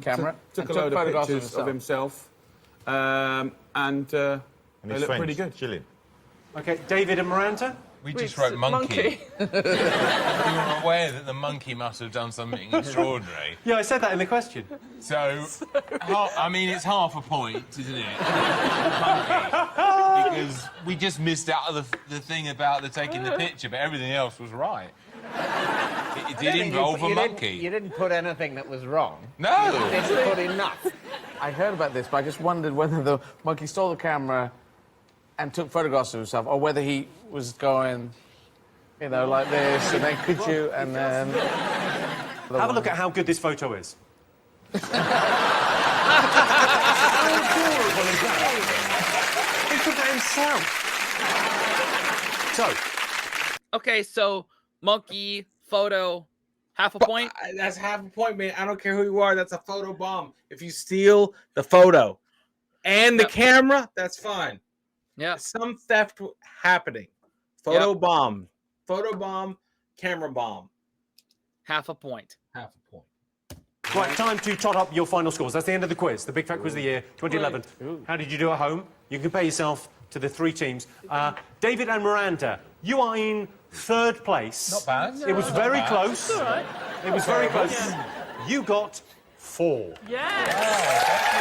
Took a load of pictures of himself. And they look pretty good. Chilling. OK, David and Miranda? We just wrote monkey. We were aware that the monkey must have done something extraordinary. Yeah, I said that in the question. So, I mean, it's half a point, isn't it? Monkey. Because we just missed out of the thing about the taking the picture, but everything else was right. It did involve a monkey. You didn't put anything that was wrong. No! You didn't put enough. I heard about this, but I just wondered whether the monkey stole the camera and took photographs of himself, or whether he was going, you know, like this, and then could you, and then... Have a look at how good this photo is. How adorable is that? He took that himself. So... Okay, so monkey, photo, half a point? That's half a point, man. I don't care who you are. That's a photo bomb. If you steal the photo and the camera, that's fine. Yeah. Some theft happening. Photo bomb, camera bomb. Half a point. Half a point. Right, time to tot up your final scores. That's the end of the quiz, the Big Fat Quiz of the Year, 2011. How did you do at home? You can compare yourself to the three teams. David and Miranda, you are in third place. Not bad. It was very close. All right. It was very close. You got 4. Yes.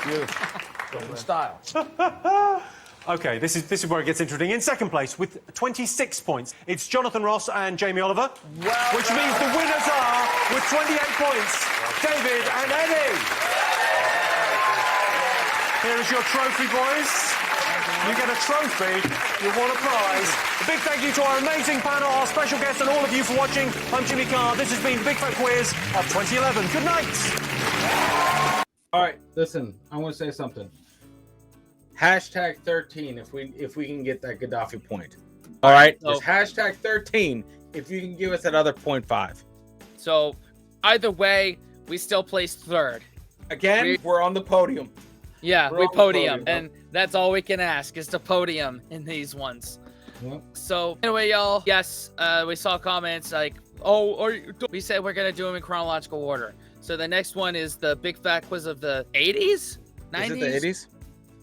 Beautiful. Style. OK, this is where it gets interesting. In second place, with 26 points, it's Jonathan Ross and Jamie Oliver, which means the winners are, with 28 points, David and Eddie. Here is your trophy, boys. You get a trophy, you want a prize. A big thank you to our amazing panel, our special guests, and all of you for watching. I'm Jimmy Carr. This has been the Big Fat Quiz of 2011. Good night. All right, listen, I want to say something. Hashtag 13 if we can get that Gaddafi point. All right, So- it's hashtag 13 if you can give us that other 0.5. So, either way, we still placed third. Again, we're on the podium. Yeah, We're we on the podium, podium. and that's all we can ask is to podium in these ones. Yep. So anyway, y'all, yes, we saw comments like, we said we're gonna do them in chronological order. So the next one is the Big Fat Quiz of the 80s, 90s, Is it the 80s?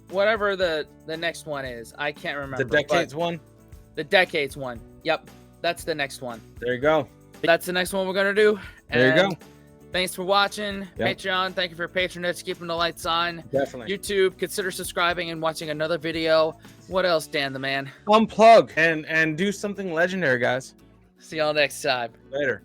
whatever the next one is. I can't remember. The decades but one? The decades one. Yep, that's the next one. There you go. That's the next one we're gonna do. There you go. And thanks for watching. Yep. Patreon, thank you for your patronage, keeping the lights on. Definitely. YouTube, consider subscribing and watching another video. What else, Dan the man? Unplug and do something legendary, guys. See y'all next time. Later.